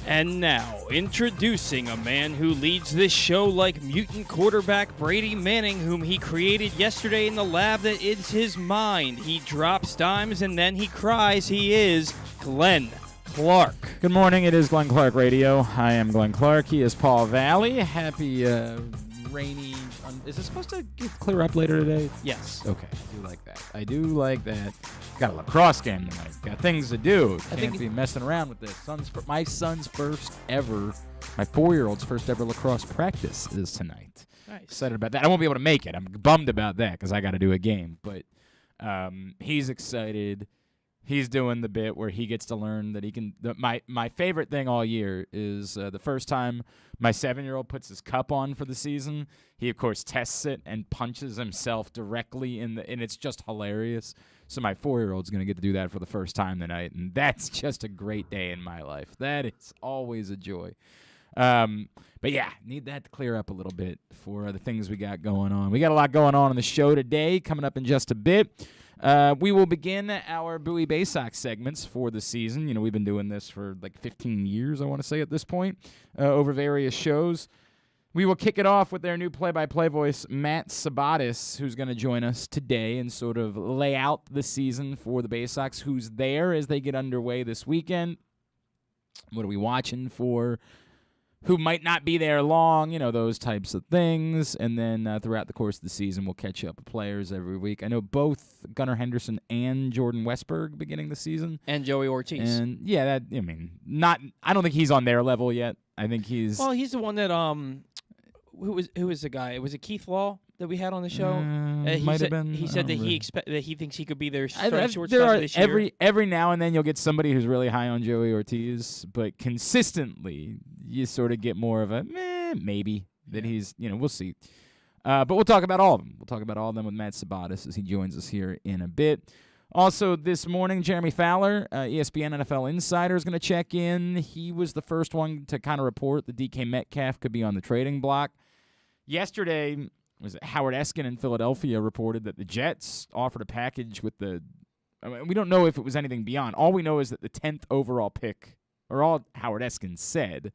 And now, introducing a man who leads this show like mutant quarterback Brady Manning, whom he created yesterday in the lab that is his mind. He drops dimes and then he cries. He is Glenn Clark. Good morning. It is Glenn Clark Radio. I am Glenn Clark. He is Paul Valley. Happy rainy... is it supposed to clear up later today? Yes. Okay. I do like that. Got a lacrosse game tonight. Got things to do. Can't be messing around with this. My son's first ever, my 4-year-old's first ever lacrosse practice is tonight. Nice. Excited about that. I won't be able to make it. I'm bummed about that because I got to do a game. But he's excited. He's doing the bit where he gets to learn that he can. My favorite thing all year is the first time my 7-year-old puts his cup on for the season. He of course tests it and punches himself directly and it's just hilarious. So my 4-year-old's gonna get to do that for the first time tonight, and that's just a great day in my life. That is always a joy. But yeah, need that to clear up a little bit for the things we got going on. We got a lot going on the show today. Coming up in just a bit. We will begin our Bowie Bay Sox segments for the season. You know, we've been doing this for like 15 years, I want to say, at this point, over various shows. We will kick it off with their new play-by-play voice, Matt Sabados, who's going to join us today and sort of lay out the season for the Bay Sox, who's there as they get underway this weekend. What are we watching for? Who might not be there long, you know, those types of things. And then throughout the course of the season, we'll catch up with players every week. I know both Gunnar Henderson and Jordan Westberg beginning the season. And Joey Ortiz. And, yeah, I don't think he's on their level yet. I think he's... Well, he's the one that, who was the guy? Was it Keith Law that we had on the show? Might have been. He said that he thinks he could be their starting shortstop this year. Every now and then you'll get somebody who's really high on Joey Ortiz, but consistently you sort of get more of a maybe that he's, we'll see. But we'll talk about all of them. We'll talk about all of them with Matt Sabados as he joins us here in a bit. Also this morning, Jeremy Fowler, ESPN NFL Insider, is going to check in. He was the first one to kind of report that DK Metcalf could be on the trading block. Yesterday, was it Howard Eskin in Philadelphia reported that the Jets offered a package with we don't know if it was anything beyond. All we know is that the 10th overall pick, or all Howard Eskin said,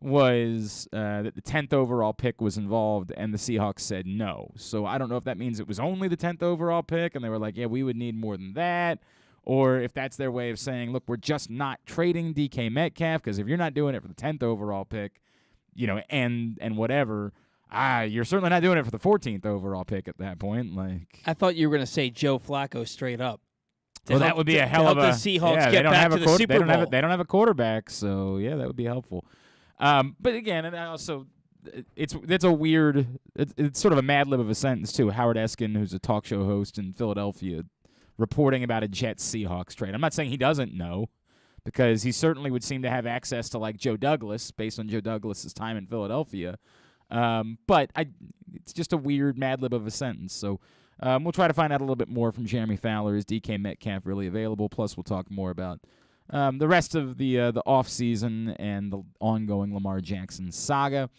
was that the 10th overall pick was involved, and the Seahawks said no. So I don't know if that means it was only the 10th overall pick, and they were like, yeah, we would need more than that, or if that's their way of saying, look, we're just not trading DK Metcalf, because if you're not doing it for the 10th overall pick, and whatever, you're certainly not doing it for the 14th overall pick at that point. Like, I thought you were going to say Joe Flacco straight up. Well, that would be a hell of a... the Seahawks get back to the Super Bowl. They don't have a quarterback, so yeah, that would be helpful. But again, and also, it's a weird... It's sort of a Mad Lib of a sentence, too. Howard Eskin, who's a talk show host in Philadelphia, reporting about a Jets-Seahawks trade. I'm not saying he doesn't know, because he certainly would seem to have access to, like, Joe Douglas, based on Joe Douglas's time in Philadelphia. But it's just a weird Mad Lib of a sentence. So we'll try to find out a little bit more from Jeremy Fowler. Is DK Metcalf really available? Plus, we'll talk more about the rest of the offseason and the ongoing Lamar Jackson saga.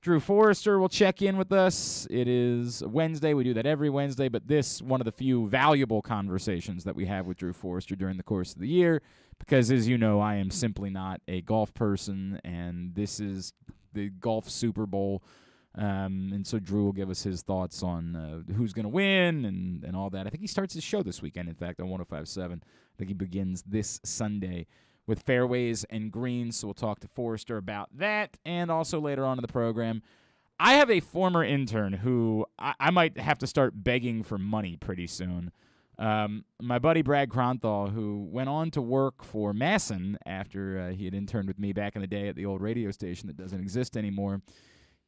Drew Forrester will check in with us. It is Wednesday. We do that every Wednesday, but this one of the few valuable conversations that we have with Drew Forrester during the course of the year, because, as you know, I am simply not a golf person, and this is the golf Super Bowl. And so Drew will give us his thoughts on who's going to win and all that. I think he starts his show this weekend, in fact, on 105.7. I think he begins this Sunday with Fairways and Greens, so we'll talk to Forrester about that. And also later on in the program, I have a former intern who I might have to start begging for money pretty soon. My buddy Brad Kronthal, who went on to work for Masson after he had interned with me back in the day at the old radio station that doesn't exist anymore.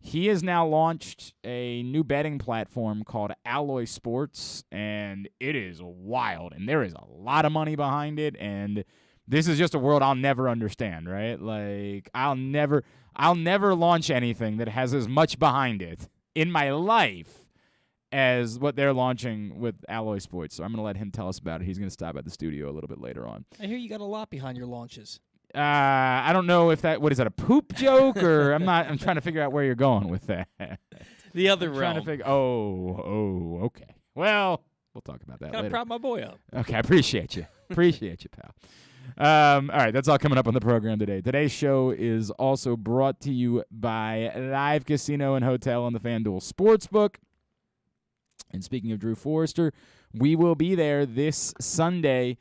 He has now launched a new betting platform called Alloy Sports, and it is wild, and there is a lot of money behind it, and this is just a world I'll never understand, right? Like, I'll never launch anything that has as much behind it in my life as what they're launching with Alloy Sports. So I'm going to let him tell us about it. He's going to stop at the studio a little bit later on. I hear you got a lot behind your launches. I don't know if what is that, a poop joke, or I'm trying to figure out where you're going with that. The other realm. Trying to figure, okay. Well, we'll talk about that later. Gotta prop my boy up. Okay, I appreciate you. Pal. All right, that's all coming up on the program today. Today's show is also brought to you by Live Casino and Hotel on the FanDuel Sportsbook. And speaking of Drew Forrester, we will be there this Sunday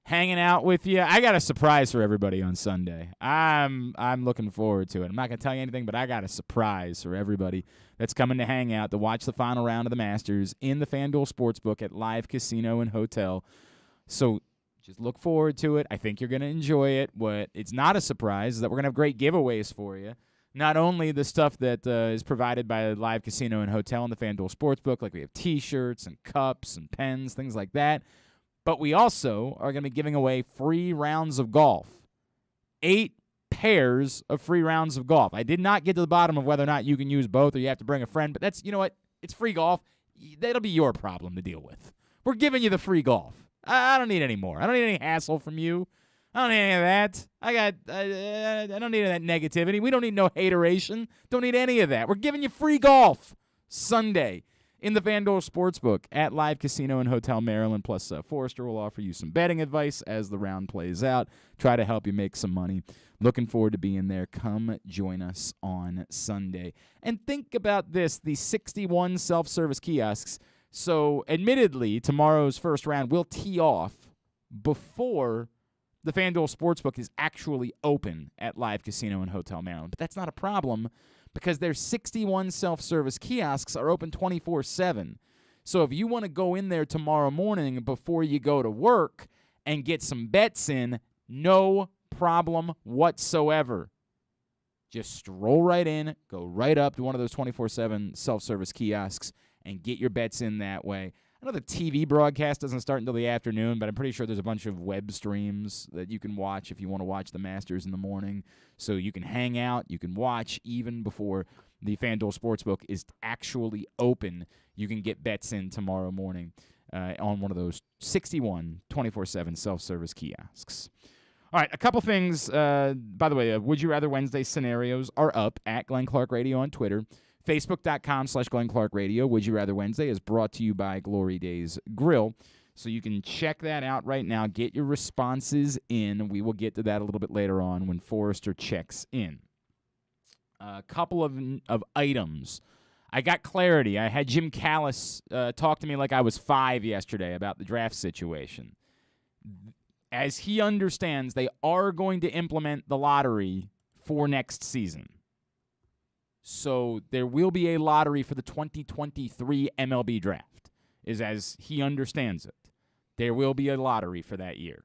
hanging out with you. I got a surprise for everybody on Sunday. I'm looking forward to it. I'm not going to tell you anything, but I got a surprise for everybody that's coming to hang out to watch the final round of the Masters in the FanDuel Sportsbook at Live Casino and Hotel. So just look forward to it. I think you're going to enjoy it. What it's not a surprise is that we're going to have great giveaways for you. Not only the stuff that is provided by Live Casino and Hotel and the FanDuel Sportsbook, like we have T-shirts and cups and pens, things like that, but we also are going to be giving away free rounds of golf. 8 pairs of free rounds of golf. I did not get to the bottom of whether or not you can use both or you have to bring a friend, but that's, you know what? It's free golf. That'll be your problem to deal with. We're giving you the free golf. I don't need any more. I don't need any hassle from you. I don't need any of that. I don't need any of that negativity. We don't need no hateration. Don't need any of that. We're giving you free golf Sunday in the FanDuel Sportsbook at Live Casino and Hotel Maryland. Plus, Forrester will offer you some betting advice as the round plays out. Try to help you make some money. Looking forward to being there. Come join us on Sunday. And think about this, the 61 self-service kiosks. So, admittedly, tomorrow's first round will tee off before the FanDuel Sportsbook is actually open at Live Casino and Hotel Maryland. But that's not a problem because their 61 self-service kiosks are open 24/7. So if you want to go in there tomorrow morning before you go to work and get some bets in, no problem whatsoever. Just stroll right in, go right up to one of those 24/7 self-service kiosks and get your bets in that way. I know the TV broadcast doesn't start until the afternoon, but I'm pretty sure there's a bunch of web streams that you can watch if you want to watch the Masters in the morning. So you can hang out, you can watch even before the FanDuel Sportsbook is actually open. You can get bets in tomorrow morning on one of those 61 24/7 self-service kiosks. All right, a couple things. By the way, Would You Rather Wednesday scenarios are up at Glenn Clark Radio on Twitter. Facebook.com/Glenn Clark Radio. Would You Rather Wednesday is brought to you by Glory Days Grill. So you can check that out right now. Get your responses in. We will get to that a little bit later on when Forrester checks in. A couple of items. I got clarity. I had Jim Callis talk to me like I was 5 yesterday about the draft situation. As he understands, they are going to implement the lottery for next season. So there will be a lottery for the 2023 MLB draft, is as he understands it. There will be a lottery for that year.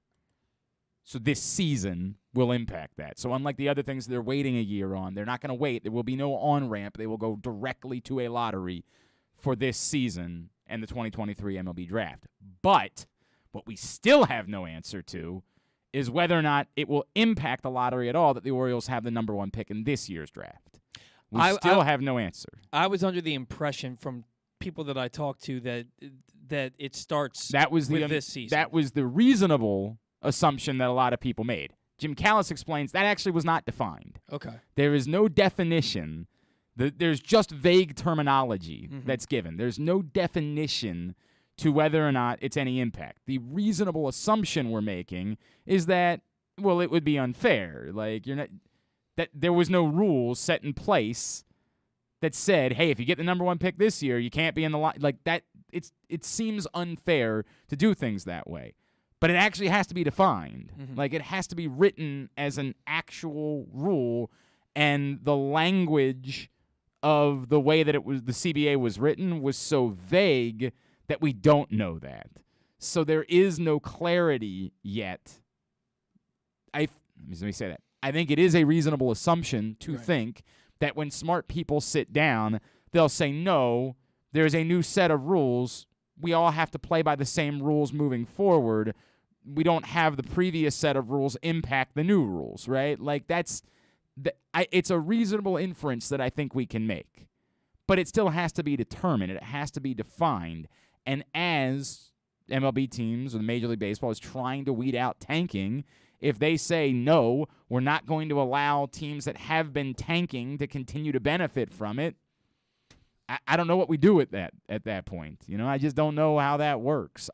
So this season will impact that. So unlike the other things they're waiting a year on, they're not going to wait. There will be no on-ramp. They will go directly to a lottery for this season and the 2023 MLB draft. But what we still have no answer to is whether or not it will impact the lottery at all that the Orioles have the number 1 pick in this year's draft. We still have no answer. I was under the impression from people that I talked to that it starts with this season. That was the reasonable assumption that a lot of people made. Jim Callis explains that actually was not defined. Okay. There is no definition. There's just vague terminology that's given. There's no definition to whether or not it's any impact. The reasonable assumption we're making is that, well, it would be unfair. Like, that there was no rules set in place that said, hey, if you get the number 1 pick this year, you can't be in the lot. Like that, it seems unfair to do things that way. But it actually has to be defined. Like it has to be written as an actual rule, and the language of the way that the CBA was written was so vague that we don't know that. So there is no clarity yet. Let me say that. I think it is a reasonable assumption to think that when smart people sit down, they'll say, no, there's a new set of rules. We all have to play by the same rules moving forward. We don't have the previous set of rules impact the new rules, right? Like it's a reasonable inference that I think we can make. But it still has to be determined. It has to be defined. And as MLB teams or Major League Baseball is trying to weed out tanking, if they say, no, we're not going to allow teams that have been tanking to continue to benefit from it, I don't know what we do at that point. I just don't know how that works.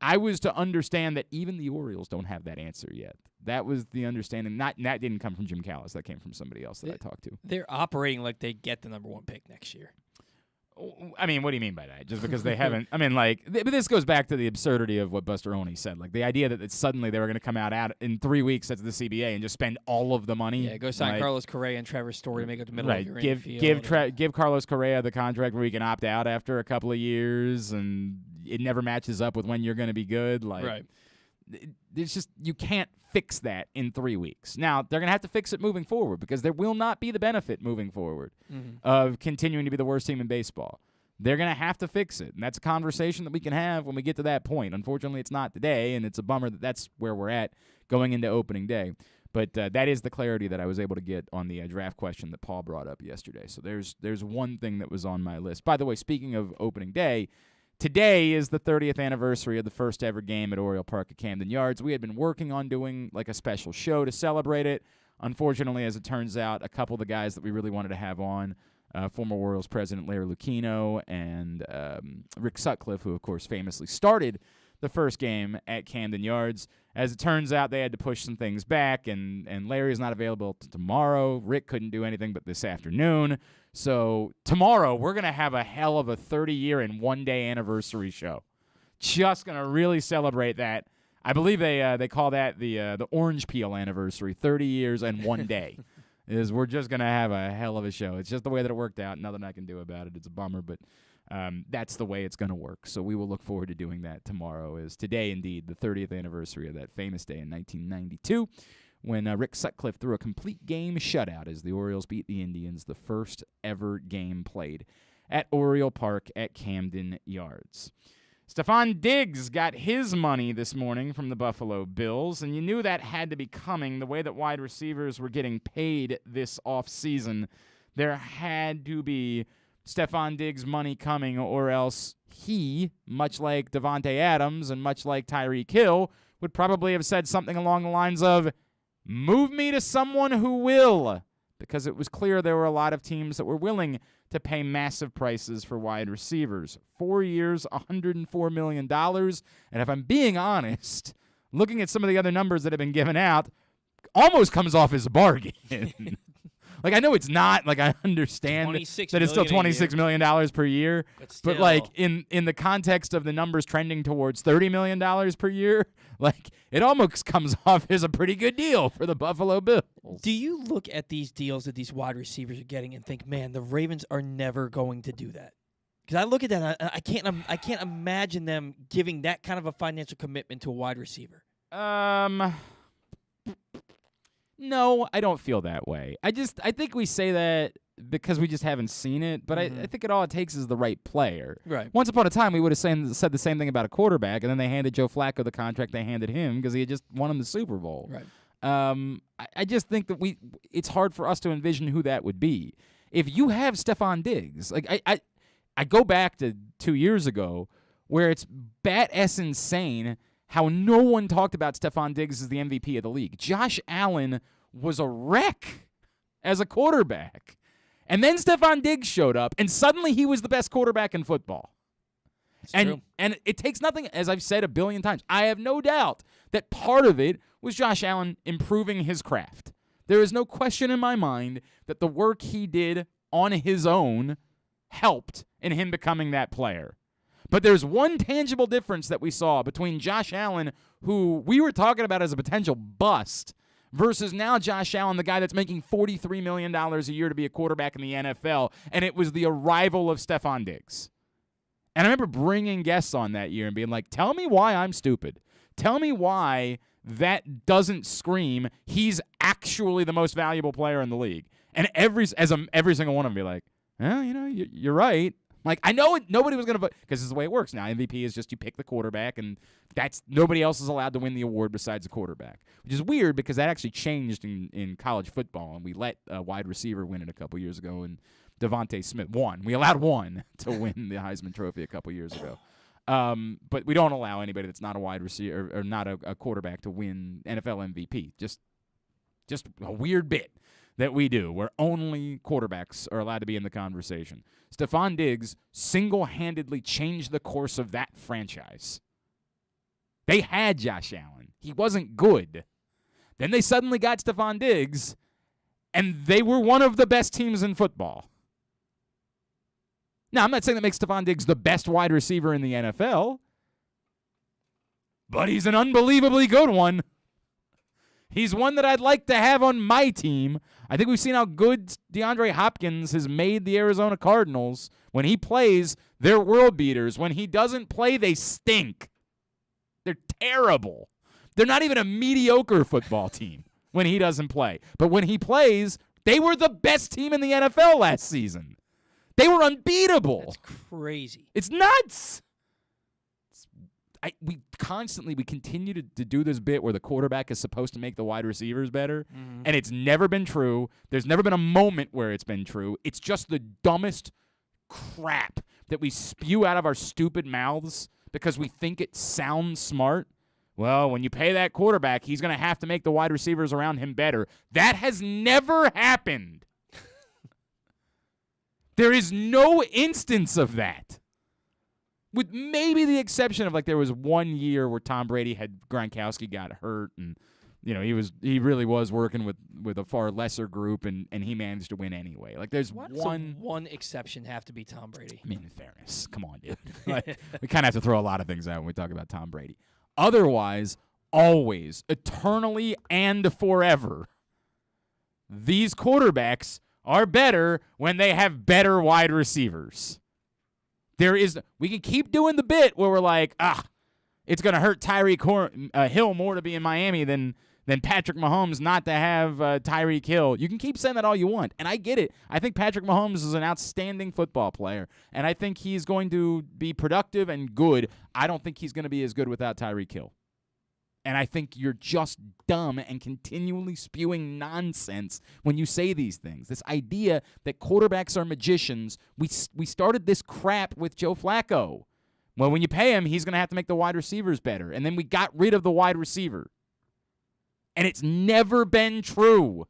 I was to understand that even the Orioles don't have that answer yet. That was the understanding. That didn't come from Jim Callis. That came from somebody else that I talked to. They're operating like they get the number 1 pick next year. I mean, what do you mean by that? Just because they haven't? I mean, like, but this goes back to the absurdity of what Buster Olney said. Like, the idea that suddenly they were going to come out in 3 weeks at the CBA and just spend all of the money. Yeah, go sign Carlos Correa and Trevor Story to make it the middle of your infield. Give Carlos Correa the contract where he can opt out after a couple of years, and it never matches up with when you're going to be good. Like, right. It's just, you can't fix that in 3 weeks. Now, they're going to have to fix it moving forward because there will not be the benefit moving forward of continuing to be the worst team in baseball. They're going to have to fix it, and that's a conversation that we can have when we get to that point. Unfortunately, it's not today, and it's a bummer that that's where we're at going into opening day. But that is the clarity that I was able to get on the draft question that Paul brought up yesterday. So there's one thing that was on my list. By the way, speaking of opening day, today is the 30th anniversary of the first ever game at Oriole Park at Camden Yards. We had been working on doing like a special show to celebrate it. Unfortunately, as it turns out, a couple of the guys that we really wanted to have on, former Orioles president Larry Lucchino and Rick Sutcliffe, who, of course, famously started the first game at Camden Yards. As it turns out, they had to push some things back, and Larry's not available tomorrow. Rick couldn't do anything but this afternoon. So tomorrow, we're going to have a hell of a 30-year and one-day anniversary show. Just going to really celebrate that. I believe they call that the orange peel anniversary, 30 years and 1 day. We're just going to have a hell of a show. It's just the way that it worked out. Nothing I can do about it. It's a bummer, but that's the way it's going to work. So we will look forward to doing that tomorrow. Is today, indeed, the 30th anniversary of that famous day in 1992 when Rick Sutcliffe threw a complete game shutout as the Orioles beat the Indians, the first ever game played at Oriole Park at Camden Yards. Stephon Diggs got his money this morning from the Buffalo Bills, and you knew that had to be coming. The way that wide receivers were getting paid this offseason, there had to be Stephon Diggs money coming, or else he, much like Davante Adams and much like Tyreek Hill, would probably have said something along the lines of, "Move me to someone who will," because it was clear there were a lot of teams that were willing to pay massive prices for wide receivers. 4 years, $104 million. And if I'm being honest, looking at some of the other numbers that have been given out, almost comes off as a bargain. Like, I know it's not. Like, I understand that it's still $26 million per year. But like, in the context of the numbers trending towards $30 million per year, like, it almost comes off as a pretty good deal for the Buffalo Bills. Do you look at these deals that these wide receivers are getting and think, man, the Ravens are never going to do that? Because I look at that, and I can't imagine them giving that kind of a financial commitment to a wide receiver. No, I don't feel that way. I think we say that because we just haven't seen it, but I think all it takes is the right player. Right. Once upon a time, we would have said the same thing about a quarterback, and then they handed Joe Flacco the contract they handed him because he had just won him the Super Bowl. Right. I just think that it's hard for us to envision who that would be. If you have Stephon Diggs, like I go back to 2 years ago where it's bat-ass insane how no one talked about Stephon Diggs as the MVP of the league. Josh Allen was a wreck as a quarterback. And then Stephon Diggs showed up, and suddenly he was the best quarterback in football. And it takes nothing, as I've said a billion times. I have no doubt that part of it was Josh Allen improving his craft. There is no question in my mind that the work he did on his own helped in him becoming that player. But there's one tangible difference that we saw between Josh Allen, who we were talking about as a potential bust, versus now Josh Allen, the guy that's making $43 million a year to be a quarterback in the NFL, and it was the arrival of Stephon Diggs. And I remember bringing guests on that year and being like, tell me why I'm stupid. Tell me why that doesn't scream he's actually the most valuable player in the league. And every single one of them be like, well, you're right. Like, I know nobody was going to vote, because this is the way it works now. MVP is just you pick the quarterback, and nobody else is allowed to win the award besides the quarterback, which is weird because that actually changed in college football, and we let a wide receiver win it a couple years ago, and Devontae Smith won. We allowed one to win the Heisman Trophy a couple years ago. But we don't allow anybody that's not a wide receiver or not a quarterback to win NFL MVP. Just a weird bit that we do, where only quarterbacks are allowed to be in the conversation. Stephon Diggs single-handedly changed the course of that franchise. They had Josh Allen. He wasn't good. Then they suddenly got Stephon Diggs, and they were one of the best teams in football. Now, I'm not saying that makes Stephon Diggs the best wide receiver in the NFL, but he's an unbelievably good one. He's one that I'd like to have on my team. I think we've seen how good DeAndre Hopkins has made the Arizona Cardinals. When he plays, they're world beaters. When he doesn't play, they stink. They're terrible. They're not even a mediocre football team when he doesn't play. But when he plays, they were the best team in the NFL last season. They were unbeatable. That's crazy. It's nuts. We continue to do this bit where the quarterback is supposed to make the wide receivers better, and it's never been true. There's never been a moment where it's been true. It's just the dumbest crap that we spew out of our stupid mouths because we think it sounds smart. Well, when you pay that quarterback, he's going to have to make the wide receivers around him better. That has never happened. There is no instance of that. With maybe the exception of, like, there was 1 year where Tom Brady had Gronkowski got hurt, and he really was working with a far lesser group, and he managed to win anyway. Like, there's one exception have to be Tom Brady. I mean, in fairness, come on, dude. Like, we kind of have to throw a lot of things out when we talk about Tom Brady. Otherwise, always, eternally, and forever, these quarterbacks are better when they have better wide receivers. We can keep doing the bit where we're like, it's going to hurt Tyreek Hill more to be in Miami than Patrick Mahomes not to have Tyreek Hill. You can keep saying that all you want, and I get it. I think Patrick Mahomes is an outstanding football player, and I think he's going to be productive and good. I don't think he's going to be as good without Tyreek Hill. And I think you're just dumb and continually spewing nonsense when you say these things. This idea that quarterbacks are magicians, we started this crap with Joe Flacco. Well, when you pay him, he's going to have to make the wide receivers better. And then we got rid of the wide receiver. And it's never been true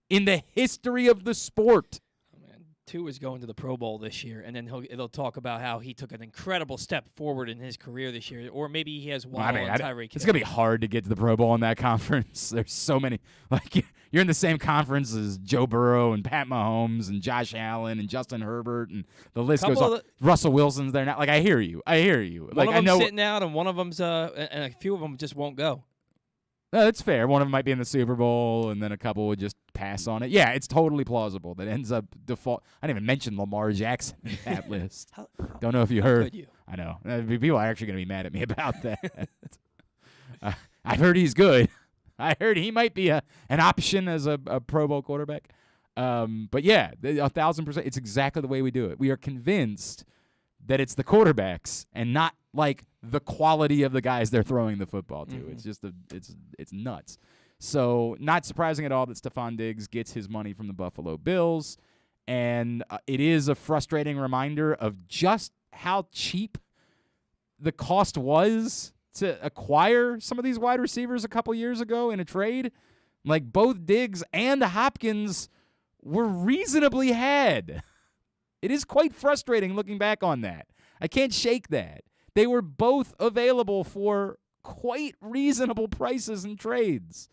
in the history of the sport. Tua is going to the Pro Bowl this year, and then they'll talk about how he took an incredible step forward in his career this year, or maybe he has Waddle and Tyreek Hill. It's going to be hard to get to the Pro Bowl in that conference. There's so many. Like, you're in the same conference as Joe Burrow and Pat Mahomes and Josh Allen and Justin Herbert, and the list goes on. Russell Wilson's there now. Like, I hear you. One of them's sitting out, and one of them's and a few of them just won't go. No, that's fair. One of them might be in the Super Bowl, and then a couple would just pass on it. Yeah, it's totally plausible that ends up default. I didn't even mention Lamar Jackson in that list. Don't know if you heard. Could you? I know. People are actually going to be mad at me about that. I heard he's good. I heard he might be an option as a Pro Bowl quarterback. But yeah, 1,000%. It's exactly the way we do it. We are convinced that it's the quarterbacks and not like the quality of the guys they're throwing the football to. It's just it's nuts. So not surprising at all that Stephon Diggs gets his money from the Buffalo Bills, and it is a frustrating reminder of just how cheap the cost was to acquire some of these wide receivers a couple years ago in a trade. Like, both Diggs and Hopkins were reasonably had. It is quite frustrating looking back on that. I can't shake that. They were both available for quite reasonable prices in trades.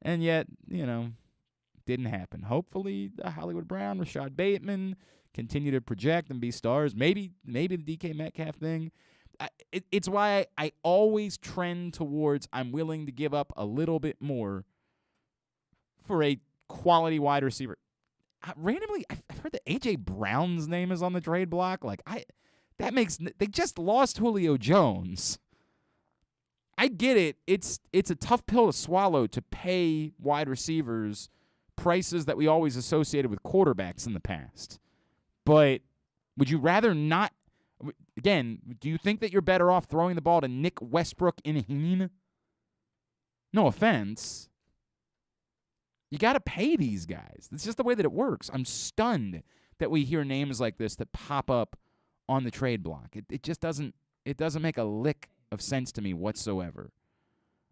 And yet, didn't happen. Hopefully, Hollywood Brown, Rashad Bateman continue to project and be stars. Maybe the DK Metcalf thing. It's why I always trend towards I'm willing to give up a little bit more for a quality wide receiver. Randomly, I've heard that A.J. Brown's name is on the trade block. They just lost Julio Jones. I get it. It's a tough pill to swallow to pay wide receivers prices that we always associated with quarterbacks in the past. But would you rather not? Again, do you think that you're better off throwing the ball to Nick Westbrook in Heen? No offense. You got to pay these guys. That's just the way that it works. I'm stunned that we hear names like this that pop up on the trade block. It just doesn't make a lick of sense to me whatsoever.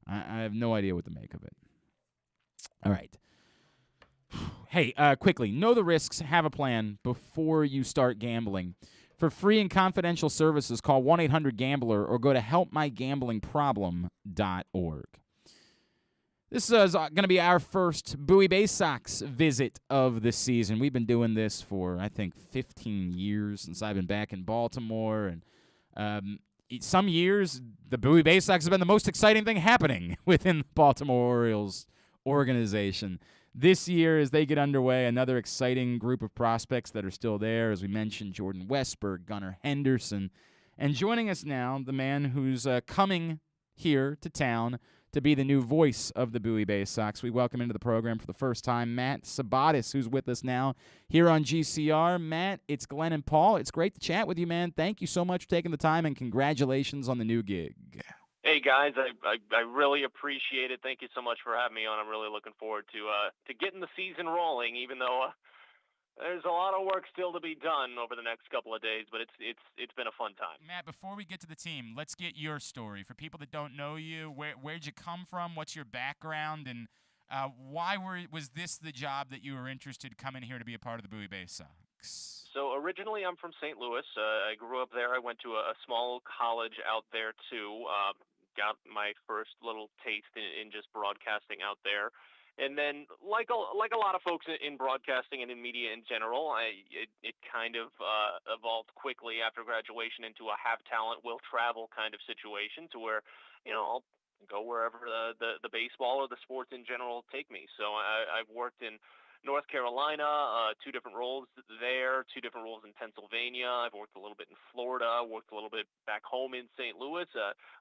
I have no idea what to make of it. All right. Hey, quickly, know the risks, have a plan before you start gambling. For free and confidential services, call 1-800-GAMBLER or go to helpmygamblingproblem.org. This is going to be our first Bowie Bay Sox visit of the season. We've been doing this for, I think, 15 years since I've been back in Baltimore. And some years, the Bowie Bay Sox have been the most exciting thing happening within the Baltimore Orioles organization. This year, as they get underway, another exciting group of prospects that are still there. As we mentioned, Jordan Westberg, Gunnar Henderson. And joining us now, the man who's coming here to town to be the new voice of the Bowie Bay Sox. We welcome into the program for the first time Matt Sabados, who's with us now here on GCR. Matt, it's Glenn and Paul. It's great to chat with you, man. Thank you so much for taking the time, and congratulations on the new gig. Hey guys, I really appreciate it. Thank you so much for having me on. I'm really looking forward to getting the season rolling, even though there's a lot of work still to be done over the next couple of days, but it's been a fun time. Matt, before we get to the team, let's get your story. For people that don't know you, where'd you come from? What's your background? And why was this the job that you were interested coming here to be a part of the Bowie Bay Sox? So originally I'm from St. Louis. I grew up there. I went to a small college out there too. Got my first little taste in just broadcasting out there. And then, like a lot of folks in broadcasting and in media in general, it kind of evolved quickly after graduation into a have talent, will travel kind of situation, to where, I'll go wherever the baseball or the sports in general take me. So I've worked in North Carolina, 2 different roles there, 2 different roles in Pennsylvania. I've worked a little bit in Florida, worked a little bit back home in St. Louis.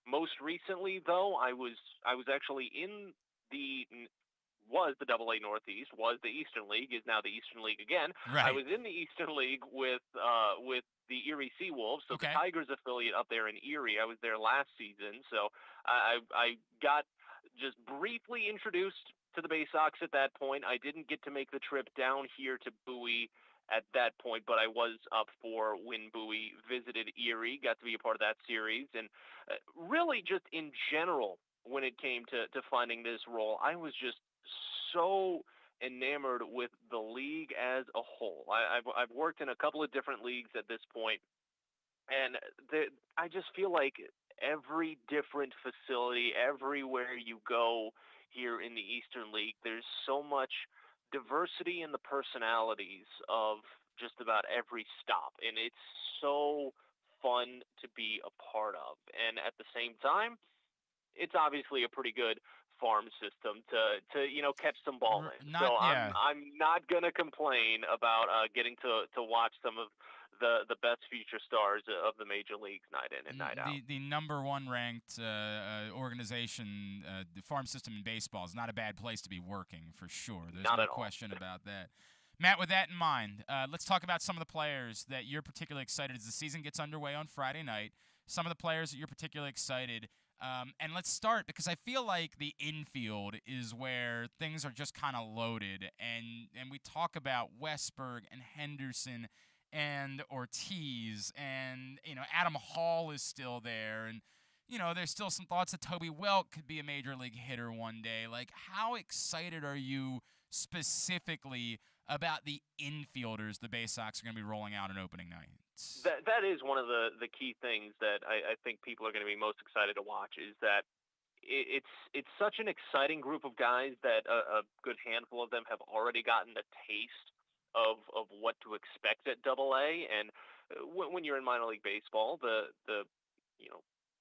Most recently, though, I was actually in the AA Northeast, was the Eastern League, is now the Eastern League again. Right. I was in the Eastern League with the Erie Seawolves, so Okay. the Tigers affiliate up there in Erie. I was there last season, so I got just briefly introduced to the Bay Sox at that point. I didn't get to make the trip down here to Bowie at that point, but I was up for when Bowie visited Erie, got to be a part of that series, and really just in general, when it came to finding this role, I was just so enamored with the league as a whole. I've worked in a couple of different leagues at this point, and I just feel like every different facility, everywhere you go here in the Eastern League, there's so much diversity in the personalities of just about every stop, and it's so fun to be a part of. And at the same time, it's obviously a pretty good farm system to catch some ball in. I'm not gonna complain about getting to watch some of the best future stars of the major leagues night in and night out. The number 1 ranked organization, the farm system in baseball, is not a bad place to be working, for sure. There's no question about that. Matt, with that in mind, let's talk about some of the players that you're particularly excited as the season gets underway on Friday night. Some of the players that you're particularly excited. And let's start, because I feel like the infield is where things are just kind of loaded. And we talk about Westberg and Henderson and Ortiz, and Adam Hall is still there, and there's still some thoughts that Toby Welk could be a major league hitter one day. Like, how excited are you specifically about the infielders the Bay Sox are going to be rolling out on opening night? That is one of the key things that I think people are going to be most excited to watch, is that it's such an exciting group of guys that a good handful of them have already gotten a taste of what to expect at AA. And when you're in minor league baseball, the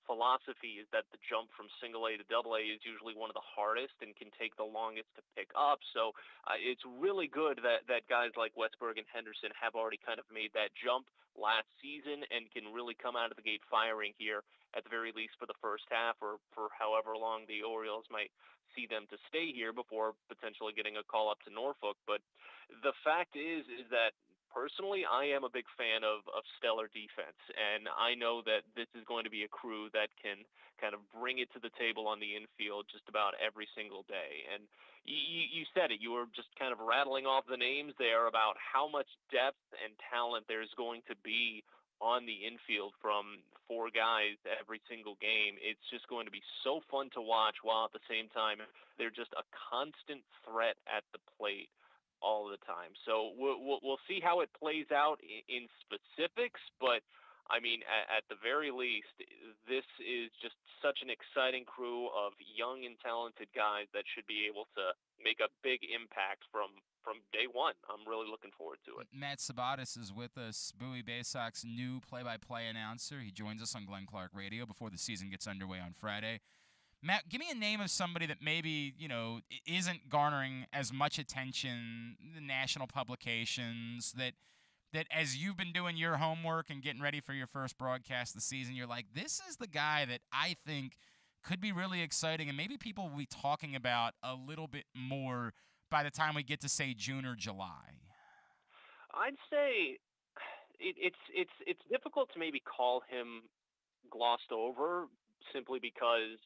philosophy is that the jump from single A to AA is usually one of the hardest and can take the longest to pick up. So it's really good that guys like Westberg and Henderson have already kind of made that jump last season and can really come out of the gate firing here, at the very least for the first half, or for however long the Orioles might see them to stay here before potentially getting a call up to Norfolk. But the fact is that personally, I am a big fan of stellar defense, and I know that this is going to be a crew that can kind of bring it to the table on the infield just about every single day. And you said it. You were just kind of rattling off the names there about how much depth and talent there's going to be on the infield from 4 guys every single game. It's just going to be so fun to watch, while at the same time they're just a constant threat at the plate all the time. So we'll see how it plays out in specifics, but I mean, at the very least, this is just such an exciting crew of young and talented guys that should be able to make a big impact from day one. I'm really looking forward to it. Matt Sabados is with us, Bowie Bay Sox new play-by-play announcer. He joins us on Glenn Clark Radio before the season gets underway on Friday. Matt, give me a name of somebody that maybe, isn't garnering as much attention, the national publications, that as you've been doing your homework and getting ready for your first broadcast of the season, you're like, this is the guy that I think could be really exciting and maybe people will be talking about a little bit more by the time we get to, say, June or July? I'd say it's difficult to maybe call him glossed over simply because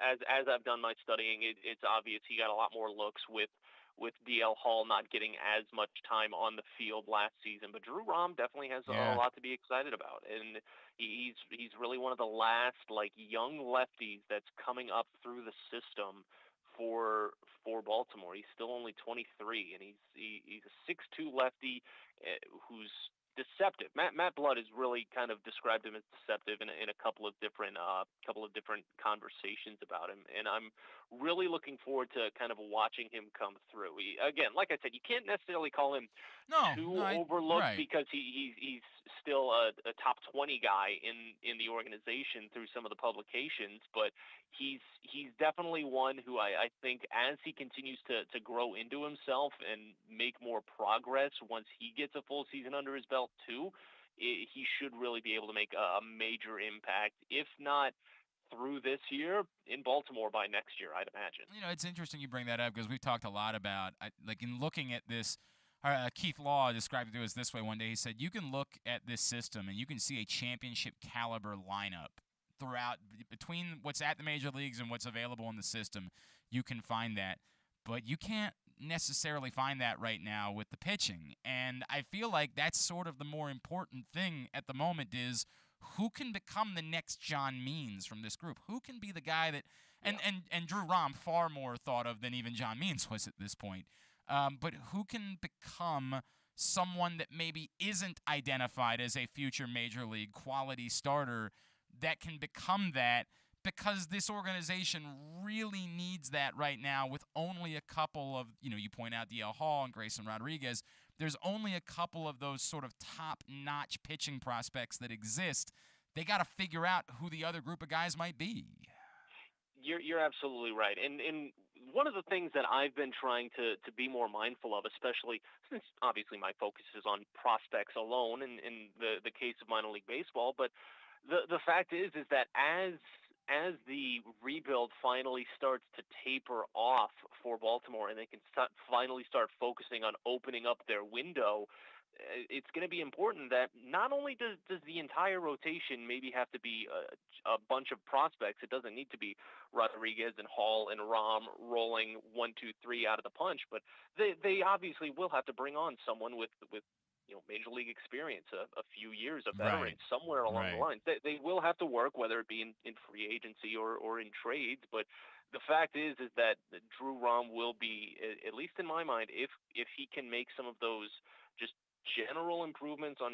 as I've done my studying, it's obvious he got a lot more looks with DL Hall not getting as much time on the field last season. But Drew Rom definitely has a lot to be excited about, and he's really one of the last young lefties that's coming up through the system for Baltimore. He's still only 23, and he's a 6'2" lefty who's deceptive. Matt Blood has really kind of described him as deceptive in a couple of different conversations about him, and I'm really looking forward to kind of watching him come through. Again, like I said, you can't necessarily call him overlooked because he's still a top 20 guy in the organization through some of the publications, but he's definitely one who I think as he continues to grow into himself and make more progress once he gets a full season under his belt too, he should really be able to make a major impact, if not through this year, in Baltimore by next year, I'd imagine. It's interesting you bring that up because we've talked a lot about, in looking at this, Keith Law described it to us this way one day. He said, you can look at this system and you can see a championship caliber lineup throughout, between what's at the major leagues and what's available in the system. You can find that, but you can't necessarily find that right now with the pitching. And I feel like that's sort of the more important thing at the moment is who can become the next John Means from this group? Who can be the guy that and Drew Rom far more thought of than even John Means was at this point. But who can become someone that maybe isn't identified as a future major league quality starter that can become that, because this organization really needs that right now with only a couple of, you point out DL Hall and Grayson Rodriguez. There's only a couple of those sort of top-notch pitching prospects that exist. They got to figure out who the other group of guys might be. You're absolutely right. And one of the things that I've been trying to be more mindful of, especially since obviously my focus is on prospects alone in the case of minor league baseball, but the fact is that as the rebuild finally starts to taper off for Baltimore and they can finally start focusing on opening up their window, it's going to be important that not only does the entire rotation maybe have to be a bunch of prospects. It doesn't need to be Rodriguez and Hall and Rom rolling 1, 2, 3 out of the punch, but they obviously will have to bring on someone with major league experience, a few years of veteran somewhere along the lines. They will have to work, whether it be in free agency or in trades. But the fact is that Drew Rom will be, at least in my mind, if he can make some of those just general improvements on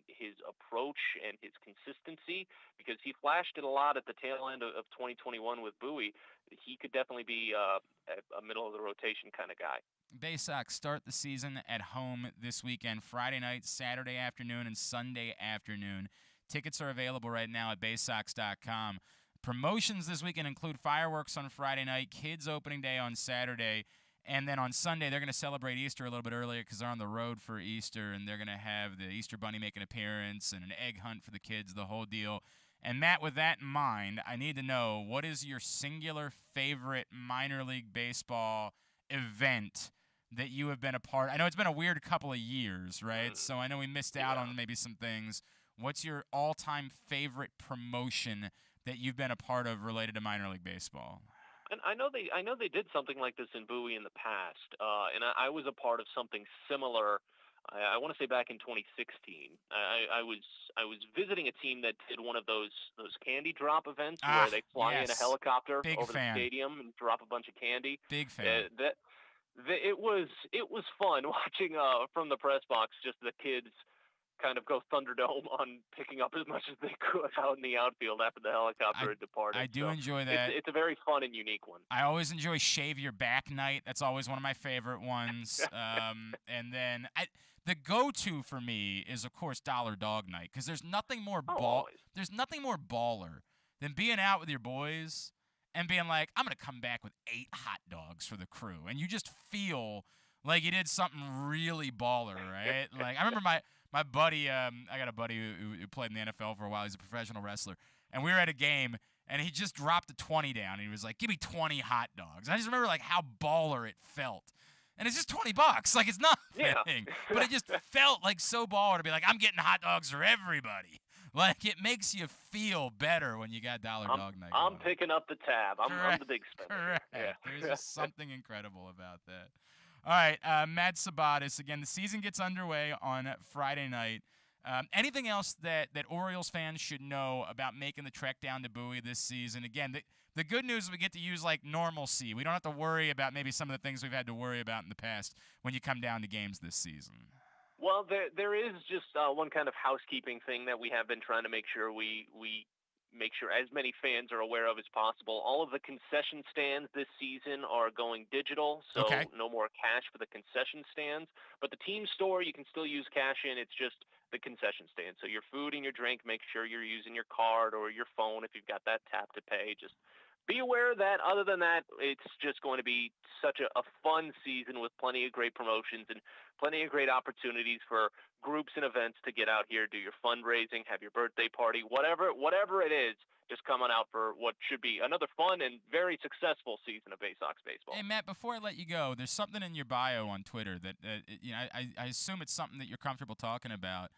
his approach and his consistency, because he flashed it a lot at the tail end of 2021 with Bowie, he could definitely be a middle of the rotation kind of guy. Bay Sox start the season at home this weekend, Friday night, Saturday afternoon, and Sunday afternoon. Tickets are available right now at baysox.com. Promotions this weekend include fireworks on Friday night, kids opening day on Saturday, and then on Sunday they're going to celebrate Easter a little bit earlier because they're on the road for Easter, and they're going to have the Easter Bunny make an appearance and an egg hunt for the kids, the whole deal. And Matt, with that in mind, I need to know, what is your singular favorite minor league baseball event that you have been a part of? I know it's been a weird couple of years, right? So I know we missed out on maybe some things. What's your all-time favorite promotion that you've been a part of related to minor league baseball? And I know they did something like this in Bowie in the past, and I was a part of something similar. I want to say back in 2016. I was visiting a team that did one of those candy drop events where they fly in a helicopter over the stadium and drop a bunch of candy. Big fan. It was fun watching from the press box, just the kids kind of go Thunderdome on picking up as much as they could out in the outfield after the helicopter had departed. I do so enjoy that. It's a very fun and unique one. I always enjoy Shave Your Back Night. That's always one of my favorite ones. And then the go-to for me is, of course, Dollar Dog Night, because there's nothing more there's nothing more baller than being out with your boys and being like, I'm going to come back with 8 hot dogs for the crew. And you just feel like you did something really baller, right? Like, I remember my buddy, I got a buddy who played in the NFL for a while. He's a professional wrestler. And we were at a game, and he just dropped a 20 down. And he was like, give me 20 hot dogs. And I just remember, like, how baller it felt. And it's just $20. Like, it's nothing. Yeah. But it just felt like so baller to be like, I'm getting hot dogs for everybody. Like, it makes you feel better when you got Dollar Dog Night. I'm picking up the tab. I'm the big spender. Correct. Yeah. There's just something incredible about that. All right, Matt Sabados. Again, the season gets underway on Friday night. Anything else that Orioles fans should know about making the trek down to Bowie this season? Again, the good news is we get to use like normalcy. We don't have to worry about maybe some of the things we've had to worry about in the past when you come down to games this season. Well, there is just one kind of housekeeping thing that we have been trying to make sure we make sure as many fans are aware of as possible. All of the concession stands this season are going digital, so no more cash for the concession stands. But the team store, you can still use cash in. It's just the concession stand. So your food and your drink, make sure you're using your card or your phone if you've got that tap to pay. Just be aware of that. Other than that, it's just going to be such a fun season with plenty of great promotions and plenty of great opportunities for groups and events to get out here, do your fundraising, have your birthday party, whatever it is, just coming out for what should be another fun and very successful season of Bay Sox baseball. Hey, Matt, before I let you go, there's something in your bio on Twitter that I assume it's something that you're comfortable talking about.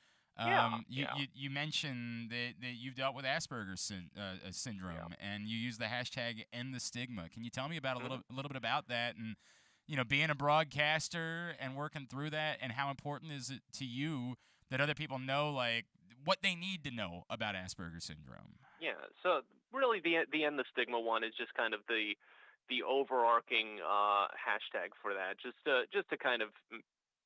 You mentioned that you've dealt with Asperger's syndrome, and you use the hashtag End the Stigma. Can you tell me about a little bit about that, and being a broadcaster and working through that, and how important is it to you that other people know like what they need to know about Asperger's syndrome? Yeah, so really the End the Stigma one is just kind of the overarching hashtag for that, just to kind of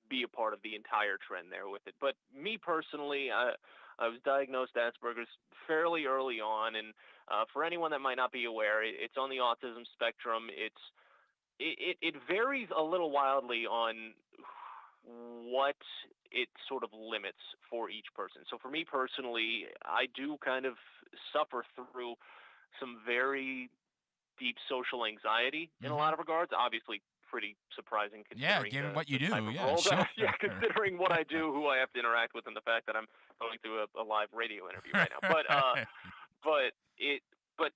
be a part of the entire trend there with it. But me personally, I was diagnosed Asperger's fairly early on, and for anyone that might not be aware, it's on the autism spectrum. It varies a little wildly on what it sort of limits for each person. So for me personally, I do kind of suffer through some very deep social anxiety in a lot of regards. Obviously, pretty surprising considering given what you do. Considering what I do, who I have to interact with, and the fact that I'm going through a live radio interview right now. But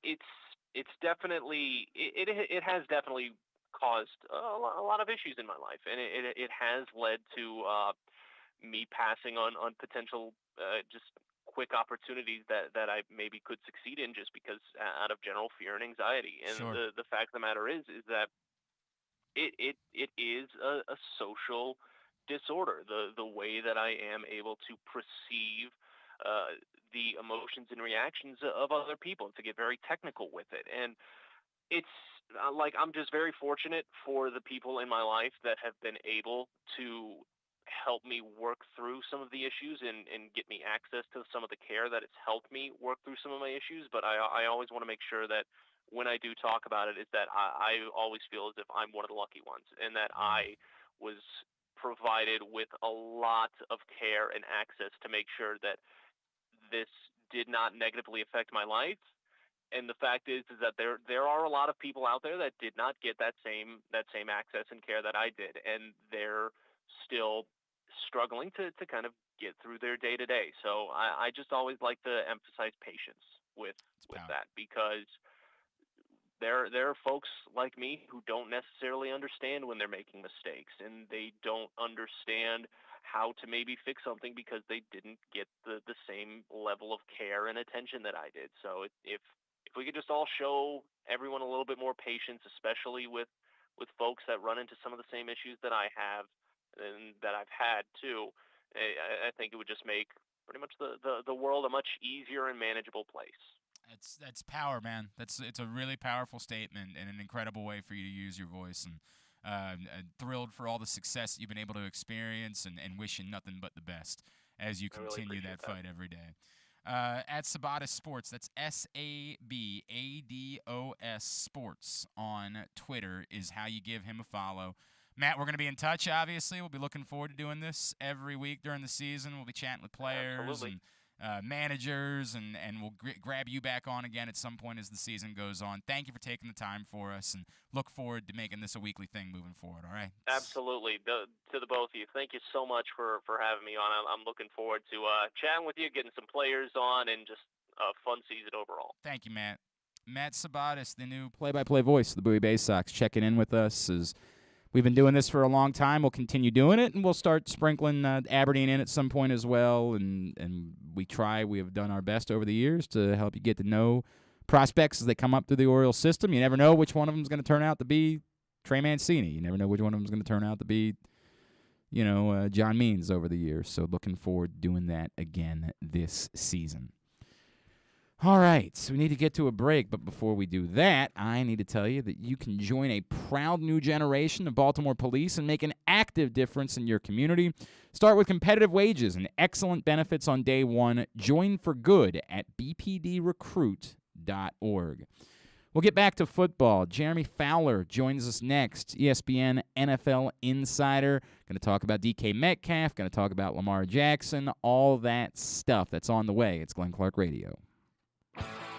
it's definitely it has definitely caused a lot of issues in my life, and it has led to me passing on potential just quick opportunities that I maybe could succeed in just because out of general fear and anxiety. And the fact of the matter is that it is a social disorder. The way that I am able to perceive the emotions and reactions of other people, to get very technical with it. And it's like I'm just very fortunate for the people in my life that have been able to help me work through some of the issues and get me access to some of the care that it's helped me work through some of my issues. But I always want to make sure that when I do talk about it, is that I always feel as if I'm one of the lucky ones, and that I was provided with a lot of care and access to make sure that this did not negatively affect my life. And the fact is that there are a lot of people out there that did not get that same access and care that I did, and they're still struggling to kind of get through their day to day. So I just always like to emphasize patience with that, because there are folks like me who don't necessarily understand when they're making mistakes, and they don't understand how to maybe fix something because they didn't get the same level of care and attention that I did. So if we could just all show everyone a little bit more patience, especially with folks that run into some of the same issues that I have and that I've had too, I think it would just make pretty much the world a much easier and manageable place. That's power, man. It's a really powerful statement and an incredible way for you to use your voice. And Thrilled for all the success that you've been able to experience, and wishing nothing but the best as you continue that fight every day. At Sabados Sports, that's SABADOS Sports on Twitter is how you give him a follow. Matt, we're going to be in touch, obviously. We'll be looking forward to doing this every week during the season. We'll be chatting with players and managers, and we'll grab you back on again at some point as the season goes on. Thank you for taking the time for us, and look forward to making this a weekly thing moving forward, all right? Absolutely. To the both of you, thank you so much for having me on. I'm looking forward to chatting with you, getting some players on, and just a fun season overall. Thank you, Matt. Matt Sabados, the new play-by-play voice of the Bowie Bay Sox, checking in with us. We've been doing this for a long time. We'll continue doing it, and we'll start sprinkling Aberdeen in at some point as well. And we have done our best over the years to help you get to know prospects as they come up through the Orioles system. You never know which one of them is going to turn out to be Trey Mancini. You never know which one of them is going to turn out to be, John Means over the years. So looking forward to doing that again this season. All right, so we need to get to a break, but before we do that, I need to tell you that you can join a proud new generation of Baltimore police and make an active difference in your community. Start with competitive wages and excellent benefits on day one. Join for good at bpdrecruit.org. We'll get back to football. Jeremy Fowler joins us next, ESPN NFL Insider. Going to talk about DK Metcalf, going to talk about Lamar Jackson, all that stuff that's on the way. It's Glenn Clark Radio.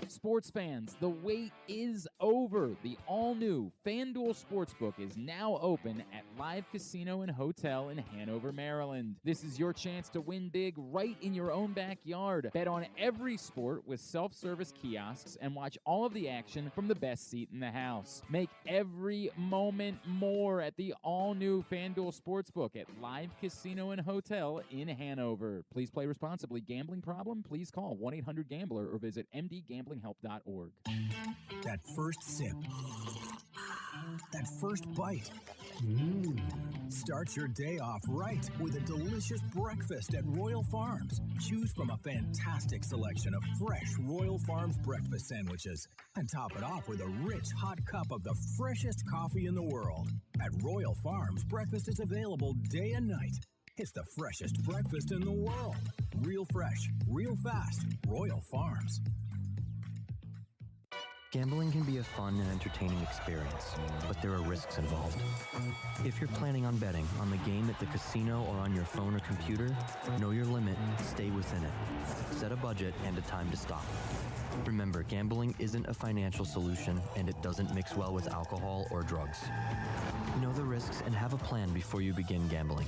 Sports fans, the wait is over. The all-new FanDuel Sportsbook is now open at Live Casino and Hotel in Hanover, Maryland. This is your chance to win big right in your own backyard. Bet on every sport with self-service kiosks and watch all of the action from the best seat in the house. Make every moment more at the all-new FanDuel Sportsbook at Live Casino and Hotel in Hanover. Please play responsibly. Gambling problem? Please call 1-800-GAMBLER or visit mdgamblinghelp.org. That first sip. That first bite. Start your day off right with a delicious breakfast at Royal Farms. Choose from a fantastic selection of fresh Royal Farms breakfast sandwiches and top it off with a rich hot cup of the freshest coffee in the world. At Royal Farms, breakfast is available day and night. It's the freshest breakfast in the world. Real fresh, real fast. Royal Farms. Gambling can be a fun and entertaining experience, but there are risks involved. If you're planning on betting on the game at the casino or on your phone or computer, know your limit, stay within it. Set a budget and a time to stop. Remember, gambling isn't a financial solution, and it doesn't mix well with alcohol or drugs. Know the risks and have a plan before you begin gambling.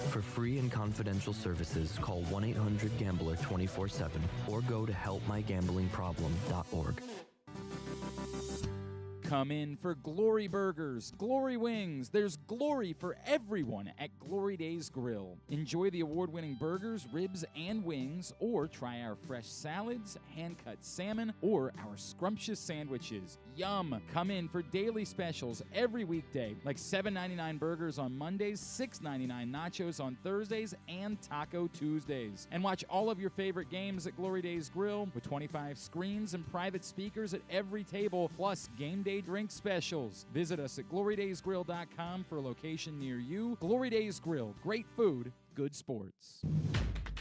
For free and confidential services, call 1-800-GAMBLER 24/7 or go to helpmygamblingproblem.org. Come in for Glory Burgers, Glory Wings. There's glory for everyone at Glory Days Grill. Enjoy the award-winning burgers, ribs, and wings, or try our fresh salads, hand-cut salmon, or our scrumptious sandwiches. Yum! Come in for daily specials every weekday, like $7.99 burgers on Mondays, $6.99 nachos on Thursdays, and Taco Tuesdays. And watch all of your favorite games at Glory Days Grill with 25 screens and private speakers at every table, plus game day drink specials. Visit us at glorydaysgrill.com for a location near you. Glory Days Grill. Great food, good sports.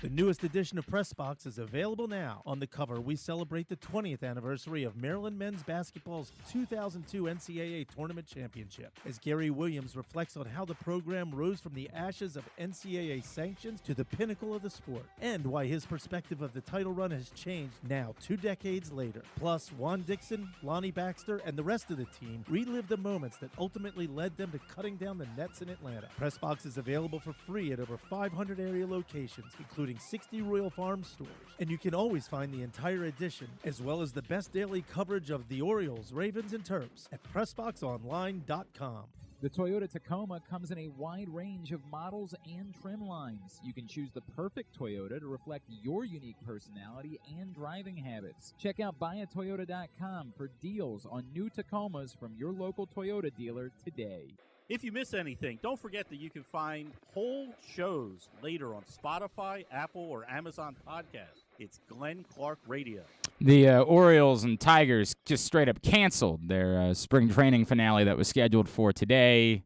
The newest edition of PressBox is available now. On the cover, we celebrate the 20th anniversary of Maryland men's basketball's 2002 NCAA Tournament Championship, as Gary Williams reflects on how the program rose from the ashes of NCAA sanctions to the pinnacle of the sport, and why his perspective of the title run has changed now 2 decades later. Plus, Juan Dixon, Lonnie Baxter, and the rest of the team relive the moments that ultimately led them to cutting down the nets in Atlanta. PressBox is available for free at over 500 area locations, including 60 Royal Farms stores. And you can always find the entire edition, as well as the best daily coverage of the Orioles, Ravens, and Terps at PressBoxOnline.com. The Toyota Tacoma comes in a wide range of models and trim lines. You can choose the perfect Toyota to reflect your unique personality and driving habits. Check out buyatoyota.com for deals on new Tacomas from your local Toyota dealer today. If you miss anything, don't forget that you can find whole shows later on Spotify, Apple, or Amazon Podcasts. It's Glenn Clark Radio. The Orioles and Tigers just straight up canceled their spring training finale that was scheduled for today.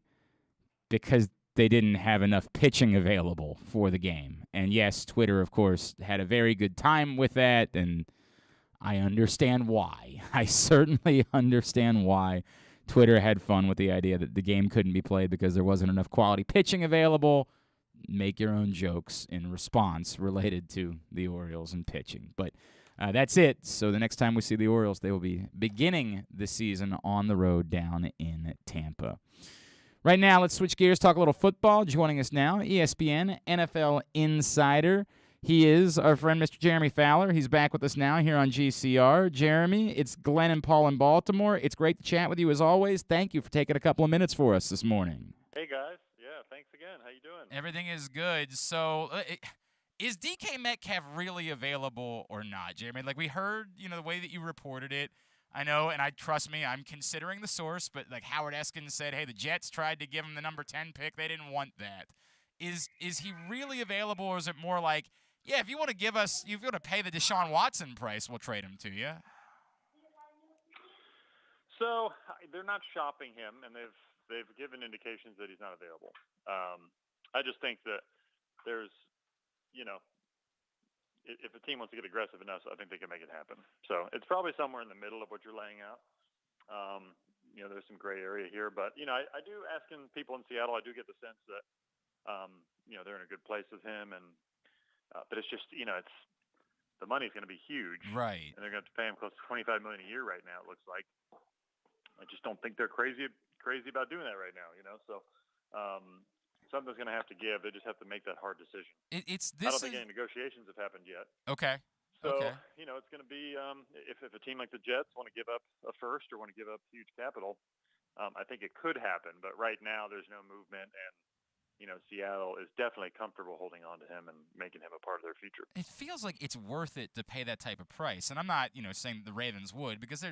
because they didn't have enough pitching available for the game. And yes, Twitter, of course, had a very good time with that, and I understand why. I certainly understand why Twitter had fun with the idea that the game couldn't be played because there wasn't enough quality pitching available. Make your own jokes in response related to the Orioles and pitching. But that's it. So the next time we see the Orioles, they will be beginning the season on the road down in Tampa. Right now, let's switch gears, talk a little football. Joining us now, ESPN NFL Insider. He is our friend, Mr. Jeremy Fowler. He's back with us now here on GCR. Jeremy, it's Glenn and Paul in Baltimore. It's great to chat with you as always. Thank you for taking a couple of minutes for us this morning. Hey, guys. Yeah, thanks again. How you doing? Everything is good. So is DK Metcalf really available or not, Jeremy? Like, we heard, the way that you reported it. I know, and trust me, I'm considering the source, but like Howard Eskin said, hey, the Jets tried to give him the number 10 pick. They didn't want that. Is he really available, or is it more like, yeah, if you want to pay the Deshaun Watson price, we'll trade him to you? So they're not shopping him, and they've given indications that he's not available. I just think that there's, if a team wants to get aggressive enough, I think they can make it happen. So it's probably somewhere in the middle of what you're laying out. There's some gray area here, but I do asking people in Seattle. I do get the sense that they're in a good place with him, and but it's just it's the money's going to be huge, right? And they're going to have to pay him close to $25 million a year right now. It looks like. I just don't think they're crazy about doing that right now. So something's going to have to give. They just have to make that hard decision. I don't think any negotiations have happened yet. Okay. So, okay. It's going to be if a team like the Jets want to give up a first or want to give up huge capital, I think it could happen. But right now there's no movement, and Seattle is definitely comfortable holding on to him and making him a part of their future. It feels like it's worth it to pay that type of price. And I'm not, saying the Ravens would, because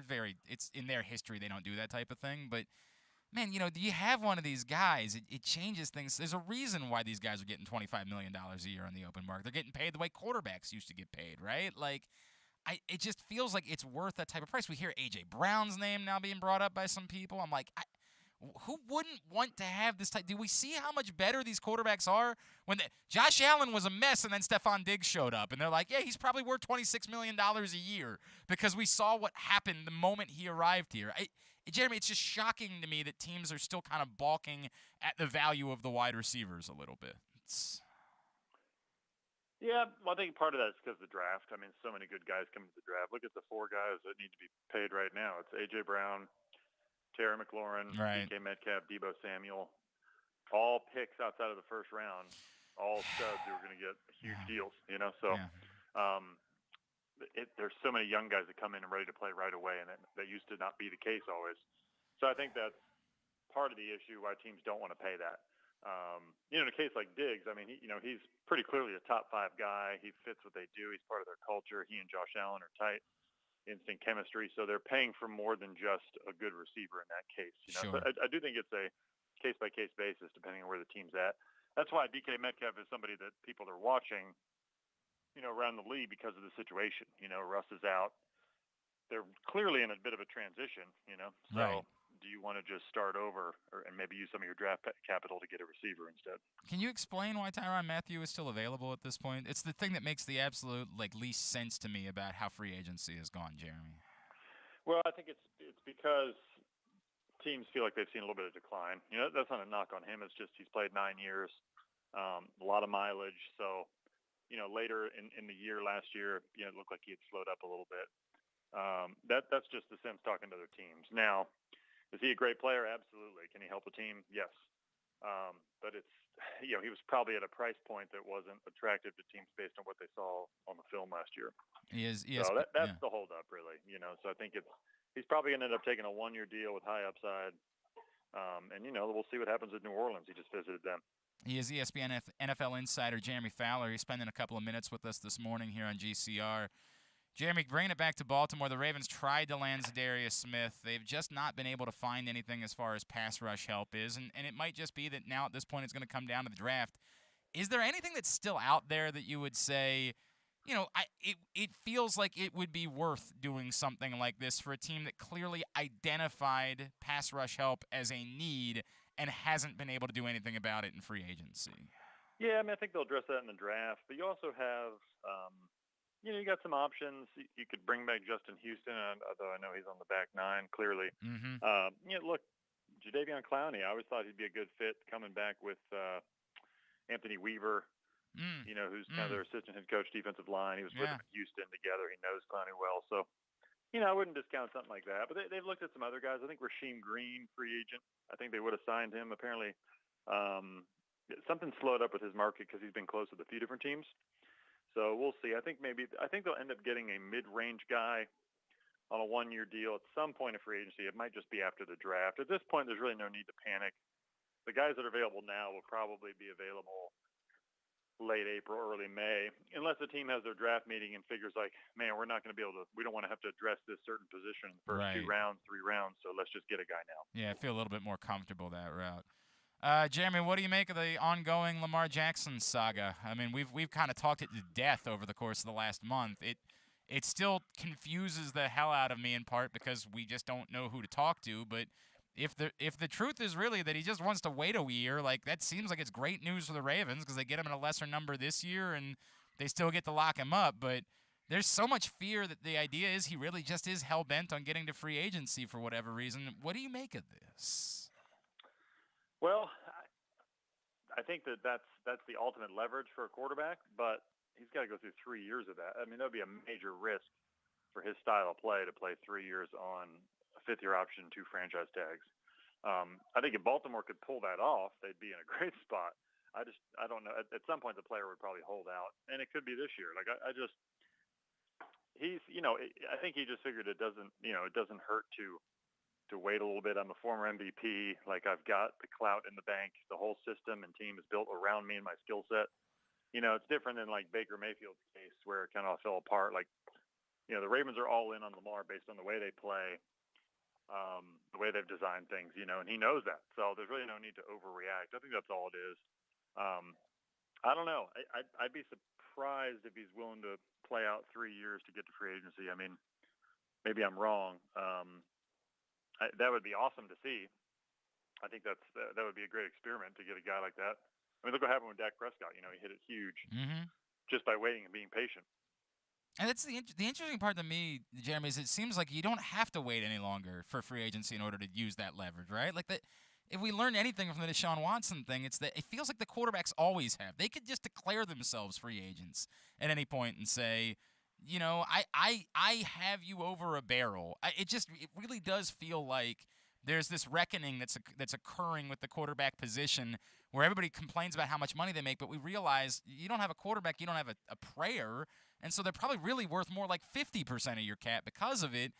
it's in their history they don't do that type of thing. But, man, do you have one of these guys, it changes things. There's a reason why these guys are getting $25 million a year on the open market. They're getting paid the way quarterbacks used to get paid, right? Like, it just feels like it's worth that type of price. We hear A.J. Brown's name now being brought up by some people. I'm like, who wouldn't want to have this type? Do we see how much better these quarterbacks are? Josh Allen was a mess, and then Stephon Diggs showed up, and they're like, yeah, he's probably worth $26 million a year because we saw what happened the moment he arrived here. Jeremy, it's just shocking to me that teams are still kind of balking at the value of the wide receivers a little bit. Yeah, well, I think part of that is because of the draft. I mean, so many good guys coming to the draft. Look at the 4 guys that need to be paid right now. It's A.J. Brown, Terry McLaurin, right. DK Metcalf, Deebo Samuel, all picks outside of the first round, all studs who are going to get huge deals, So there's so many young guys that come in and ready to play right away, and that used to not be the case always. So I think that's part of the issue why teams don't want to pay that. In a case like Diggs, I mean, he's pretty clearly a top 5 guy. He fits what they do. He's part of their culture. He and Josh Allen are tight. Instant chemistry, so they're paying for more than just a good receiver in that case. Sure. So I do think it's a case-by-case basis depending on where the team's at. That's why DK Metcalf is somebody that people are watching, around the league because of the situation. Russ is out. They're clearly in a bit of a transition, So right. Do you want to just start over and maybe use some of your draft capital to get a receiver instead? Can you explain why Tyrann Mathieu is still available at this point? It's the thing that makes the absolute least sense to me about how free agency has gone, Jeremy. Well, I think it's because teams feel like they've seen a little bit of decline. That's not a knock on him. It's just he's played 9 years, a lot of mileage. So, later in the year last year, it looked like he had slowed up a little bit. That's just the sense talking to other teams. Now, is he a great player? Absolutely. Can he help a team? Yes. But it's, he was probably at a price point that wasn't attractive to teams based on what they saw on the film last year. He is. So that's the holdup, really. So I think he's probably going to end up taking a 1-year deal with high upside. And we'll see what happens at New Orleans. He just visited them. He is ESPN NFL Insider Jeremy Fowler. He's spending a couple of minutes with us this morning here on GCR. Jeremy, bringing it back to Baltimore, the Ravens tried to land Zadarius Smith. They've just not been able to find anything as far as pass rush help is, and it might just be that now at this point it's going to come down to the draft. Is there anything that's still out there that you would say, it feels like it would be worth doing something like this for a team that clearly identified pass rush help as a need and hasn't been able to do anything about it in free agency. Yeah, I mean, I think they'll address that in the draft. But you also have, you got some options. You could bring back Justin Houston, although I know he's on the back nine, clearly. Mm-hmm. Look, Jadeveon Clowney, I always thought he'd be a good fit coming back with Anthony Weaver, who's kind of their assistant head coach, defensive line. He was with them in Houston together. He knows Clowney well. So, I wouldn't discount something like that. But they've looked at some other guys. I think Rasheem Green, free agent, I think they would have signed him. Apparently, something slowed up with his market because he's been close with a few different teams. So we'll see. I think they'll end up getting a mid-range guy on a one-year deal at some point of free agency. It might just be after the draft. At this point, there's really no need to panic. The guys that are available now will probably be available late April, early May, unless the team has their draft meeting and figures like, man, we don't want to have to address this certain position in the first 2 rounds, 3 rounds, so let's just get a guy now. Yeah, I feel a little bit more comfortable that route. Jeremy, what do you make of the ongoing Lamar Jackson saga? I mean, we've kind of talked it to death over the course of the last month. It still confuses the hell out of me in part because we just don't know who to talk to, but if the truth is really that he just wants to wait a year, like that seems like it's great news for the Ravens because they get him in a lesser number this year and they still get to lock him up. But there's so much fear that the idea is he really just is hell bent on getting to free agency for whatever reason. What do you make of this? Well, I think that's the ultimate leverage for a quarterback, but he's got to go through 3 years of that. I mean, that would be a major risk for his style of play to play 3 years on a 5th-year option, 2 franchise tags. I think if Baltimore could pull that off, they'd be in a great spot. I don't know. At some point, the player would probably hold out, and it could be this year. Like I think he just figured it doesn't hurt to wait a little bit. I'm a former MVP. Like I've got the clout in the bank. The whole system and team is built around me and my skill set. It's different than like Baker Mayfield's case where it kind of fell apart. Like, the Ravens are all in on Lamar based on the way they play, the way they've designed things, and he knows that. So there's really no need to overreact. I think that's all it is. I don't know. I'd be surprised if he's willing to play out 3 years to get to free agency. I mean, maybe I'm wrong. That would be awesome to see. I think that would be a great experiment to get a guy like that. I mean, look what happened with Dak Prescott. He hit it huge just by waiting and being patient. And that's the interesting part to me, Jeremy, is it seems like you don't have to wait any longer for free agency in order to use that leverage, right? Like that. If we learned anything from the Deshaun Watson thing, it's that it feels like the quarterbacks always have. They could just declare themselves free agents at any point and say, I have you over a barrel. It really does feel like there's this reckoning that's occurring with the quarterback position where everybody complains about how much money they make, but we realize you don't have a quarterback, you don't have a prayer, and so they're probably really worth more like 50% of your cap because of it.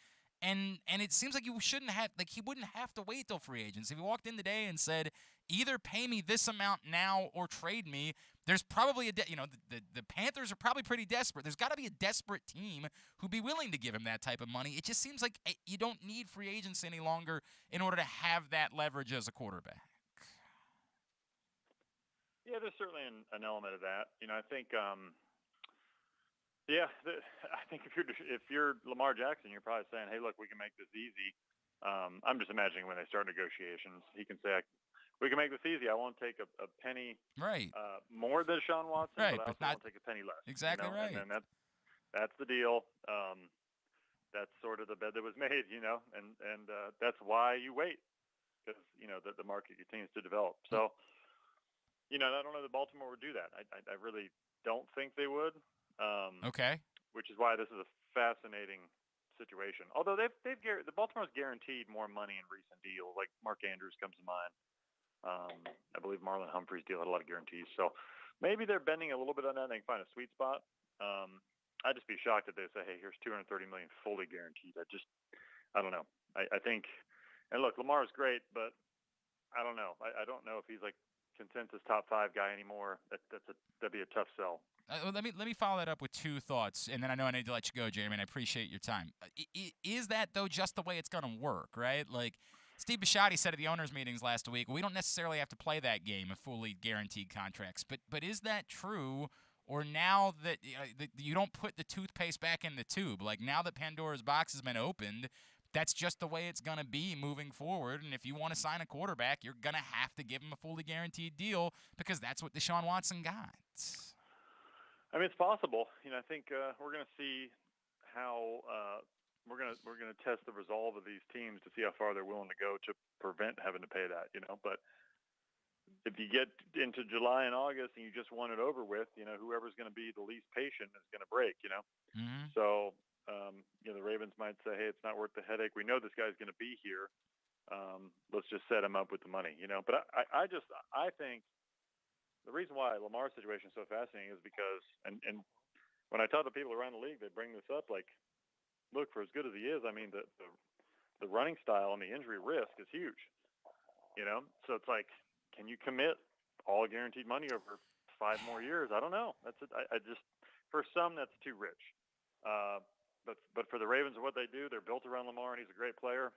And it seems like he wouldn't have to wait till free agency. If he walked in today and said, either pay me this amount now or trade me, there's probably the Panthers are probably pretty desperate. There's got to be a desperate team who'd be willing to give him that type of money. It just seems like you don't need free agency any longer in order to have that leverage as a quarterback. Yeah, there's certainly an element of that. I think I think if you're Lamar Jackson, you're probably saying, "Hey, look, we can make this easy." I'm just imagining when they start negotiations, he can say, "We can make this easy. I won't take a penny more than Deshaun Watson, but I also won't take a penny less." Exactly right. And then that's the deal. That's sort of the bed that was made, and that's why you wait because the market continues to develop. So, I don't know that Baltimore would do that. I really don't think they would. Which is why this is a fascinating situation. Although the Baltimore's guaranteed more money in recent deals, like Mark Andrews comes to mind. I believe Marlon Humphrey's deal had a lot of guarantees. So maybe they're bending a little bit on that and they can find a sweet spot. I'd just be shocked if they say, "Hey, here's $230 million fully guaranteed." I don't know. I think, and look, Lamar's great, but I don't know. I don't know if he's like consensus top 5 guy anymore. That'd be a tough sell. Let me follow that up with 2 thoughts, and then I know I need to let you go, Jeremy, and I appreciate your time. Is that, though, just the way it's going to work, right? Like, Steve Bisciotti said at the owners' meetings last week, we don't necessarily have to play that game of fully guaranteed contracts. But is that true? Or now that you don't put the toothpaste back in the tube, like now that Pandora's box has been opened, that's just the way it's going to be moving forward. And if you want to sign a quarterback, you're going to have to give him a fully guaranteed deal because that's what Deshaun Watson got. I mean, it's possible. I think we're going to see how we're going to test the resolve of these teams to see how far they're willing to go to prevent having to pay that. But if you get into July and August and you just want it over with, whoever's going to be the least patient is going to break. Mm-hmm. So. The Ravens might say, hey, it's not worth the headache. We know this guy's going to be here. Let's just set him up with the money, But I think the reason why Lamar's situation is so fascinating is because, and when I talk to people around the league, they bring this up, like, look, for as good as he is, I mean, the running style and the injury risk is huge, So it's like, can you commit all guaranteed money over 5 more years? I don't know. That's it. I just, for some, that's too rich. But for the Ravens and what they do, they're built around Lamar, and he's a great player.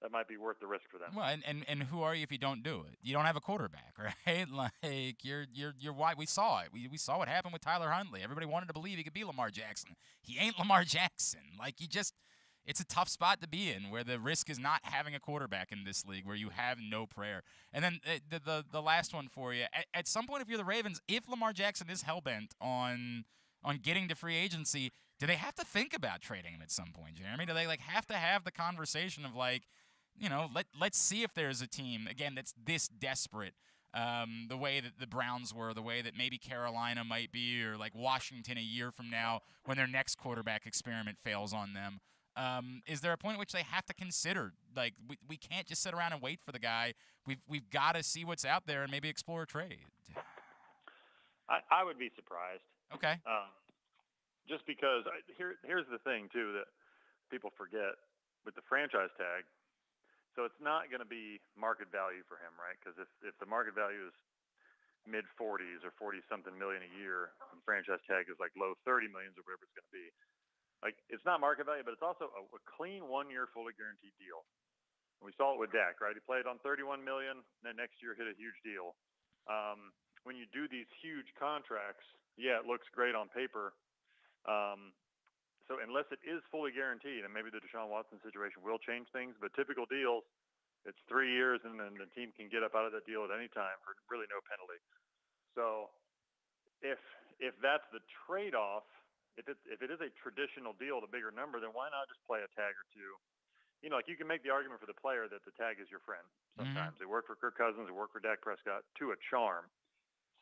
That might be worth the risk for them. Well, and who are you if you don't do it? You don't have a quarterback, right? Like you're why we saw it. We saw what happened with Tyler Huntley. Everybody wanted to believe he could be Lamar Jackson. He ain't Lamar Jackson. Like it's a tough spot to be in where the risk is not having a quarterback in this league where you have no prayer. And then the last one for you. At some point, if you're the Ravens, if Lamar Jackson is hellbent on getting to free agency, do they have to think about trading him at some point, Jeremy? Do they have to have the conversation of let's see if there's a team again that's this desperate, the way that the Browns were, the way that maybe Carolina might be, or like Washington a year from now when their next quarterback experiment fails on them. Is there a point at which they have to consider we can't just sit around and wait for the guy? We've got to see what's out there and maybe explore a trade. I would be surprised. Okay. Just because here's the thing too that people forget with the franchise tag. So it's not going to be market value for him, right? Because if the market value is mid 40s or 40 something million a year, and the franchise tag is like low 30 millions or whatever it's going to be, like it's not market value, but it's also a clean 1 year fully guaranteed deal. And we saw it with Dak, right? He played on 31 million, and then next year hit a huge deal. When you do these huge contracts, yeah, it looks great on paper. So unless it is fully guaranteed, and maybe the Deshaun Watson situation will change things, but typical deals, it's 3 years, and then the team can get up out of that deal at any time for really no penalty. So if that's the trade-off, if it is a traditional deal, the bigger number, then why not just play a tag or two? Like you can make the argument for the player that the tag is your friend. Sometimes they work for Kirk Cousins, they work for Dak Prescott to a charm.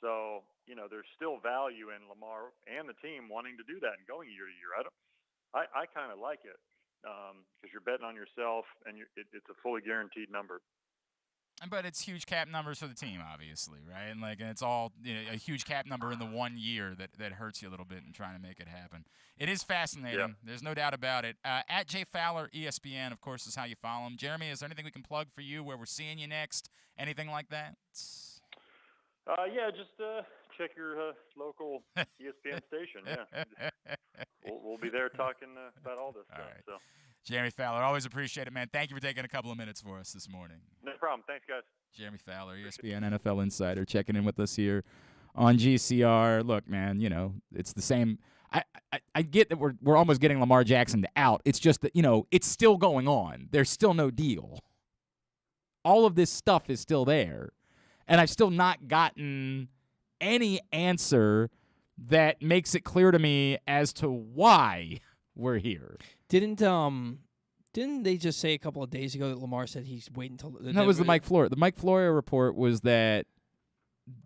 So, there's still value in Lamar and the team wanting to do that and going year to year. I kind of like it because you're betting on yourself and it's a fully guaranteed number. But it's huge cap numbers for the team, obviously, right? And it's all a huge cap number in the 1 year that hurts you a little bit in trying to make it happen. It is fascinating. Yeah. There's no doubt about it. At Jay Fowler, ESPN, of course, is how you follow him. Jeremy, is there anything we can plug for you where we're seeing you next? Anything like that? Yeah, just check your local ESPN station. Yeah, we'll be there talking about all this stuff. Right. So, Jeremy Fowler, always appreciate it, man. Thank you for taking a couple of minutes for us this morning. no problem. Thanks, guys. Jeremy Fowler, ESPN NFL Insider, checking in with us here on GCR. Look, man, it's the same. I get that we're almost getting Lamar Jackson out. It's just that it's still going on. There's still no deal. All of this stuff is still there. And I've still not gotten any answer that makes it clear to me as to why we're here. Didn't they just say a couple of days ago that Lamar said he's waiting until No, it was the Mike Florio. The Mike Florio report was that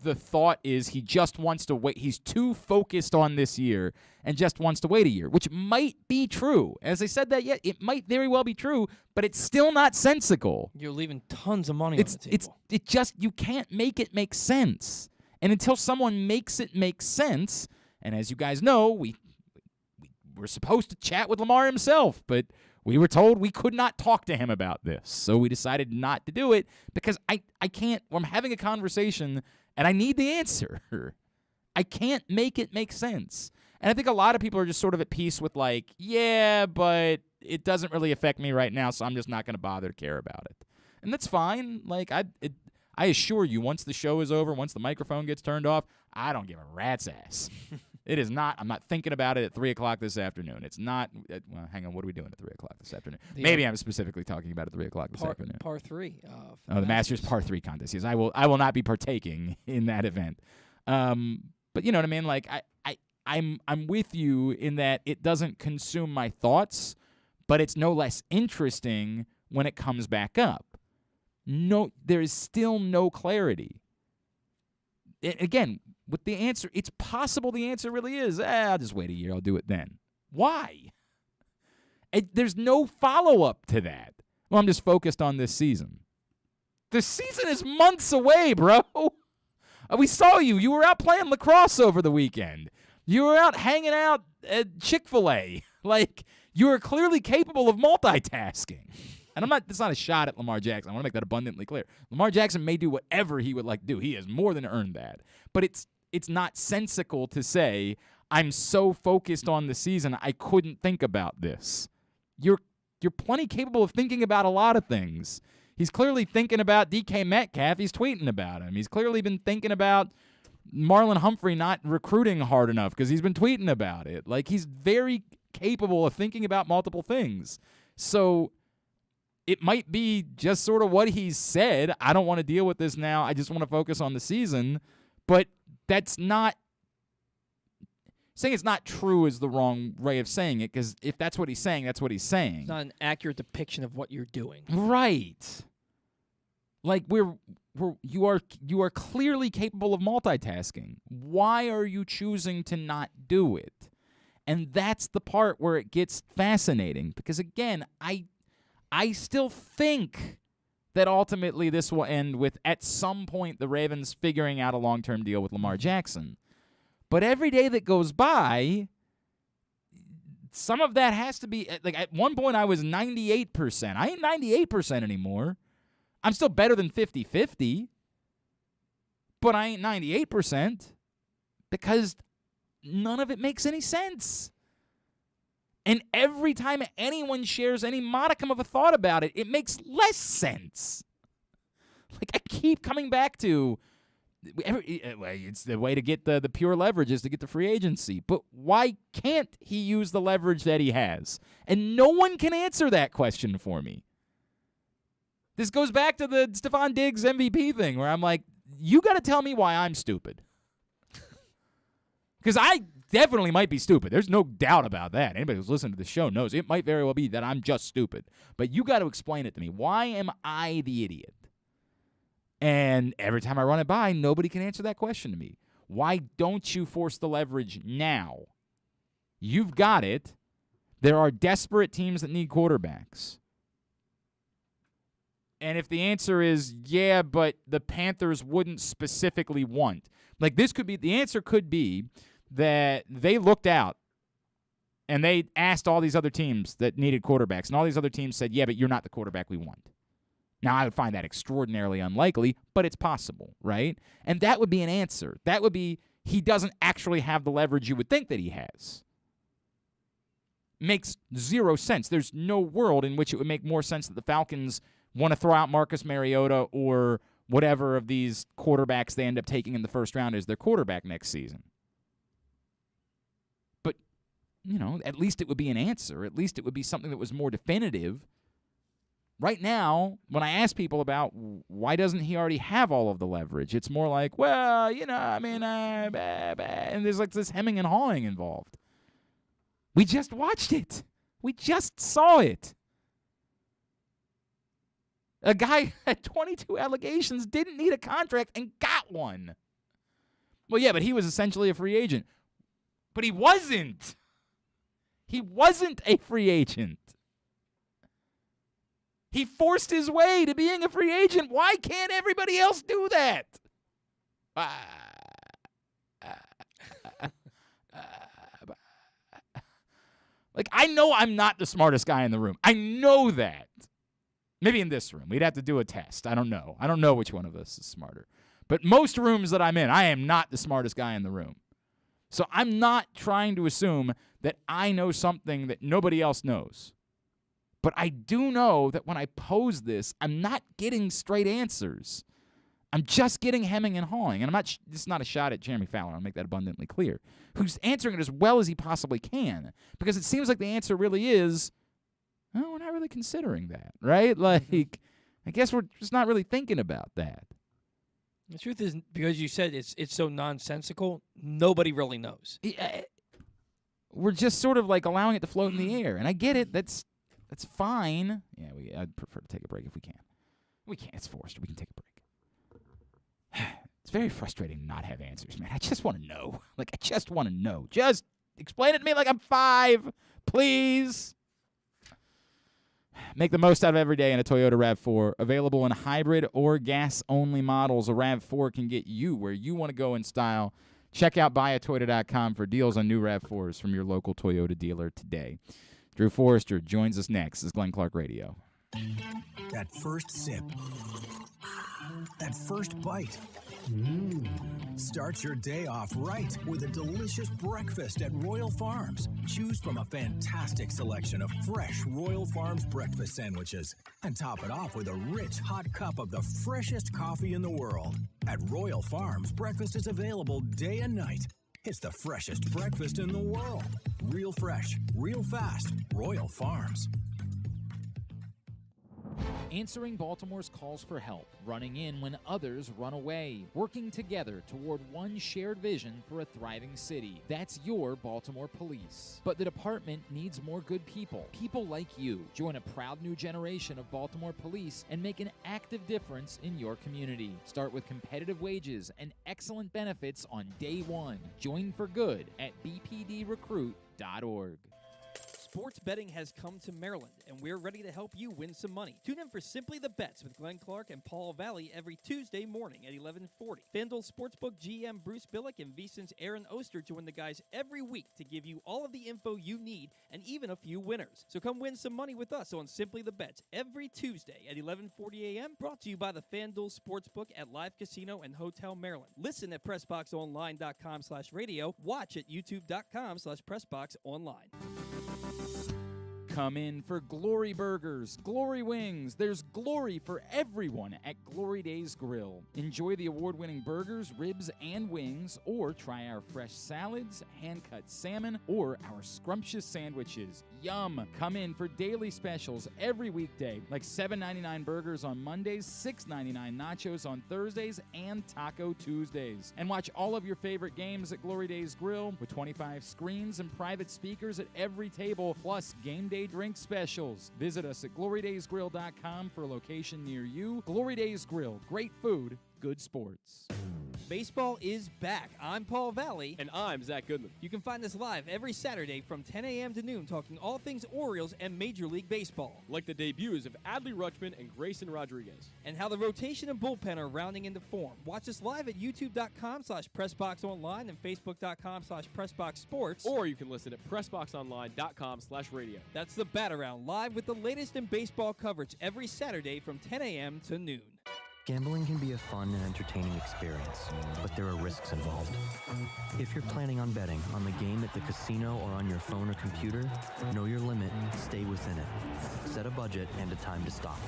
the thought is he just wants to wait. He's too focused on this year and just wants to wait a year, which might be true. As I said that, it might very well be true, but it's still not sensical. You're leaving tons of money on the table. You can't make it make sense. And until someone makes it make sense, and as you guys know, we were supposed to chat with Lamar himself, but we were told we could not talk to him about this. So we decided not to do it because I can't. I'm having a conversation and I need the answer. I can't make it make sense. And I think a lot of people are just sort of at peace with yeah, but it doesn't really affect me right now, so I'm just not going to bother to care about it. And that's fine. I assure you, once the show is over, once the microphone gets turned off, I don't give a rat's ass. It is not. I'm not thinking about it at 3 o'clock this afternoon. It's not. Well, hang on. What are we doing at 3 o'clock this afternoon? Maybe I'm specifically talking about it at 3 o'clock this afternoon. Par 3. The Masters Par 3 contest. Yes, I will not be partaking in that event. But you know what I mean? Like I'm with you in that it doesn't consume my thoughts, but it's no less interesting when it comes back up. No, there is still no clarity. Again, with the answer, it's possible the answer really is, I'll just wait a year, I'll do it then. Why? There's no follow-up to that. Well, I'm just focused on this season. The season is months away, bro. We saw you. You were out playing lacrosse over the weekend. You were out hanging out at Chick-fil-A. Like, you are clearly capable of multitasking. And it's not a shot at Lamar Jackson. I want to make that abundantly clear. Lamar Jackson may do whatever he would like to do. He has more than earned that. But it's not sensical to say, I'm so focused on the season, I couldn't think about this. You're plenty capable of thinking about a lot of things. He's clearly thinking about DK Metcalf. He's tweeting about him. He's clearly been thinking about Marlon Humphrey not recruiting hard enough because he's been tweeting about it. Like, he's very capable of thinking about multiple things. So it might be just sort of what he's said. I don't want to deal with this now. I just want to focus on the season. But that's not – saying it's not true is the wrong way of saying it, because if that's what he's saying, that's what he's saying. It's not an accurate depiction of what you're doing. Right. Like, you are clearly capable of multitasking. Why are you choosing to not do it? And that's the part where it gets fascinating, because, again, I still think that ultimately this will end with, at some point, the Ravens figuring out a long-term deal with Lamar Jackson. But every day that goes by, some of that has to be, like, at one point I was 98%. I ain't 98% anymore. I'm still better than 50-50, but I ain't 98% because none of it makes any sense. And every time anyone shares any modicum of a thought about it, it makes less sense. Like, I keep coming back to, it's the way to get the pure leverage is to get the free agency. But why can't he use the leverage that he has? And no one can answer that question for me. This goes back to the Stephon Diggs MVP thing, where I'm like, you got to tell me why I'm stupid. Because I definitely might be stupid. There's no doubt about that. Anybody who's listening to the show knows it might very well be that I'm just stupid. But you got to explain it to me. Why am I the idiot? And every time I run it by, nobody can answer that question to me. Why don't you force the leverage now? You've got it. There are desperate teams that need quarterbacks. And if the answer is, yeah, but the Panthers wouldn't specifically want. Like, this could be, the answer could be that they looked out and they asked all these other teams that needed quarterbacks, and all these other teams said, yeah, but you're not the quarterback we want. Now, I would find that extraordinarily unlikely, but it's possible, right? And that would be an answer. That would be, he doesn't actually have the leverage you would think that he has. Makes zero sense. There's no world in which it would make more sense that the Falcons want to throw out Marcus Mariota or whatever of these quarterbacks they end up taking in the first round as their quarterback next season. But, you know, at least it would be an answer. At least it would be something that was more definitive. Right now, when I ask people about why doesn't he already have all of the leverage, it's more like, well, you know, I mean, and there's like this hemming and hawing involved. We just watched it. We just saw it. A guy had 22 allegations, didn't need a contract, and got one. Well, yeah, but he was essentially a free agent. But he wasn't. He wasn't a free agent. He forced his way to being a free agent. Why can't everybody else do that? Like, I know I'm not the smartest guy in the room. I know that. Maybe in this room. We'd have to do a test. I don't know. I don't know which one of us is smarter. But most rooms that I'm in, I am not the smartest guy in the room. So I'm not trying to assume that I know something that nobody else knows. But I do know that when I pose this, I'm not getting straight answers. I'm just getting hemming and hawing, and this is not a shot at Jeremy Fowler. I'll make that abundantly clear. Who's answering it as well as he possibly can, because it seems like the answer really is, oh, we're not really considering that, right? Like, I guess we're just not really thinking about that. The truth is, because you said it's so nonsensical, nobody really knows. We're just sort of like allowing it to float in the air, and I get it. That's fine. Yeah, I'd prefer to take a break if we can. We can't. It's Forrester. We can take a break. It's very frustrating to not have answers, man. I just want to know. Like, I just want to know. Just explain it to me like I'm 5, please. Make the most out of every day in a Toyota RAV4. Available in hybrid or gas-only models, a RAV4 can get you where you want to go in style. Check out buyatoyota.com for deals on new RAV4s from your local Toyota dealer today. Drew Forrester joins us next. This is Glenn Clark Radio. That first sip. That first bite. Start your day off right with a delicious breakfast at Royal Farms. Choose from a fantastic selection of fresh Royal Farms breakfast sandwiches and top it off with a rich hot cup of the freshest coffee in the world. At Royal Farms, breakfast is available day and night. It's the freshest breakfast in the world. Real fresh, real fast. Royal Farms. Answering Baltimore's calls for help, running in when others run away, working together toward one shared vision for a thriving city. That's your Baltimore Police. But the department needs more good people, people like you. Join a proud new generation of Baltimore Police and make an active difference in your community. Start with competitive wages and excellent benefits on day one. Join for good at bpdrecruit.org. Sports betting has come to Maryland, and we're ready to help you win some money. Tune in for Simply the Bets with Glenn Clark and Paul Valley every Tuesday morning at 11:40. FanDuel Sportsbook GM Bruce Billick and VSiN's Aaron Oster join the guys every week to give you all of the info you need and even a few winners. So come win some money with us on Simply the Bets every Tuesday at 11:40 a.m. Brought to you by the FanDuel Sportsbook at Live Casino and Hotel Maryland. Listen at PressBoxOnline.com/radio. Watch at YouTube.com/PressBoxOnline. Come in for Glory Burgers, Glory Wings. There's glory for everyone at Glory Days Grill. Enjoy the award-winning burgers, ribs, and wings, or try our fresh salads, hand-cut salmon, or our scrumptious sandwiches. Yum! Come in for daily specials every weekday, like $7.99 burgers on Mondays, $6.99 nachos on Thursdays, and Taco Tuesdays. And watch all of your favorite games at Glory Days Grill with 25 screens and private speakers at every table, plus game day drink specials. Visit us at glorydaysgrill.com for a location near you. Glory Days Grill. Great food, good sports. Baseball is back. I'm Paul Valley. And I'm Zach Goodman. You can find us live every Saturday from 10 a.m. to noon talking all things Orioles and Major League Baseball. Like the debuts of Adley Rutschman and Grayson Rodriguez. And how the rotation and bullpen are rounding into form. Watch us live at youtube.com/PressBoxOnline and Facebook.com/PressBoxSports. Or you can listen at PressBoxOnline.com/radio. That's the Bat Around, live with the latest in baseball coverage every Saturday from 10 a.m. to noon. Gambling can be a fun and entertaining experience, but there are risks involved. If you're planning on betting on the game at the casino or on your phone or computer, know your limit, stay within it. Set a budget and a time to stop.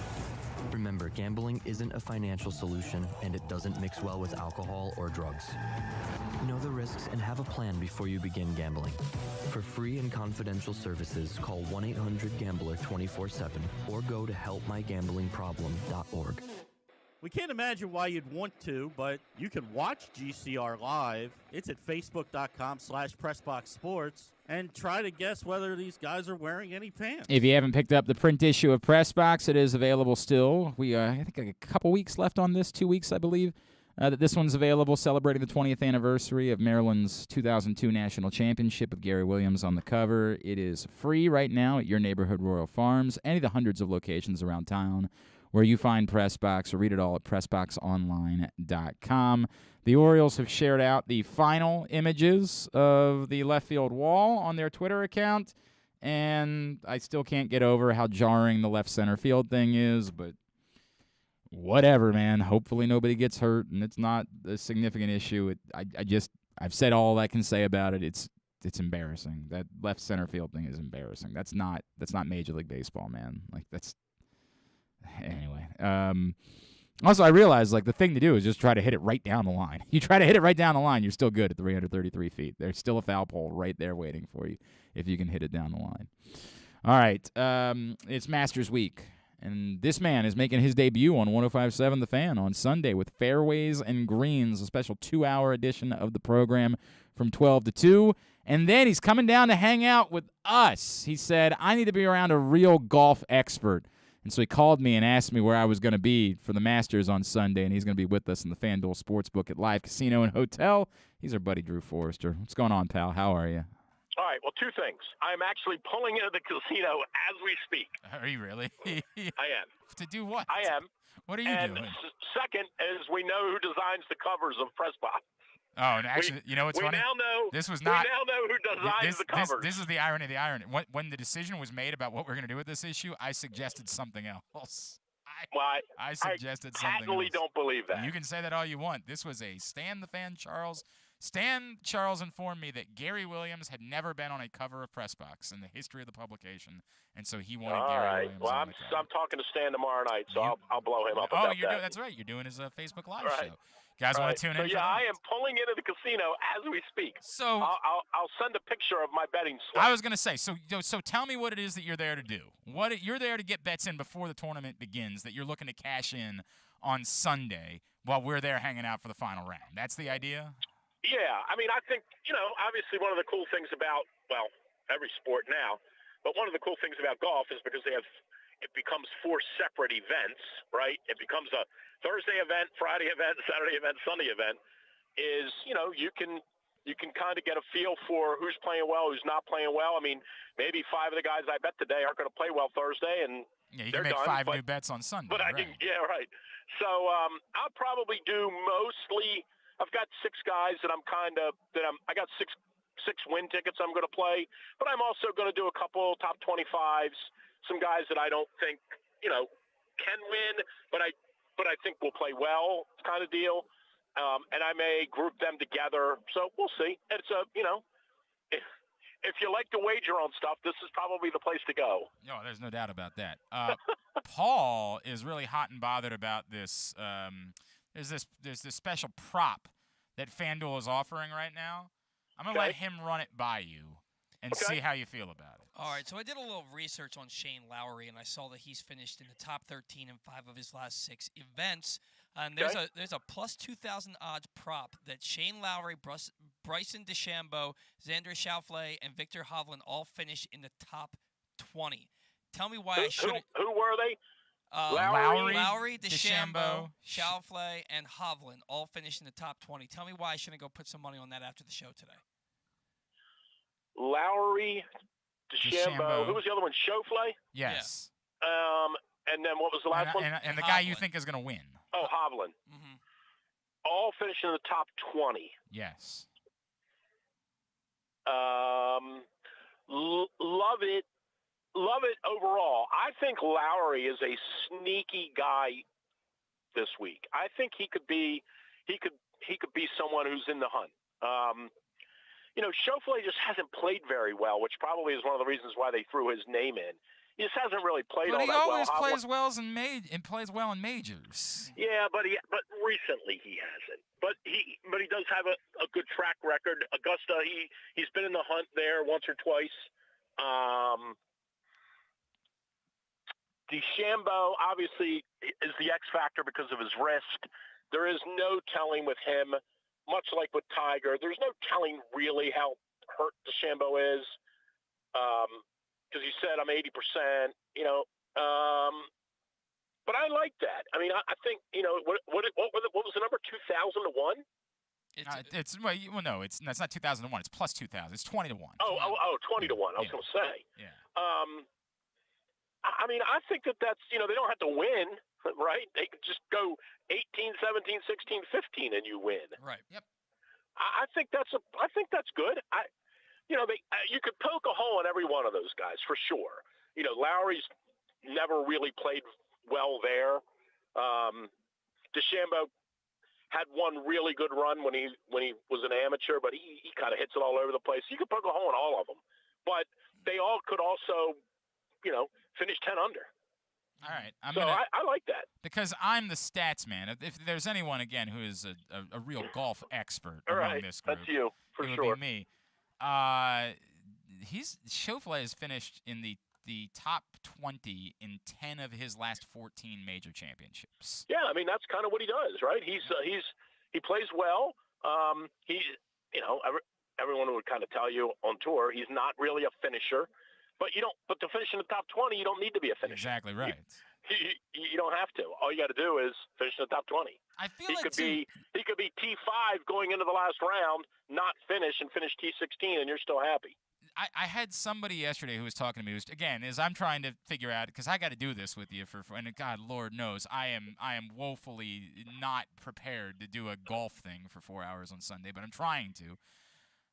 Remember, gambling isn't a financial solution, and it doesn't mix well with alcohol or drugs. Know the risks and have a plan before you begin gambling. For free and confidential services, call 1-800-GAMBLER 24/7 or go to helpmygamblingproblem.org. We can't imagine why you'd want to, but you can watch GCR live. It's at facebook.com/PressBoxSports. And try to guess whether these guys are wearing any pants. If you haven't picked up the print issue of Press Box, it is available still. We I think a couple weeks left on this, 2 weeks, I believe. That this one's available, celebrating the 20th anniversary of Maryland's 2002 National Championship with Gary Williams on the cover. It is free right now at your neighborhood Royal Farms, any of the hundreds of locations around town where you find Press Box, or read it all at PressBoxOnline.com. The Orioles have shared out the final images of the left field wall on their Twitter account, and I still can't get over how jarring the left center field thing is, but whatever, man. Hopefully nobody gets hurt, and it's not a significant issue. I've said all I can say about it. It's embarrassing. That left center field thing is embarrassing. That's not Major League Baseball, man. Like, that's anyway. Also, I realized, like, the thing to do is just try to hit it right down the line. You try to hit it right down the line, you're still good at 333 feet. There's still a foul pole right there waiting for you if you can hit it down the line. All right, it's Masters Week, and this man is making his debut on 105.7 The Fan on Sunday with Fairways and Greens, a special 2-hour edition of the program from 12 to 2. And then he's coming down to hang out with us. He said, I need to be around a real golf expert. And so he called me and asked me where I was going to be for the Masters on Sunday, and he's going to be with us in the FanDuel Sportsbook at Live Casino and Hotel. He's our buddy Drew Forrester. What's going on, pal? How are you? All right, well, two things. I'm actually pulling into the casino as we speak. Are you really? I am. To do what? I am. What are you and doing? Second is we know who designs the covers of Press Box. Oh, and actually, you know what's funny? Now know, this was not. We now know who designs the covers. This is the irony of the irony. When the decision was made about what we're going to do with this issue, I suggested something else. I suggested something else. I patently don't believe that. You can say that all you want. This was a Stan the Fan Charles. Stan Charles informed me that Gary Williams had never been on a cover of Press Box in the history of the publication, and so he wanted Gary Williams on the cover. I'm talking to Stan tomorrow night, so I'll blow him up about that. That's right. You're doing his Facebook Live show. Guys want to tune in? So, I am pulling into the casino as we speak. So I'll send a picture of my betting slip. I was going to say, so tell me what it is that you're there to do. You're there to get bets in before the tournament begins that you're looking to cash in on Sunday while we're there hanging out for the final round. That's the idea? Yeah. I mean, I think, obviously one of the cool things about, every sport now, but one of the cool things about golf is because it becomes 4 separate events, right? It becomes a Thursday event, Friday event, Saturday event, Sunday event. Is you can kind of get a feel for who's playing well, who's not playing well. I mean, maybe 5 of the guys I bet today aren't going to play well Thursday, and you can make 5 new bets on Sunday. But right. Right. So I'll probably do mostly. I've got 6 guys that I got 6 win tickets I'm going to play, but I'm also going to do a couple top 25s, some guys that I don't think can win, but I think will play well, kind of deal. And I may group them together. So we'll see. It's if you like to wager on stuff, this is probably the place to go. No, there's no doubt about that. Paul is really hot and bothered about this. There's this special prop that FanDuel is offering right now. I'm going to let him run it by you and see how you feel about it. All right, so I did a little research on Shane Lowry, and I saw that he's finished in the top 13 in 5 of his last 6 events. And there's a plus 2,000 odds prop that Shane Lowry, Bryson DeChambeau, Xander Schauffele, and Victor Hovland all finish in the top 20. Tell me why I shouldn't. Who were they? Lowry, DeChambeau, Schauffele, and Hovland all finished in the top 20. Tell me why I shouldn't go put some money on that after the show today. Lowry, DeChambeau. Who was the other one? Schauffele? Yes. Yeah. And then what was the last one? And the guy you think is going to win. Oh, Hovland. Mm-hmm. All finished in the top 20. Yes. Love it. Love it overall. I think Lowry is a sneaky guy this week. I think he could be someone who's in the hunt. Schauffele just hasn't played very well, which probably is one of the reasons why they threw his name in. He just hasn't really played all that well. But he always plays well in majors. Yeah, but recently he hasn't. But he does have a good track record. Augusta, he's been in the hunt there once or twice. DeChambeau obviously is the X factor because of his wrist. There is no telling with him, much like with Tiger. There's no telling really how hurt DeChambeau is. Because he said I'm 80%, but I like that. I mean, I think what was the number? 2,000 to 1? It's not 2,000 to 1. It's plus 2,000. It's 20 to 1. 20 to 1. I was going to say. Yeah. I mean, I think that's they don't have to win, right? They could just go 18, 17, 16, 15, and you win. Right. Yep. I think that's good. You could poke a hole in every one of those guys for sure. Lowry's never really played well there. DeChambeau had one really good run when he was an amateur, but he kind of hits it all over the place. You could poke a hole in all of them, but they all could also, finish 10 under. All right. I like that. Because I'm the stats man. If there's anyone, again, who is a real golf expert All among right, this group, that's you, for it would sure. be me. Schauffele has finished in the top 20 in 10 of his last 14 major championships. Yeah, I mean, that's kind of what he does, right? He plays well. Everyone would kind of tell you on tour he's not really a finisher, but to finish in the top 20, you don't need to be a finisher. Exactly right. You don't have to. All you got to do is finish in the top 20. I feel he like could be T5 going into the last round, not finish, and finish T16, and you're still happy. I had somebody yesterday who was talking to me. As I'm trying to figure out, because I got to do this with you and God, Lord knows, I am woefully not prepared to do a golf thing for 4 hours on Sunday, but I'm trying to.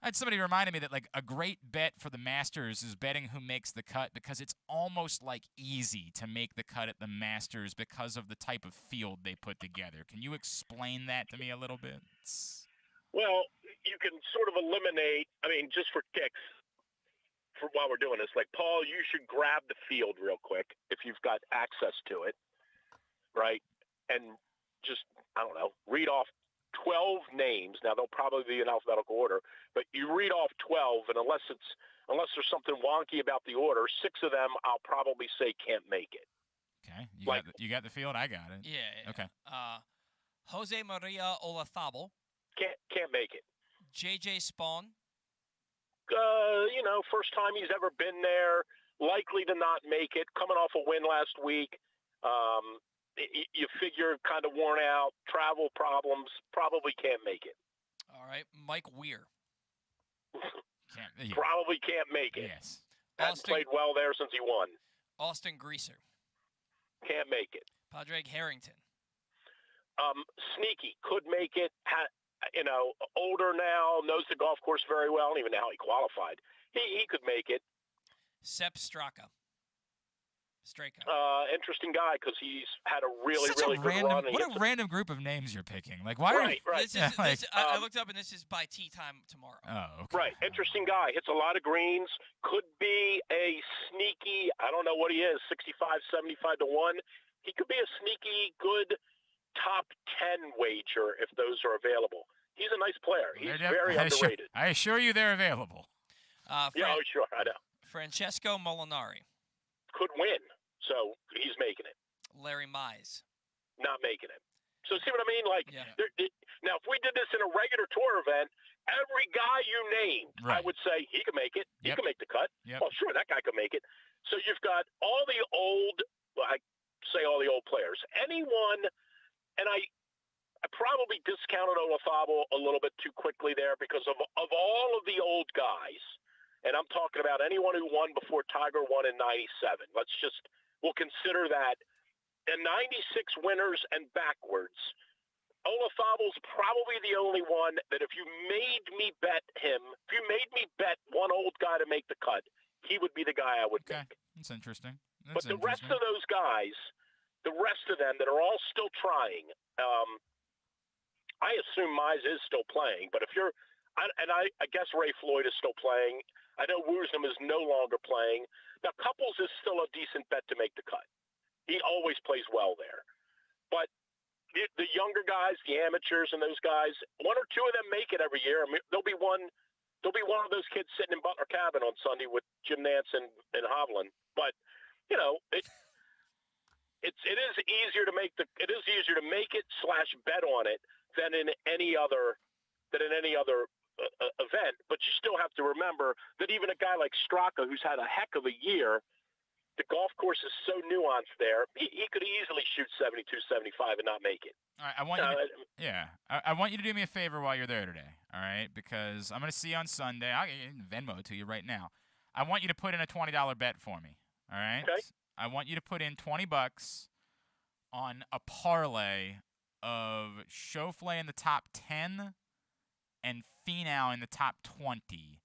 I had somebody reminded me that like a great bet for the Masters is betting who makes the cut, because it's almost like easy to make the cut at the Masters because of the type of field they put together. Can you explain that to me a little bit? Well, you can sort of eliminate. I mean, just for kicks. While we're doing this, like, Paul, you should grab the field real quick if you've got access to it, right? And just, I don't know, read off 12 names. Now, they'll probably be in alphabetical order, but you read off 12, and unless there's something wonky about the order, 6 of them I'll probably say can't make it. Okay. You got the field? I got it. Yeah. Okay. Jose Maria Olazabal. Can't make it. JJ Spawn. First time he's ever been there, likely to not make it, coming off a win last week. You figure kind of worn out, travel problems, probably can't make it. All right, Mike Weir. Probably can't make it. Yes. Hasn't played well there since he won. Austin Greaser. Can't make it. Padraig Harrington. Sneaky, could make it. Older now, knows the golf course very well. I don't even know how he qualified. He could make it. Sepp Straka. Interesting guy because he's had a really good run. What a random group of names you're picking. Like, why are you? Right. I looked up, and this is by tee time tomorrow. Oh, okay. Right. Interesting guy. Hits a lot of greens. Could be a sneaky, I don't know what he is, 65, 75 to 1. He could be a sneaky, good top 10 wager if those are available. He's a nice player. He's very underrated. I assure you they're available. Sure. I know. Francesco Molinari. Could win, so he's making it. Larry Mize. Not making it. So see what I mean? Like, yeah. Now, if we did this in a regular tour event, every guy you named, right. I would say he could make it. He could make the cut. Yep. Well, sure, that guy could make it. So you've got all the old, I say all the old players. Anyone, and I probably discounted Olazabal a little bit too quickly there because of all of the old guys, and I'm talking about anyone who won before Tiger won in 97. We'll consider that. And 96 winners and backwards, Olazabal's probably the only one that if you made me bet one old guy to make the cut, he would be the guy I would pick. That's interesting. But the rest of those guys, the rest of them that are all still trying, I assume Mize is still playing, but I guess Ray Floyd is still playing. I know Woosnam is no longer playing. Now, Couples is still a decent bet to make the cut. He always plays well there. But the younger guys, the amateurs and those guys, one or two of them make it every year. I mean, there'll be one of those kids sitting in Butler Cabin on Sunday with Jim Nance and Hovland. But, it is easier to make it / bet on it than in any other event. But you still have to remember that even a guy like Straka, who's had a heck of a year, the golf course is so nuanced there. He could easily shoot 72, 75 and not make it. All right, I want you to do me a favor while you're there today, all right? Because I'm going to see you on Sunday. I'll Venmo it to you right now. I want you to put in a $20 bet for me, all right? Okay. I want you to put in $20 on a parlay of Schauffele in the top 10 and Finau in the top 20.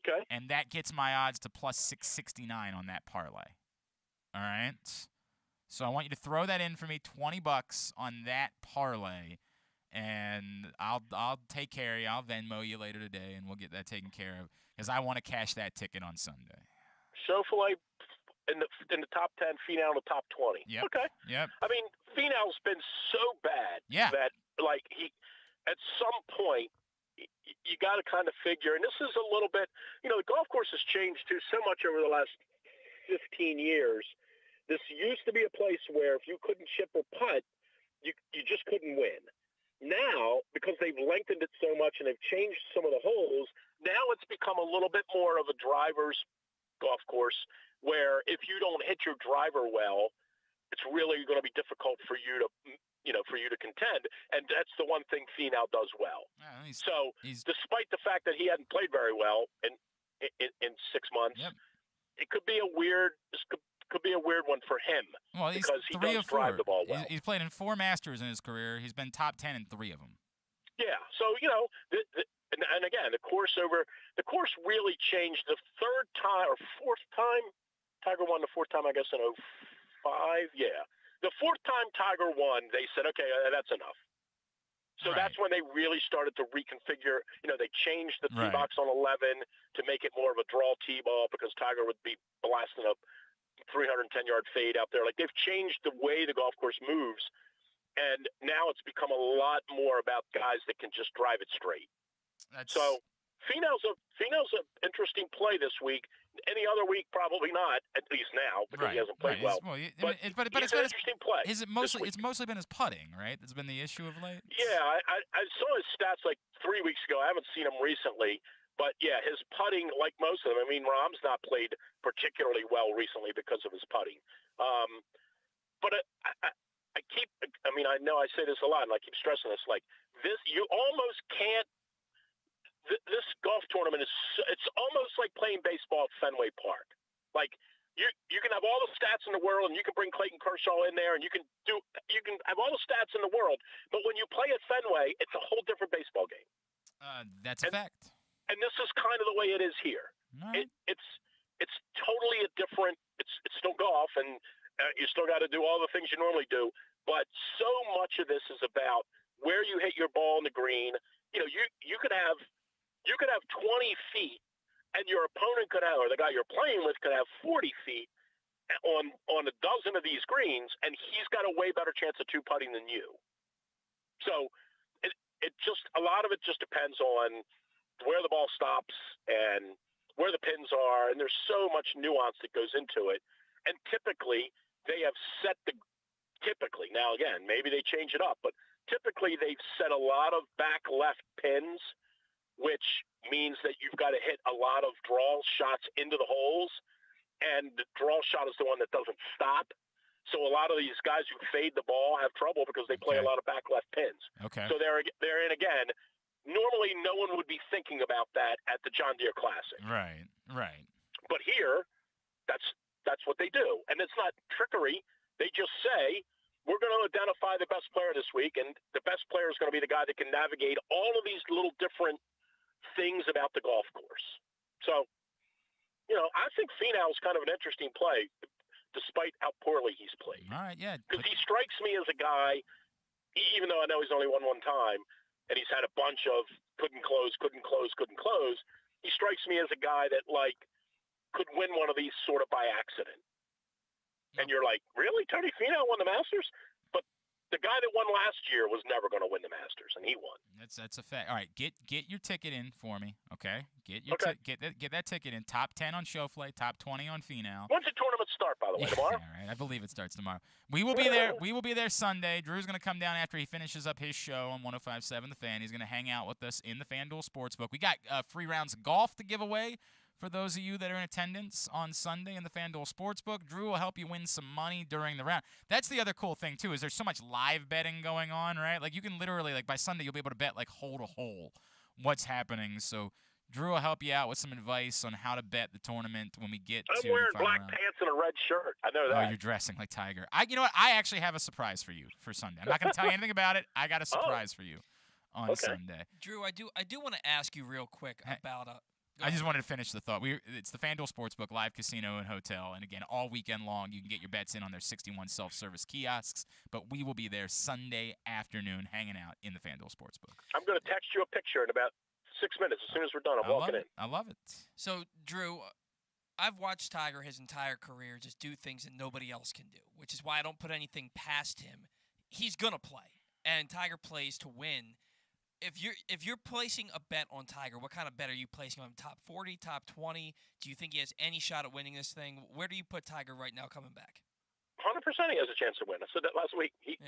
Okay. And that gets my odds to plus 669 on that parlay. All right? So I want you to throw that in for me, $20 on that parlay, and I'll take care of you. I'll Venmo you later today, and we'll get that taken care of because I want to cash that ticket on Sunday. Schauffele in the top 10, Finau in the top 20. Yep. Okay. Yep. I mean, Finau's been so bad that like at some point you got to kind of figure, and this is a little bit, the golf course has changed too so much over the last 15 years. This used to be a place where if you couldn't chip or putt, you just couldn't win. Now, because they've lengthened it so much and they've changed some of the holes, now it's become a little bit more of a driver's golf course where if you don't hit your driver well, it's really going to be difficult for you to contend. And that's the one thing Finau does well. Despite the fact that he hadn't played very well in 6 months, it could be a weird one for him. Well, he's because he 3 does of 4. drive the ball well. He's played in 4 Masters in his career. He's been top 10 in 3 of them. Yeah, so and again, the course really changed the 3rd time or 4th time. Tiger won the 4th time, I guess, in 2005. Yeah, the 4th time Tiger won, they said, okay, that's enough. So that's when they really started to reconfigure. They changed the tee box on 11 to make it more of a draw tee ball because Tiger would be blasting a 310-yard fade out there. Like, they've changed the way the golf course moves, and now it's become a lot more about guys that can just drive it straight. So Finau's an interesting play this week. Any other week, probably not. At least now, because he hasn't played well. But it's an interesting play. It's mostly been his putting, right? That's been the issue of late. Yeah, I saw his stats like 3 weeks ago. I haven't seen him recently, but yeah, his putting, like most of them. I mean, Rahm's not played particularly well recently because of his putting. But I know I say this a lot, and I keep stressing this. Like this, you almost can't. This golf tournament it's almost like playing baseball at Fenway Park. Like you can have all the stats in the world, and you can bring Clayton Kershaw in there, and you can have all the stats in the world, but when you play at Fenway, it's a whole different baseball game. That's a fact. And this is kind of the way it is here. Right. It's totally a different. It's still golf, and you still got to do all the things you normally do, but so much of this is about where you hit your ball in the green. You could have 20 feet, and your opponent could have, or the guy you're playing with could have 40 feet on a dozen of these greens, and he's got a way better chance of 2-putting than you. So it just, a lot of it just depends on where the ball stops and where the pins are, and there's so much nuance that goes into it. And typically, they have typically, now again, maybe they change it up, but typically they've set a lot of back left pins, which means that you've got to hit a lot of draw shots into the holes, and the draw shot is the one that doesn't stop. So a lot of these guys who fade the ball have trouble because they play a lot of back left pins. Okay. So they're in again. Normally, no one would be thinking about that at the John Deere Classic. Right. But here, that's what they do, and it's not trickery. They just say, we're going to identify the best player this week, and the best player is going to be the guy that can navigate all of these little different things about the golf course. So, I think Finau is kind of an interesting play, despite how poorly he's played. All right, yeah. Because he strikes me as a guy, even though I know he's only won one time, and he's had a bunch of couldn't close. He strikes me as a guy that, like, could win one of these sort of by accident. And you're like, really? Tony Finau won the Masters? But the guy that won last year was never going to win the Masters, and he won. That's a fact. All right, get your ticket in for me, okay? Get that ticket in. Top 10 on Schauffele, top 20 on Finau. When's the tournament start, by the way? Tomorrow? All right, I believe it starts tomorrow. We will be there. We will be there Sunday. Drew's going to come down after he finishes up his show on 105.7 The Fan. He's going to hang out with us in the FanDuel Sportsbook. We got free rounds of golf to give away for those of you that are in attendance on Sunday in the FanDuel Sportsbook. Drew will help you win some money during the round. That's the other cool thing, too, is there's so much live betting going on, right? Like, you can literally, like, by Sunday, you'll be able to bet, like, hole to hole what's happening. So Drew will help you out with some advice on how to bet the tournament when we get to the I'm wearing final black round. pants and a red shirt. I know that. Oh, you're dressing like Tiger. You know what? I actually have a surprise for you for Sunday. I'm not going to tell you anything about it. I got a surprise for you on Sunday. Drew, I do want to ask you real quick about I just wanted to finish the thought. It's the FanDuel Sportsbook live casino and hotel, and again, all weekend long, you can get your bets in on their 61 self-service kiosks. But we will be there Sunday afternoon, hanging out in the FanDuel Sportsbook. I'm going to text you a picture in about 6 minutes. As soon as we're done, I'm walking in. I love it. So, Drew, I've watched Tiger his entire career just do things that nobody else can do, which is why I don't put anything past him. He's gonna play, and Tiger plays to win. If you're placing a bet on Tiger, what kind of bet are you placing on him? Top 40, top 20? Do you think he has any shot at winning this thing? Where do you put Tiger right now coming back? 100% he has a chance to win. I said that last week. He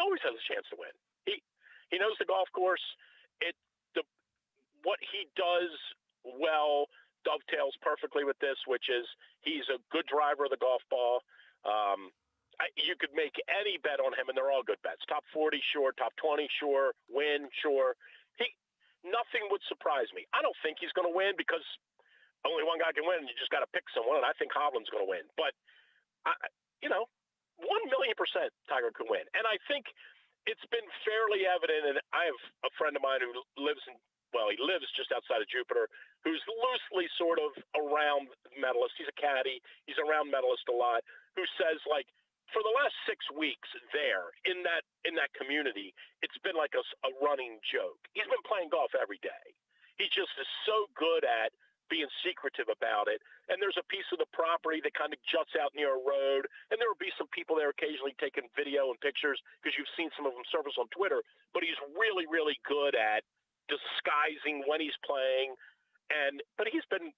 always has a chance to win. He knows the golf course. What he does well dovetails perfectly with this, which is he's a good driver of the golf ball. You could make any bet on him, and they're all good bets. Top 40, sure. Top 20, sure. Win, sure. Nothing would surprise me. I don't think he's going to win because only one guy can win. You just got to pick someone, and I think Hovland's going to win. But, 1,000,000% Tiger could win. And I think it's been fairly evident, and I have a friend of mine who lives he lives just outside of Jupiter, who's loosely sort of around medalist. He's a caddy. He's around medalist a lot, who says, like, for the last 6 weeks there in that community, it's been like a running joke. He's been playing golf every day. He just is so good at being secretive about it. And there's a piece of the property that kind of juts out near a road, and there will be some people there occasionally taking video and pictures because you've seen some of them surface on Twitter. But he's really, really good at disguising when he's playing. But he's been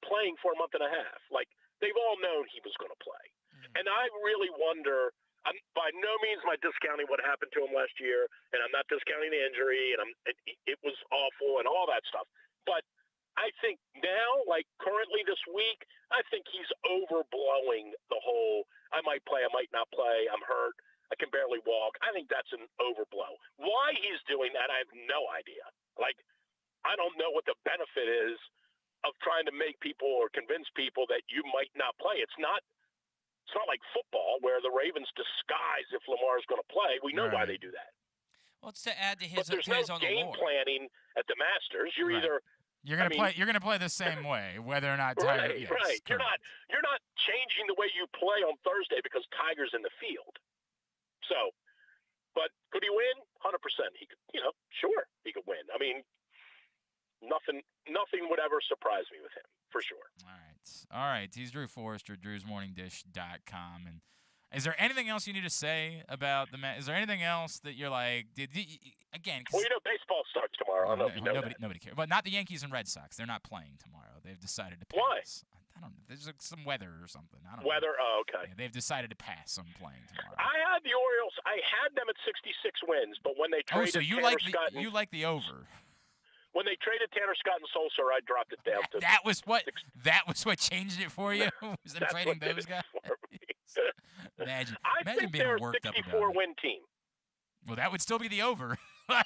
playing for a month and a half. Like, they've all known he was going to play. And I really wonder, I'm by no means am I discounting what happened to him last year, and I'm not discounting the injury, and it was awful and all that stuff. But I think now, like currently this week, I think he's overblowing the whole, I might play, I might not play, I'm hurt, I can barely walk. I think that's an overblow. Why he's doing that, I have no idea. Like, I don't know what the benefit is of trying to make people or convince people that you might not play. It's not like football where the Ravens disguise if Lamar's going to play. We know why they do that. Well, it's to add to his, but there's his no own game allure. planning at the Masters. You're either You're gonna play the same way, whether or not Tiger. Right, yes, right. Correct. You're not changing the way you play on Thursday because Tiger's in the field. So, but could he win? 100%. He could. Sure, he could win. I mean, nothing would ever surprise me with him for sure. All right. He's Drew Forrester, drewsmorningdish.com. And is there anything else you need to say about the match? Is there anything else that you're like, again? Well, baseball starts tomorrow. I don't know if you know that. Nobody cares. But not the Yankees and Red Sox. They're not playing tomorrow. They've decided to pass. Why? I don't know. There's some weather or something. I don't know. Oh, okay. Yeah, they've decided to pass on playing tomorrow. I had the Orioles. I had them at 66 wins, but when they traded you like the over. When they traded Tanner Scott and Solskjaer, I dropped it down to that was what changed it for you. Was them trading those guys? Imagine being worked up about it. I think they're a 64-win team. Well, that would still be the over. I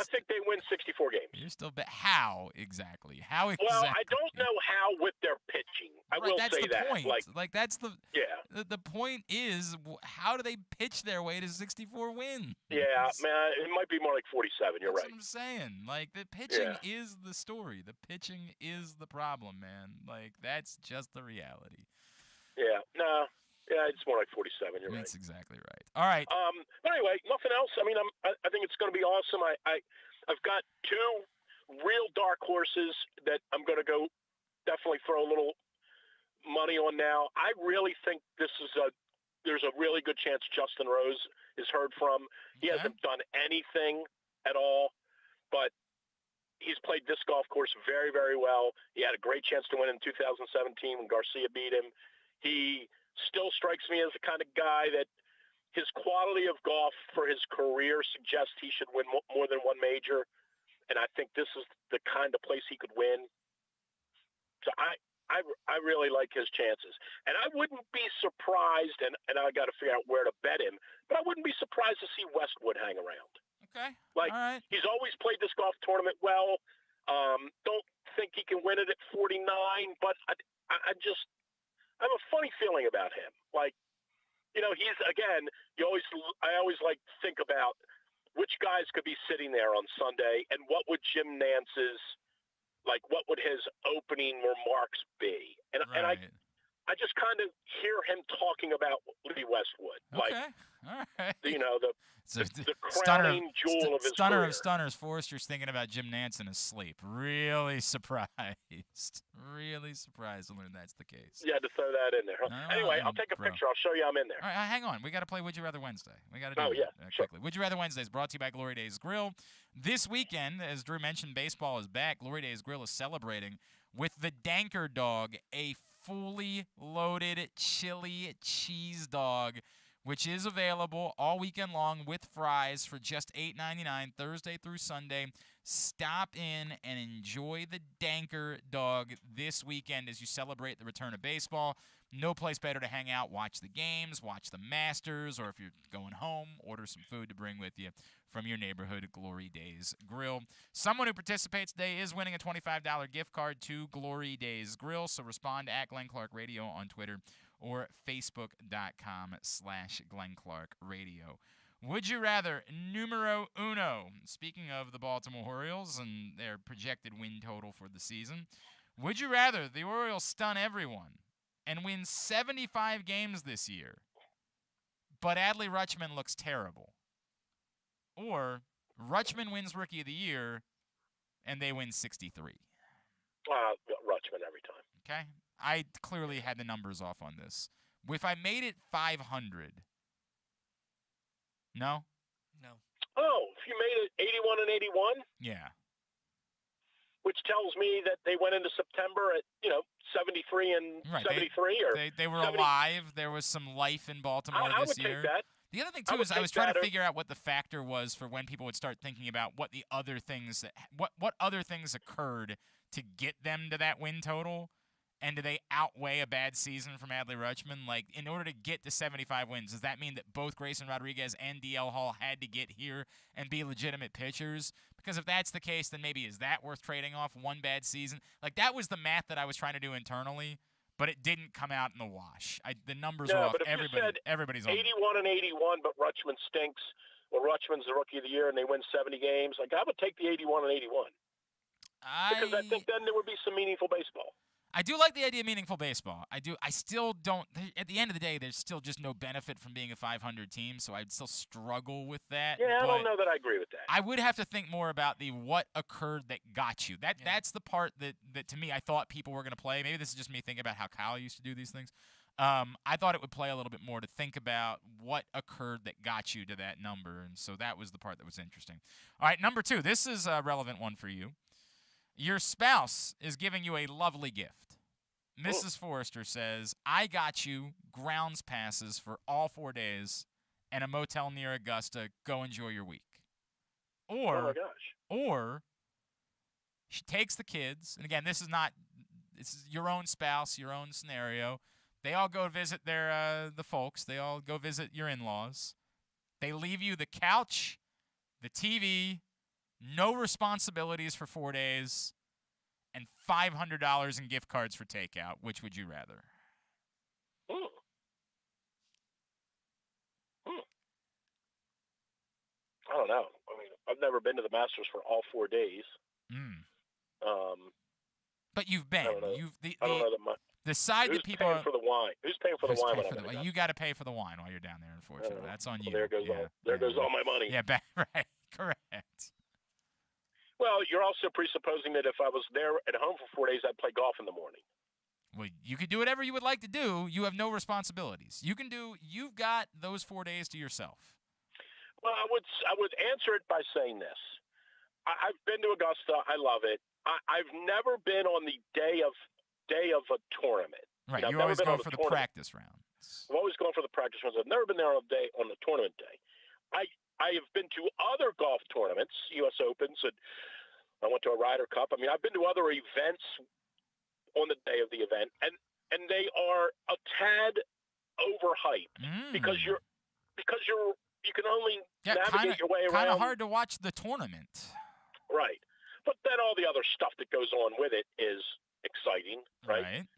think they win 64 games. You're still how exactly? How exactly? Well, I don't know how with their pitching. I will that's say the that. Point. Like that's the The point is, how do they pitch their way to 64 wins? Yeah, man, it might be more like 47. You're that's right. What I'm saying. Like, the pitching is the story. The pitching is the problem, man. Like, that's just the reality. Yeah. No. Yeah, it's more like 47. You're right. That's exactly right. All right. But anyway, nothing else. I mean, I think it's going to be awesome. I've got two real dark horses that I'm going to go definitely throw a little money on now. I really think there's a really good chance Justin Rose is heard from. He hasn't done anything at all, but he's played this golf course very, very well. He had a great chance to win in 2017 when Garcia beat him. He still strikes me as the kind of guy that his quality of golf for his career suggests he should win more than one major. And I think this is the kind of place he could win. So I really like his chances. And I wouldn't be surprised, and I got to figure out where to bet him, but I wouldn't be surprised to see Westwood hang around. Okay. Like, all right. He's always played this golf tournament well. Don't think he can win it at 49, but I have a funny feeling about him. Like, he's, again, I always like to think about which guys could be sitting there on Sunday and what would Jim Nance's, what would his opening remarks be? And I just kind of hear him talking about Lee Westwood. Okay. All right. You know, the Stunner, crowning jewel of his stunner career. of stunners. Forrester's thinking about Jim Nantz in his sleep. Really surprised. Really surprised to learn that's the case. You had to throw that in there. Huh? Anyway, I'll take a picture. I'll show you I'm in there. All right, hang on. We got to play Would You Rather Wednesday. We got to do that sure. quickly. Would You Rather Wednesday is brought to you by Glory Days Grill. This weekend, as Drew mentioned, baseball is back. Glory Days Grill is celebrating with the Danker Dog, a fully loaded chili cheese dog, which is available all weekend long with fries for just $8.99 Thursday through Sunday. Stop in and enjoy the Danker Dog this weekend as you celebrate the return of baseball. No place better to hang out, watch the games, watch the Masters, or if you're going home, order some food to bring with you from your neighborhood Glory Days Grill. Someone who participates today is winning a $25 gift card to Glory Days Grill, so respond at Glenn Clark Radio on Twitter or Facebook.com/Glenn Clark Radio. Would you rather, numero uno, speaking of the Baltimore Orioles and their projected win total for the season, would you rather the Orioles stun everyone and win 75 games this year, but Adley Rutschman looks terrible? Or Rutschman wins Rookie of the Year and they win 63? Rutschman every time. Okay. I clearly had the numbers off on this. If I made it 500, no? No. Oh, if you made it 81 and 81? Yeah. Which tells me that they went into September at, 73 and 73 or they were 70. alive. There was some life in Baltimore this year. I would take that. The other thing too is I was trying to figure out what the factor was for when people would start thinking about what the other things what other things occurred to get them to that win total, and do they outweigh a bad season from Adley Rutschman? Like, in order to get to 75 wins, does that mean that both Grayson Rodriguez and DL Hall had to get here and be legitimate pitchers? Because if that's the case, then maybe is that worth trading off one bad season? Like, that was the math that I was trying to do internally, but it didn't come out in the wash. The numbers were off. But if Everybody's on 81 and 81, but Rutschman stinks, or Rutschman's the Rookie of the Year and they win 70 games, like, I would take the 81 and 81. Because I think then there would be some meaningful baseball. I do like the idea of meaningful baseball. I do. I still don't. At the end of the day, there's still just no benefit from being a 500 team, so I'd still struggle with that. Yeah, I don't know that I agree with that. I would have to think more about the what occurred that got you. That's the part that to me I thought people were going to play. Maybe this is just me thinking about how Kyle used to do these things. I thought it would play a little bit more to think about what occurred that got you to that number, and so that was the part that was interesting. All right, number 2. This is a relevant one for you. Your spouse is giving you a lovely gift. Mrs. Forrester says, I got you grounds passes for all 4 days and a motel near Augusta. Go enjoy your week. Oh, my gosh. Or she takes the kids, and again, this is your own spouse, your own scenario. They all go visit the folks. They all go visit your in-laws. They leave you the couch, the TV, no responsibilities for 4 days, and $500 in gift cards for takeout. Which would you rather? I don't know. I mean, I've never been to the Masters for all 4 days. But you've been. I don't know. I don't know that the side Who's that people paying for the wine? Who's paying for the wine when I'm there? You got to pay for the wine while you're down there. Unfortunately, that's on you. There goes all my money. Yeah, right. Correct. Well, you're also presupposing that if I was there at home for 4 days, I'd play golf in the morning. Well, you could do whatever you would like to do. You have no responsibilities. You've got those 4 days to yourself. Well, I would answer it by saying this. I've been to Augusta. I love it. I've never been on the day of a tournament. Right. You always go for the practice rounds. I'm always going for the practice rounds. I've never been there on the tournament day. I have been to other golf tournaments, U.S. Opens, and I went to a Ryder Cup. I mean, I've been to other events on the day of the event, and they are a tad overhyped because you can only navigate your way around. Kind of hard to watch the tournament. Right. But then all the other stuff that goes on with it is exciting, right?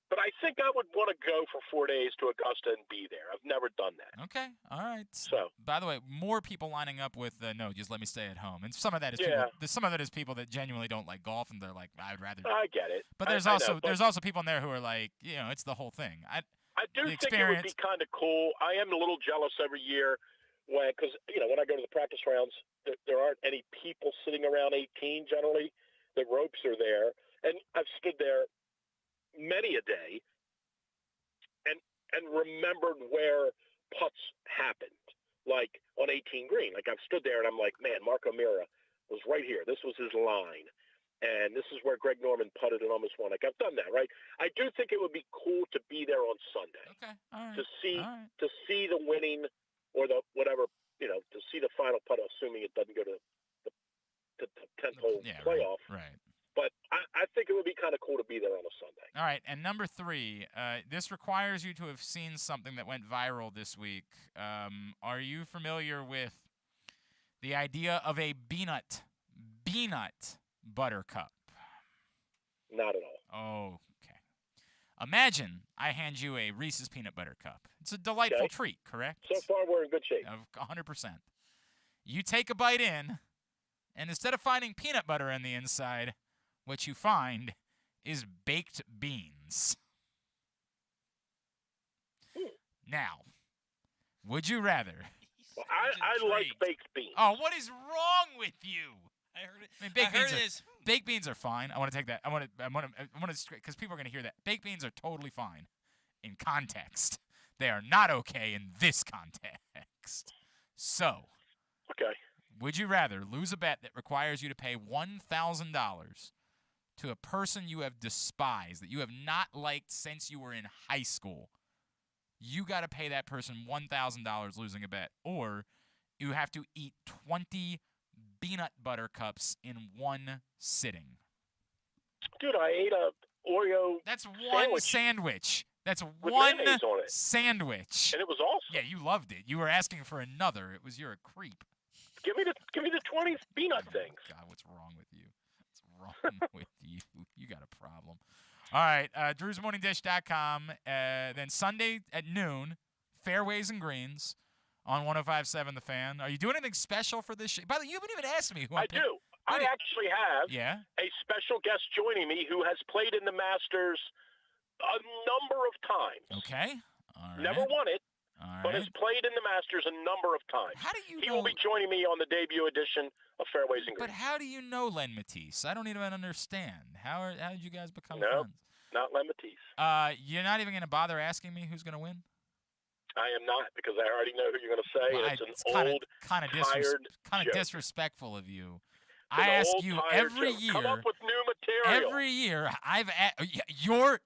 But I think I would want to go for 4 days to Augusta and be there. I've never done that. Okay, all right. So, by the way, more people lining up with no, just let me stay at home. And some of that is people that genuinely don't like golf, and they're like, I'd rather. I get it. But there's also people in there who are like, it's the whole thing. I do the think it would experience. be kind of cool. I am a little jealous every year because when I go to the practice rounds, there aren't any people sitting around 18 generally. The ropes are there, and I've stood there many a day and remembered where putts happened, like on 18 green. Like I've stood there and I'm like, man, Marco Mira was right here. This was his line. And this is where Greg Norman putted and almost won. Like I've done that, right? I do think it would be cool to be there on Sunday. Okay, all right. To see all right. to see the winning or the whatever, to see the final putt, assuming it doesn't go to the 10th hole playoff. Right. But I think it would be kind of cool to be there on a Sunday. All right, and number 3, this requires you to have seen something that went viral this week. Are you familiar with the idea of a peanut butter cup? Not at all. Okay. Imagine I hand you a Reese's peanut butter cup. It's a delightful treat, correct? So far, we're in good shape. 100%. You take a bite in, and instead of finding peanut butter on the inside, what you find is baked beans. Now, would you rather? Well, I like baked beans. Oh, what is wrong with you? I heard it. I mean, baked it baked beans are fine. I want to take that. I want to, because people are going to hear that. Baked beans are totally fine in context. They are not okay in this context. So, okay. Would you rather lose a bet that requires you to pay $1,000 to a person you have despised, that you have not liked since you were in high school? You got to pay that person $1,000 losing a bet, or you have to eat 20 peanut butter cups in one sitting. Dude, I ate a Oreo That's one sandwich. That's with one mayonnaise on it. sandwich. And it was awesome. Yeah, you loved it. You were asking for another. You're a creep. Give me the 20 peanut things. God, what's wrong with you? What's wrong with you? You got a problem. All right, drewsmorningdish.com. Then Sunday at noon, Fairways and Greens on 105.7 The Fan. Are you doing anything special for this show? By the way, you haven't even asked me who I do. I actually have a special guest joining me who has played in the Masters a number of times. Okay. All right. Never won it. All right. But has played in the Masters a number of times. How do you He know? will be joining me on the debut edition of Fairways and Greens. But how do you know Len Matisse? I don't even understand. How did you guys become No, friends? not Len Matisse. You're not even going to bother asking me who's going to win? I am not, because I already know who you're going to say. Well, and it's kind of joke. disrespectful of you. It's I an ask old, you tired every joke. year. Come up with new material. Every year, you're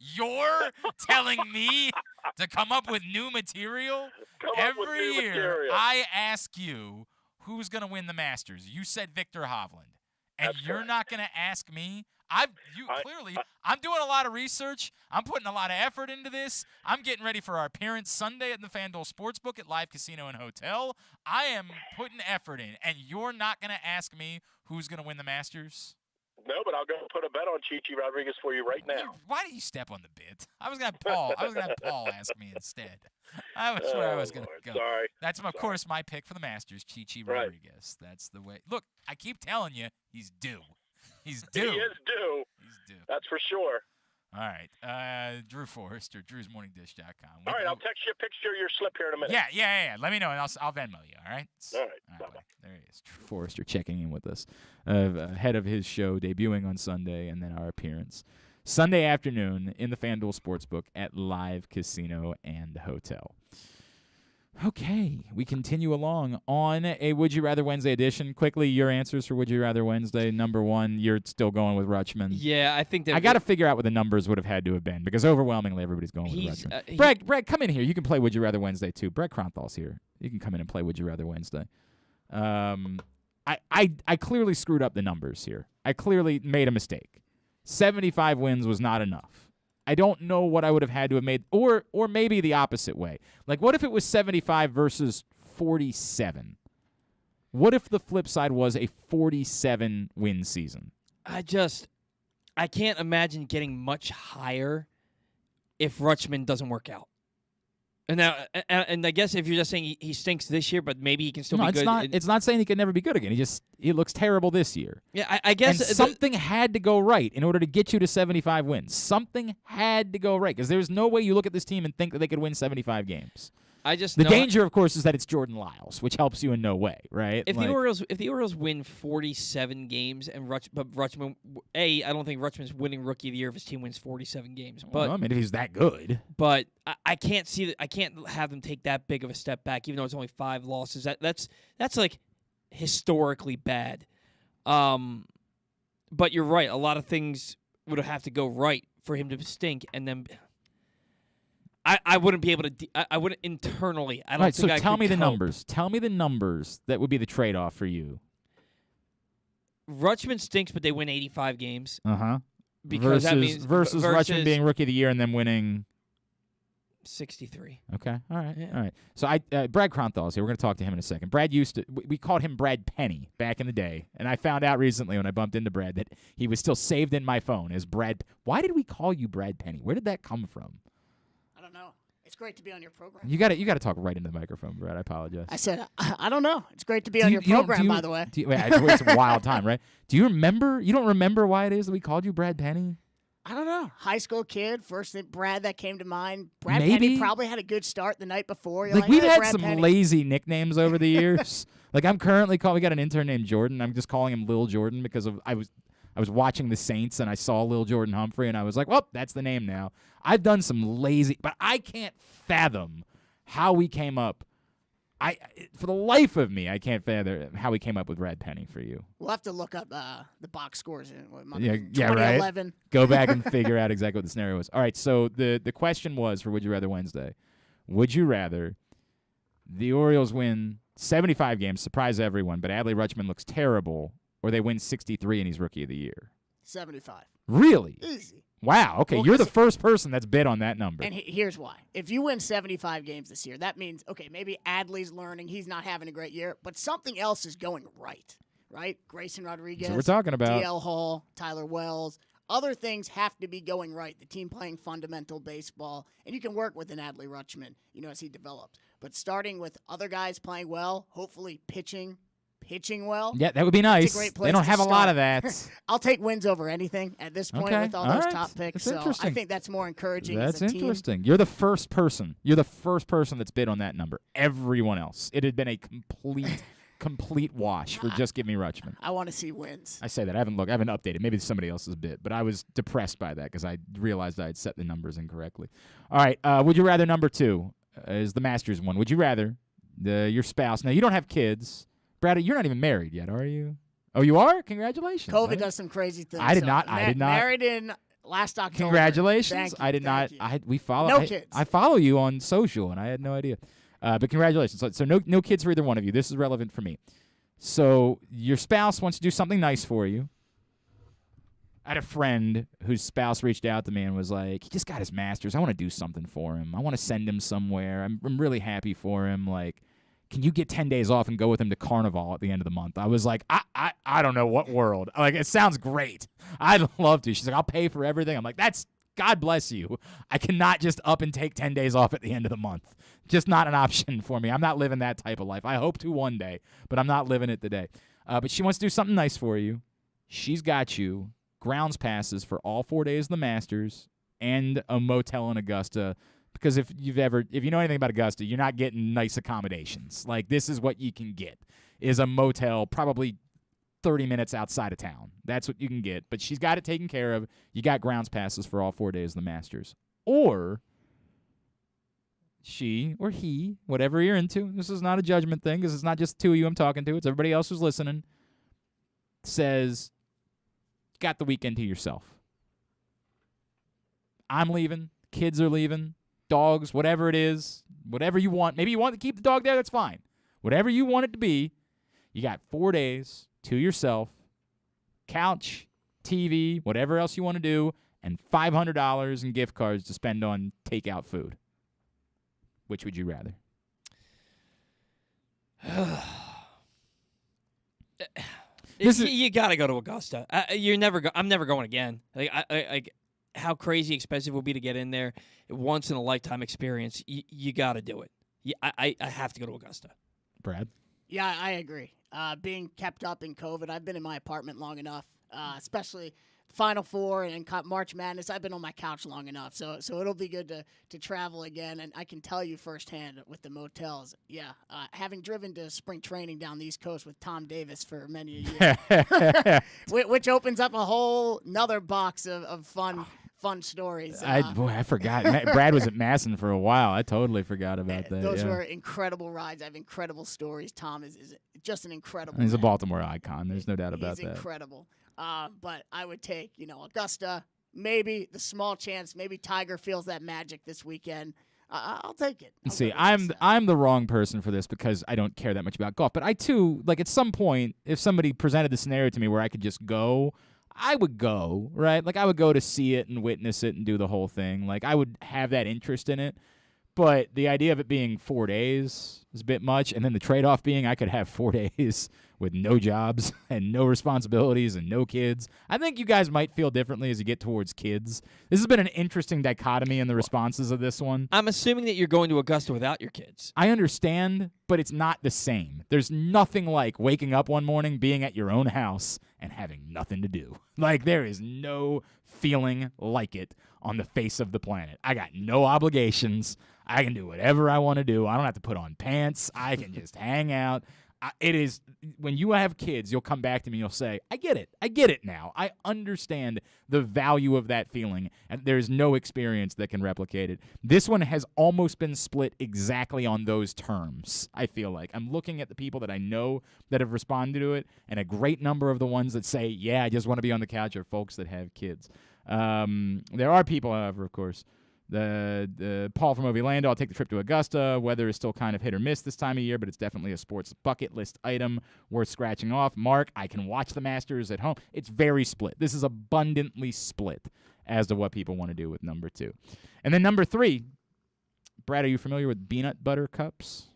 telling me to come up with new material. Come up with Every new year, material. I ask you who's going to win the Masters. You said Victor Hovland, and That's you're correct. not going to ask me. I'm doing a lot of research. I'm putting a lot of effort into this. I'm getting ready for our appearance Sunday at the FanDuel Sportsbook at Live Casino and Hotel. I am putting effort in, and you're not going to ask me who's going to win the Masters? No, but I'll go put a bet on Chichi Rodriguez for you right now. Why do you step on the bit? I was gonna have Paul ask me instead. That's where I was gonna go. Sorry. That's of course my pick for the Masters, Chichi Rodriguez. That's the way. Look, I keep telling you, he's due. He's due. He is due. He's due. That's for sure. All right, Drew Forrester, drewsmorningdish.com. All right, I'll text you a picture of your slip here in a minute. Yeah. Let me know, and I'll Venmo you. All right. All right. Bye-bye. There he is. Drew Forrester checking in with us ahead of his show debuting on Sunday, and then our appearance Sunday afternoon in the FanDuel Sportsbook at Live Casino and Hotel. Okay, we continue along on a Would You Rather Wednesday edition. Quickly, your answers for Would You Rather Wednesday. Number one, you're still going with Rutschman. Yeah, I think that I got to figure out what the numbers would have had to have been, because overwhelmingly everybody's going with Rutschman. Brett, come in here. You can play Would You Rather Wednesday too. Brett Kronthal's here. You can come in and play Would You Rather Wednesday. I clearly screwed up the numbers here. I clearly made a mistake. 75 wins was not enough. I don't know what I would have had to have made, or maybe the opposite way. Like, what if it was 75 versus 47? What if the flip side was a 47-win season? I can't imagine getting much higher if Rutschman doesn't work out. And now, and I guess if you're just saying he stinks this year, but maybe he can still No, be it's good. not. It's not saying he can never be good again. He looks terrible this year. Yeah, I guess And something had to go right in order to get you to 75 wins. Something had to go right because there's no way you look at this team and think that they could win 75 games. The danger, of course, is that it's Jordan Lyles, which helps you in no way, right? If the Orioles win 47 games and Rutschman, I don't think Rutschman's winning Rookie of the Year if his team wins 47 games. But well, I mean, if he's that good, but I can't see that. I can't have them take that big of a step back, even though it's only 5 losses. That's like historically bad. But you're right. A lot of things would have to go right for him to stink, and then. I wouldn't be able to. I wouldn't internally. I don't right, think so I tell could me the cope. numbers. Tell me the numbers that would be the trade-off for you. Rutschman stinks, but they win 85 games. Versus Because that means Rutschman being Rookie of the Year and then winning 63. Okay, all right, Yeah. all right. So Brad Kronthal is here. We're going to talk to him in a second. Brad used to. We called him Brad Penny back in the day, and I found out recently when I bumped into Brad that he was still saved in my phone as Brad. Why did we call you Brad Penny? Where did that come from? I don't know. It's great to be on your program. You got to talk right into the microphone, Brad. I apologize. I said, I don't know. It's great to be on your program, by the way. It's a wild time, right? Do you remember? You don't remember why it is that we called you Brad Penny? I don't know. High school kid, first thing, Brad that came to mind. Brad Maybe. Penny probably had a good start the night before. You're Like we've "Hey, had Brad some Penny." lazy nicknames over the years. Like I'm currently we got an intern named Jordan. I'm just calling him Lil Jordan because I was watching the Saints and I saw Lil Jordan Humphrey and I was like, well, that's the name now. I've done some lazy, but I can't fathom how we came up. For the life of me, I can't fathom how we came up with Brad Penny for you. We'll have to look up the box scores in Yeah, 2011. right. Go back and figure out exactly what the scenario was. All right, so the question was for Would You Rather Wednesday. Would you rather the Orioles win 75 games, surprise everyone, but Adley Rutschman looks terrible, or they win 63 and he's Rookie of the Year? 75. Really? Easy. Wow. Okay, Well, you're the 'cause- first person that's bid on that number. And here's why. If you win 75 games this year, that means, okay, maybe Adley's learning. He's not having a great year, but something else is going right? Grayson Rodriguez. That's what we're talking about. DL Hall, Tyler Wells. Other things have to be going right. The team playing fundamental baseball, and you can work with an Adley Rutschman, as he develops. But starting with other guys playing well, hopefully pitching well. Yeah, that would be nice. It's a great place They don't to have a lot start. of that. I'll take wins over anything at this point Okay, with all all those right. top picks. That's So I interesting. think that's more encouraging That's as a team. interesting. You're the first person. You're the first person that's bid on that number. Everyone else, it had been a complete wash for just give me Rutschman. I want to see wins. I say that. I haven't updated. Maybe it's somebody else's bid, but I was depressed by that because I realized I had set the numbers incorrectly. All right. Would you rather number 2 is the Masters one? Would you rather your spouse? Now you don't have kids, Brad. You're not even married yet, are you? Oh, you are. Congratulations. COVID right? does some crazy things. I did so not. I did not. Married in last October. Congratulations. Thank you, I did not. thank you. We follow. No kids. I follow you on social, and I had no idea. But congratulations. So no kids for either one of you. This is relevant for me. So your spouse wants to do something nice for you. I had a friend whose spouse reached out to me and was like, he just got his master's. I want to do something for him. I want to send him somewhere. I'm really happy for him. Like, can you get 10 days off and go with him to Carnival at the end of the month? I was like, I don't know what world. Like, it sounds great. I'd love to. She's like, I'll pay for everything. I'm like, God bless you. I cannot just up and take 10 days off at the end of the month. Just not an option for me. I'm not living that type of life. I hope to one day, but I'm not living it today. But she wants to do something nice for you. She's got you grounds passes for all 4 days of the Masters and a motel in Augusta. Because if you know anything about Augusta, you're not getting nice accommodations. Like, this is what you can get, is a motel probably 30 minutes outside of town. That's what you can get. But she's got it taken care of. You got grounds passes for all 4 days of the Masters. Or she or he, whatever you're into, this is not a judgment thing because it's not just the two of you I'm talking to. It's everybody else who's listening, says, got the weekend to yourself. I'm leaving. Kids are leaving. Dogs, whatever it is, whatever you want. Maybe you want to keep the dog there, that's fine. Whatever you want it to be, you got 4 days to yourself, couch, TV, whatever else you want to do, and $500 in gift cards to spend on takeout food. Which would you rather? You got to go to Augusta. I'm never going again. how crazy expensive it will be to get in there. Once in a lifetime experience. You got to do it. I have to go to Augusta. Brad? Yeah, I agree. Being kept up in COVID, I've been in my apartment long enough, especially Final Four and March Madness. I've been on my couch long enough, so it'll be good to travel again. And I can tell you firsthand with the motels, having driven to spring training down the East Coast with Tom Davis for many a year, which opens up a whole another box of fun stories. I forgot. Brad was at Masson for a while. I totally forgot about that. Those were incredible rides. I have incredible stories. Tom is just an incredible He's a man. Baltimore icon. There's no doubt about that. He's incredible. But I would take, Augusta, maybe the small chance, maybe Tiger feels that magic this weekend. I'll take it. See, I'm the wrong person for this because I don't care that much about golf. But I, too, like at some point, if somebody presented the scenario to me where I could just go, I would go, right? Like I would go to see it and witness it and do the whole thing. Like I would have that interest in it. But the idea of it being 4 days is a bit much. And then the trade-off being I could have 4 days with no jobs and no responsibilities and no kids. I think you guys might feel differently as you get towards kids. This has been an interesting dichotomy in the responses of this one. I'm assuming that you're going to Augusta without your kids. I understand, but it's not the same. There's nothing like waking up one morning, being at your own house, and having nothing to do. Like, there is no feeling like it on the face of the planet. I got no obligations. I can do whatever I want to do. I don't have to put on pants. I can just hang out. It is, when you have kids, you'll come back to me and you'll say, I get it. I get it now. I understand the value of that feeling, and there's no experience that can replicate it. This one has almost been split exactly on those terms, I feel like. I'm looking at the people that I know that have responded to it, and a great number of the ones that say, yeah, I just want to be on the couch are folks that have kids. There are people, however, of course. The Paul from Ovilando, I'll take the trip to Augusta. Weather is still kind of hit or miss this time of year, but it's definitely a sports bucket list item worth scratching off. Mark, I can watch the Masters at home. It's very split. This is abundantly split as to what people want to do with number 2. And then number 3, Brad, are you familiar with peanut butter cups?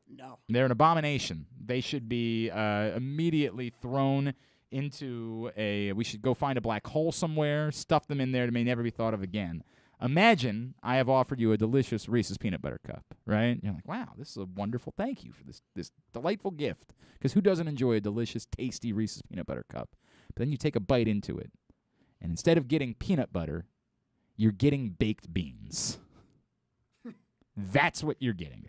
No. They're an abomination. They should be immediately thrown into we should go find a black hole somewhere, stuff them in there that may never be thought of again. Imagine I have offered you a delicious Reese's peanut butter cup, right? You're like, wow, this is a wonderful thank you for this delightful gift. Because who doesn't enjoy a delicious, tasty Reese's peanut butter cup? But then you take a bite into it, and instead of getting peanut butter, you're getting baked beans. That's what you're getting.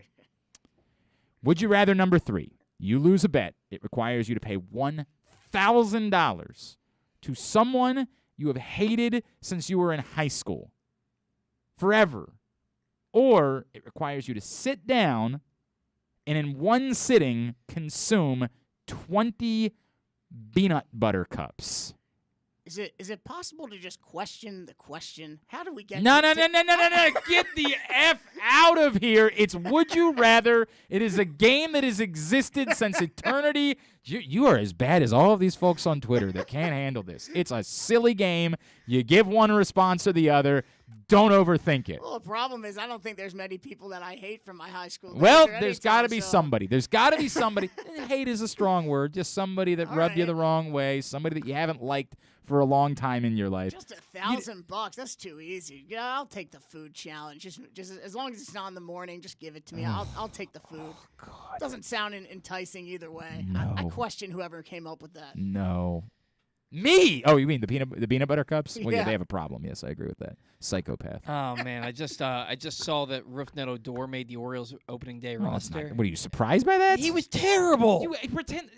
Would you rather, number 3, you lose a bet. It requires you to pay $1,000 to someone you have hated since you were in high school. Forever. Or it requires you to sit down and in one sitting consume 20 peanut butter cups. Is it possible to just question the question? How do we get No. Get the F out of here. It's Would You Rather. It is a game that has existed since eternity. You are as bad as all of these folks on Twitter that can't handle this. It's a silly game. You give one response or the other. Don't overthink it. Well, the problem is I don't think there's many people that I hate from my high school. Well, there's got to be somebody. There's got to be somebody. Hate is a strong word. Just somebody that rubbed you the wrong way, somebody that you haven't liked for a long time in your life. Just $1,000. That's too easy. Yeah, I'll take the food challenge. Just as long as it's not in the morning, just give it to me. I'll take the food. Oh, God. Doesn't sound enticing either way. No. I question whoever came up with that. No. Me? Oh, you mean the peanut butter cups? Well, Yeah. They have a problem. Yes, I agree with that. Psychopath. Oh man, I just saw that Roofnet Odor made the Orioles opening day roster. What are you surprised by that? He was terrible.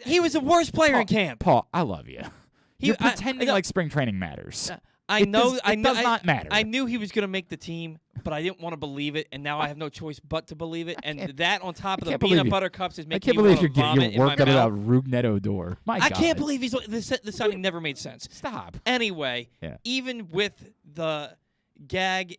He was the worst player in camp. Paul, I love you. You're pretending like spring training matters. I know. It does not matter. I knew he was going to make the team, but I didn't want to believe it, and now I have no choice but to believe it. And that on top of the peanut butter cups is making me want to vomit in my worked up mouth. about Roofnet Odor. My God. I can't believe the signing never made sense. Stop. Anyway, Yeah. even with the gag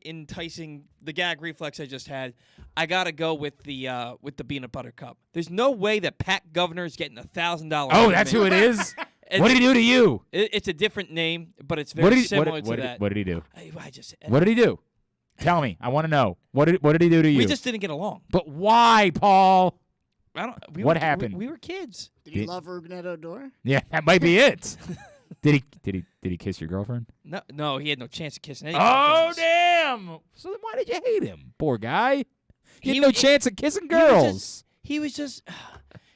reflex I just had, I gotta go with the peanut butter cup. There's no way that Pat Governor's getting $1,000. Oh, that's who it is? What did he do to you? It's a different name, but it's very similar to that. What did he do? What did he do? Tell me. I want to know. What did he do to you? We just didn't get along. But why, Paul? What happened? We were kids. Did he love Roofnet Odor? Yeah, that might be it. Did he kiss your girlfriend? No, he had no chance of kissing any Oh, girlfriends. damn! So then why did you hate him? Poor guy. He had no chance of kissing girls. He was just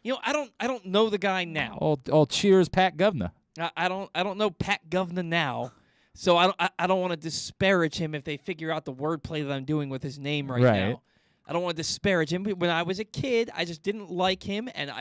I don't know the guy now. All cheers, Pat Governor. I don't know Pat Governor now. So I don't want to disparage him if they figure out the wordplay that I'm doing with his name right now. I don't want to disparage him. But when I was a kid, I just didn't like him, and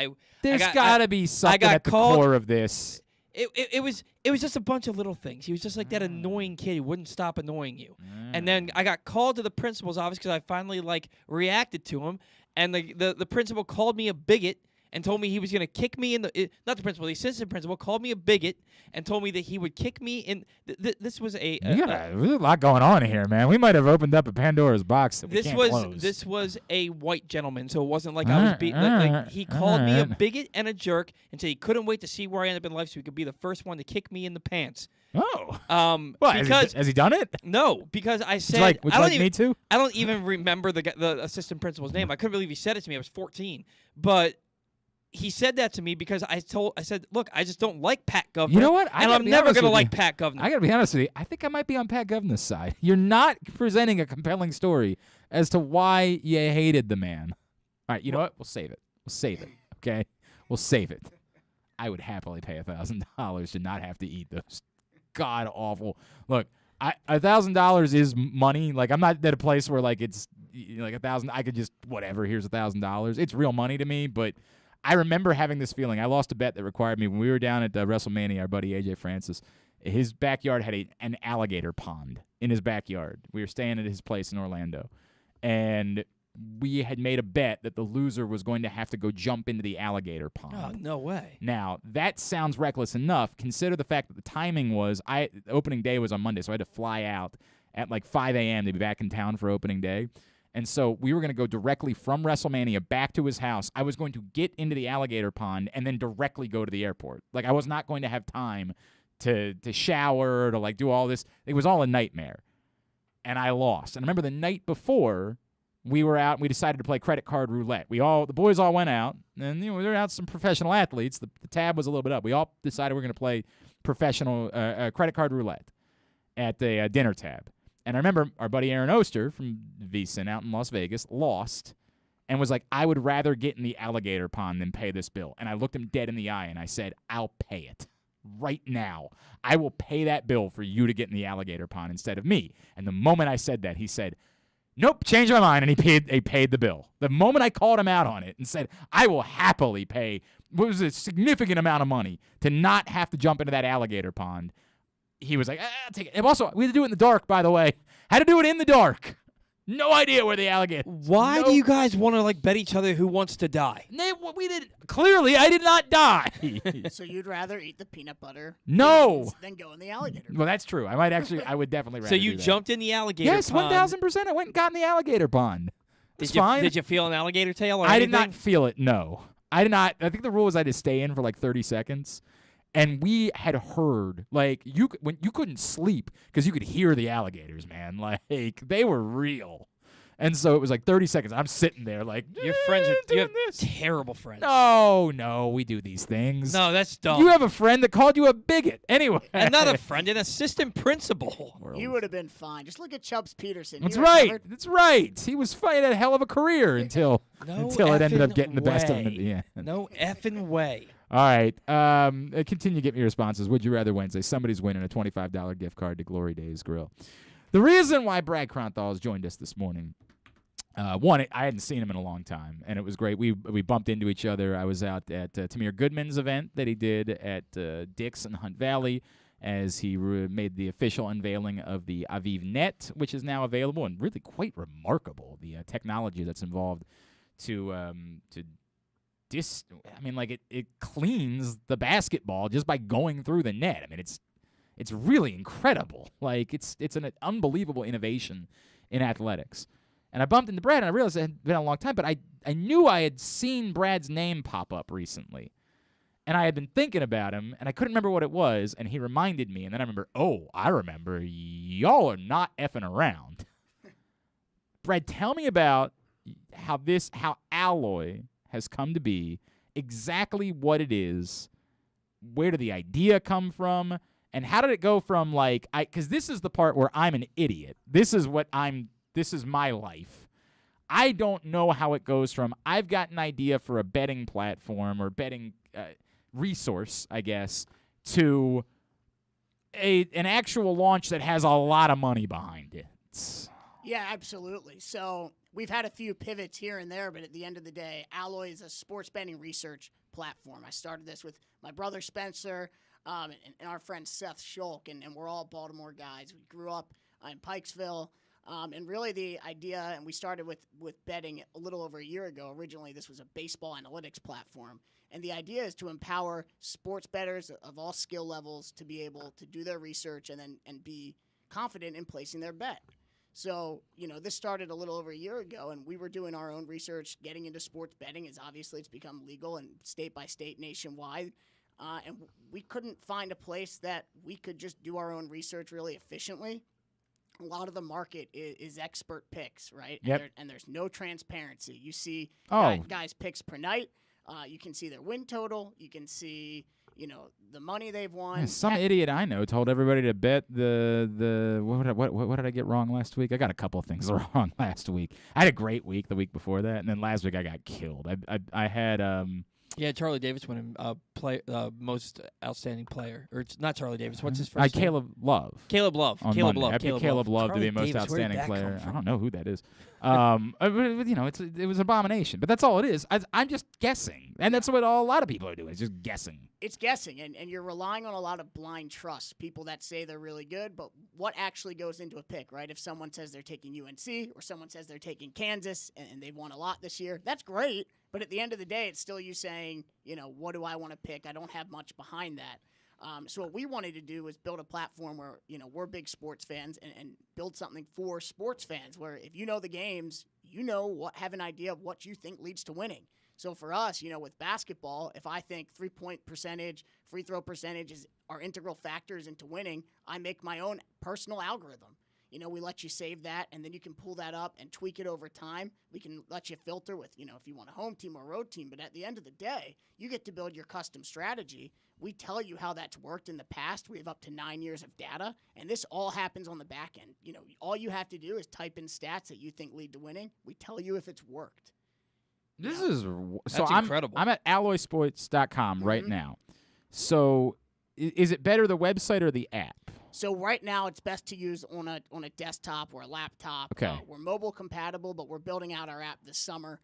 There's got to be something at the core of this. It was just a bunch of little things. He was just like that annoying kid who wouldn't stop annoying you. And then I got called to the principal's office because I finally reacted to him, and the principal called me a bigot and told me he was going to kick me in the not the principal, the assistant principal called me a bigot and told me that he would kick me in. This was there's a lot going on here, man. We might have opened up a Pandora's box that we can't close. This was a white gentleman, so it wasn't like I was being. He called me a bigot and a jerk and said he couldn't wait to see where I ended up in life so he could be the first one to kick me in the pants. Oh. Well, because has he done it? No, because I said would you like me too? I don't even remember the assistant principal's name. I couldn't believe he said it to me. I was 14, but he said that to me because I said, look, I just don't like Pat Governor. You know what? And I'm never going to like Pat Governor. I got to be honest with you. I think I might be on Pat Governor's side. You're not presenting a compelling story as to why you hated the man. All right, you know what? We'll save it. Okay? We'll save it. I would happily pay $1,000 to not have to eat those god-awful. Look, $1,000 is money. Like, I'm not at a place where, it's like $1,000. I could just, whatever, here's $1,000. It's real money to me, but I remember having this feeling. I lost a bet that required me when we were down at WrestleMania. Our buddy AJ Francis, his backyard had an alligator pond in his backyard. We were staying at his place in Orlando, and we had made a bet that the loser was going to have to go jump into the alligator pond. Oh, no way. Now, that sounds reckless enough. Consider the fact that the timing was the opening day was on Monday, so I had to fly out at 5 a.m. to be back in town for opening day. And so we were going to go directly from WrestleMania back to his house. I was going to get into the alligator pond and then directly go to the airport. I was not going to have time to shower, to do all this. It was all a nightmare. And I lost. And I remember the night before, we were out and we decided to play credit card roulette. The boys all went out, and we were out some professional athletes. The tab was a little bit up. We all decided we were going to play professional credit card roulette at the dinner tab. And I remember our buddy Aaron Oster from VSiN out in Las Vegas lost and was like, I would rather get in the alligator pond than pay this bill. And I looked him dead in the eye and I said, I'll pay it right now. I will pay that bill for you to get in the alligator pond instead of me. And the moment I said that, he said, nope, changed my mind, and he paid the bill. The moment I called him out on it and said, I will happily pay what was a significant amount of money to not have to jump into that alligator pond, he was like, I'll take it. And also, we had to do it in the dark, by the way. Had to do it in the dark. No idea where the alligator. Why do you guys want to bet each other who wants to die? We did. Clearly, I did not die. So you'd rather eat the peanut butter? No. Than go in the alligator. Well, that's true. I would definitely rather. So you jumped in the alligator yes, pond? Yes, 1,000%. I went and got in the alligator pond. It's fine. Did you feel an alligator tail or I anything? did not feel it, no. I did not. I think the rule was I had to stay in for 30 seconds. And we had heard, you couldn't sleep because you could hear the alligators, man. They were real. And so it was 30 seconds. I'm sitting there your friends you have this. Terrible friends. No, we do these things. No, that's dumb. You have a friend that called you a bigot. Anyway. And not a friend, an assistant principal. You would have been fine. Just look at Chubbs Peterson. That's right. That's right. He was fighting a hell of a career until it ended up getting the best of him. Yeah. No effing way. All right. Continue to get me your responses. Would you rather Wednesday? Somebody's winning a $25 gift card to Glory Days Grill. The reason why Brad Kronthal has joined us this morning, one, I hadn't seen him in a long time, and it was great. We bumped into each other. I was out at Tamir Goodman's event that he did at Dick's in Hunt Valley as he made the official unveiling of the Aviv Net, which is now available and really quite remarkable, the technology that's involved it cleans the basketball just by going through the net. I mean, it's really incredible. It's an unbelievable innovation in athletics. And I bumped into Brad, and I realized it had been a long time, but I knew I had seen Brad's name pop up recently. And I had been thinking about him, and I couldn't remember what it was, and he reminded me, and then I remember, y'all are not effing around. Brad, tell me about how Alloy has come to be, exactly what it is, where did the idea come from, And how did it go from because this is the part where I'm an idiot. This is my life. I don't know how it goes from I've got an idea for a betting platform or betting resource, I guess, to an actual launch that has a lot of money behind it. Yeah, absolutely. So we've had a few pivots here and there, but at the end of the day, Alloy is a sports betting research platform. I started this with my brother Spencer and our friend Seth Schulk, and we're all Baltimore guys. We grew up in Pikesville, and really the idea, and we started with betting a little over a year ago. Originally, this was a baseball analytics platform, and the idea is to empower sports bettors of all skill levels to be able to do their research and be confident in placing their bet. So, this started a little over a year ago, and we were doing our own research, getting into sports betting. It's become legal and state by state nationwide. And we couldn't find a place that we could just do our own research really efficiently. A lot of the market is expert picks, right? Yep. And there's no transparency. You see guys' picks per night. You can see their win total. You can see, the money they've won. Yeah, some idiot I know told everybody to bet what did I get wrong last week? I got a couple of things wrong last week. I had a great week the week before that, and then last week I got killed. I had Yeah, Charlie Davis won most outstanding player, or it's not Charlie Davis. What's his first name? Caleb Love. Caleb Love. On Caleb Monday. Love. I picked Caleb Love to be Charlie most Davis, where did outstanding that come player. from? I don't know who that is. It was an abomination. But that's all it is. I'm just guessing, and that's what a lot of people are doing. It's just guessing. It's guessing, and you're relying on a lot of blind trust. People that say they're really good, but what actually goes into a pick, right? If someone says they're taking UNC or someone says they're taking Kansas and they've won a lot this year, that's great. But at the end of the day, it's still you saying, what do I want to pick? I don't have much behind that. So what we wanted to do was build a platform where, we're big sports fans and build something for sports fans where if you know the games, have an idea of what you think leads to winning. So for us, with basketball, if I think 3-point percentage, free throw percentage are integral factors into winning, I make my own personal algorithm. We let you save that, and then you can pull that up and tweak it over time. We can let you filter with, if you want a home team or a road team. But at the end of the day, you get to build your custom strategy. We tell you how that's worked in the past. We have up to 9 years of data, and this all happens on the back end. All you have to do is type in stats that you think lead to winning. We tell you if it's worked. This is That's incredible. I'm at alloysports.com right now. So is it better the website or the app? So right now it's best to use on a desktop or a laptop. Okay. We're mobile compatible, but we're building out our app this summer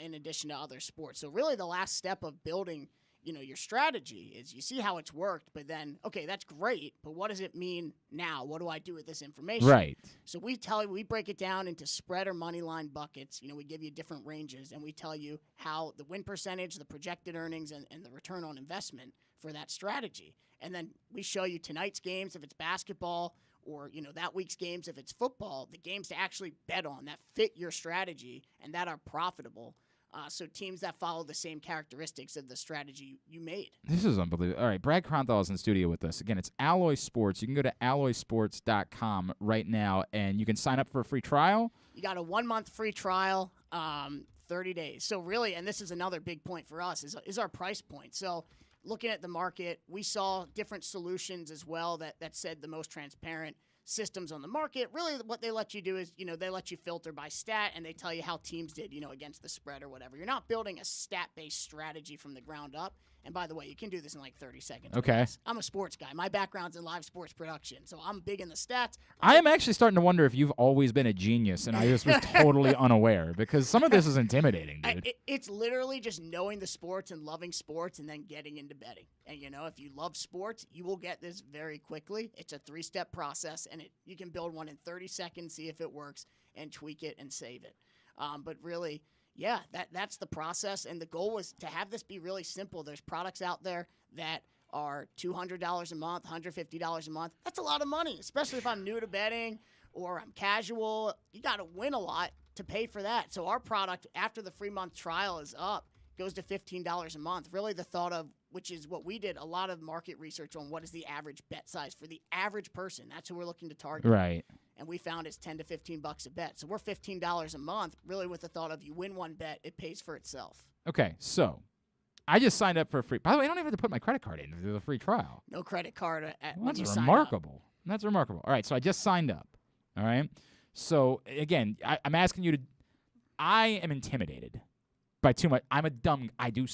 in addition to other sports. So really the last step of building your strategy is you see how it's worked, but then, okay, that's great, but what does it mean now? What do I do with this information? Right. So we break it down into spread or money line buckets. We give you different ranges, and we tell you how the win percentage, the projected earnings, and the return on investment for that strategy. And then we show you tonight's games if it's basketball or, that week's games if it's football, the games to actually bet on that fit your strategy and that are profitable. So teams that follow the same characteristics of the strategy you made. This is unbelievable. All right, Brad Kronthal is in the studio with us. Again, it's Alloy Sports. You can go to alloysports.com right now, and you can sign up for a free trial. You got a 1-month free trial, 30 days. So really, and this is another big point for us, is our price point. So looking at the market, we saw different solutions as well that said the most transparent systems on the market. Really what they let you do is, they let you filter by stat and they tell you how teams did, against the spread or whatever. You're not building a stat-based strategy from the ground up. And by the way, you can do this in like 30 seconds. Okay. I'm a sports guy. My background's in live sports production, so I'm big in the stats. I am actually starting to wonder if you've always been a genius and I just was totally unaware because some of this is intimidating, dude. It's literally just knowing the sports and loving sports and then getting into betting. And, if you love sports, you will get this very quickly. It's a 3-step process, and you can build one in 30 seconds, see if it works, and tweak it and save it. But really, yeah, that's the process, and the goal was to have this be really simple. There's products out there that are $200 a month, $150 a month. That's a lot of money, especially if I'm new to betting or I'm casual. You got to win a lot to pay for that. So our product, after the free month trial is up, goes to $15 a month. Really the thought of, which is what we did, a lot of market research on what is the average bet size for the average person. That's who we're looking to target. Right. And we found it's $10 to $15 a bet. So we're $15 a month, really with the thought of you win one bet, it pays for itself. Okay, so I just signed up for a free. By the way, I don't even have to put my credit card in to do the free trial. No credit card when That's you sign up. remarkable. That's remarkable. All right, so I just signed up. All right. So again, I'm asking you to. I am intimidated by too much. I'm a dumb. I do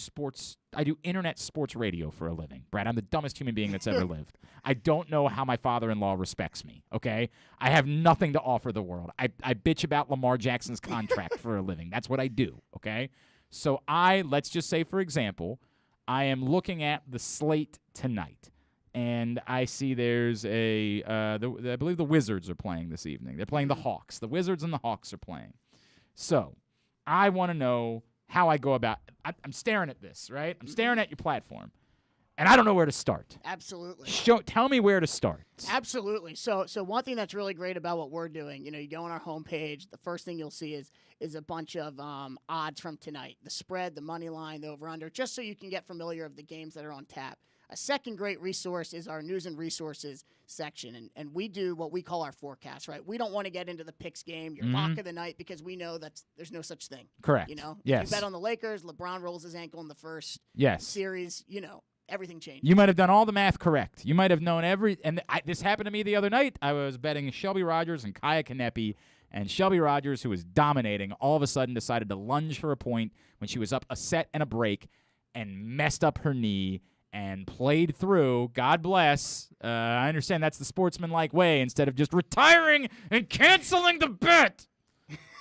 internet sports radio for a living, Brad. I'm the dumbest human being that's ever lived. I don't know how my father-in-law respects me. Okay, I have nothing to offer the world. I bitch about Lamar Jackson's contract for a living. That's what I do. Okay, so let's just say, for example, I am looking at the slate tonight. And I see there's I believe the Wizards are playing this evening. They're playing the Hawks. The Wizards and the Hawks are playing. So I want to know how I go about. I'm staring at this, right? I'm staring at your platform, and I don't know where to start. Absolutely. Tell me where to start. Absolutely. So one thing that's really great about what we're doing, you go on our homepage. The first thing you'll see is a bunch of odds from tonight, the spread, the money line, the over/under, just so you can get familiar of the games that are on tap. A second great resource is our news and resources section, and we do what we call our forecast, right? We don't want to get into the picks game, your lock of the night, because we know that there's no such thing. Correct. If Yes. you bet on the Lakers, LeBron rolls his ankle in the first series, everything changes. You might have done all the math correct. You might have known this happened to me the other night. I was betting Shelby Rogers and Kaya Kanepi, and Shelby Rogers, who was dominating, all of a sudden decided to lunge for a point when she was up a set and a break and messed up her knee and played through. God bless. I understand that's the sportsmanlike way instead of just retiring and canceling the bet.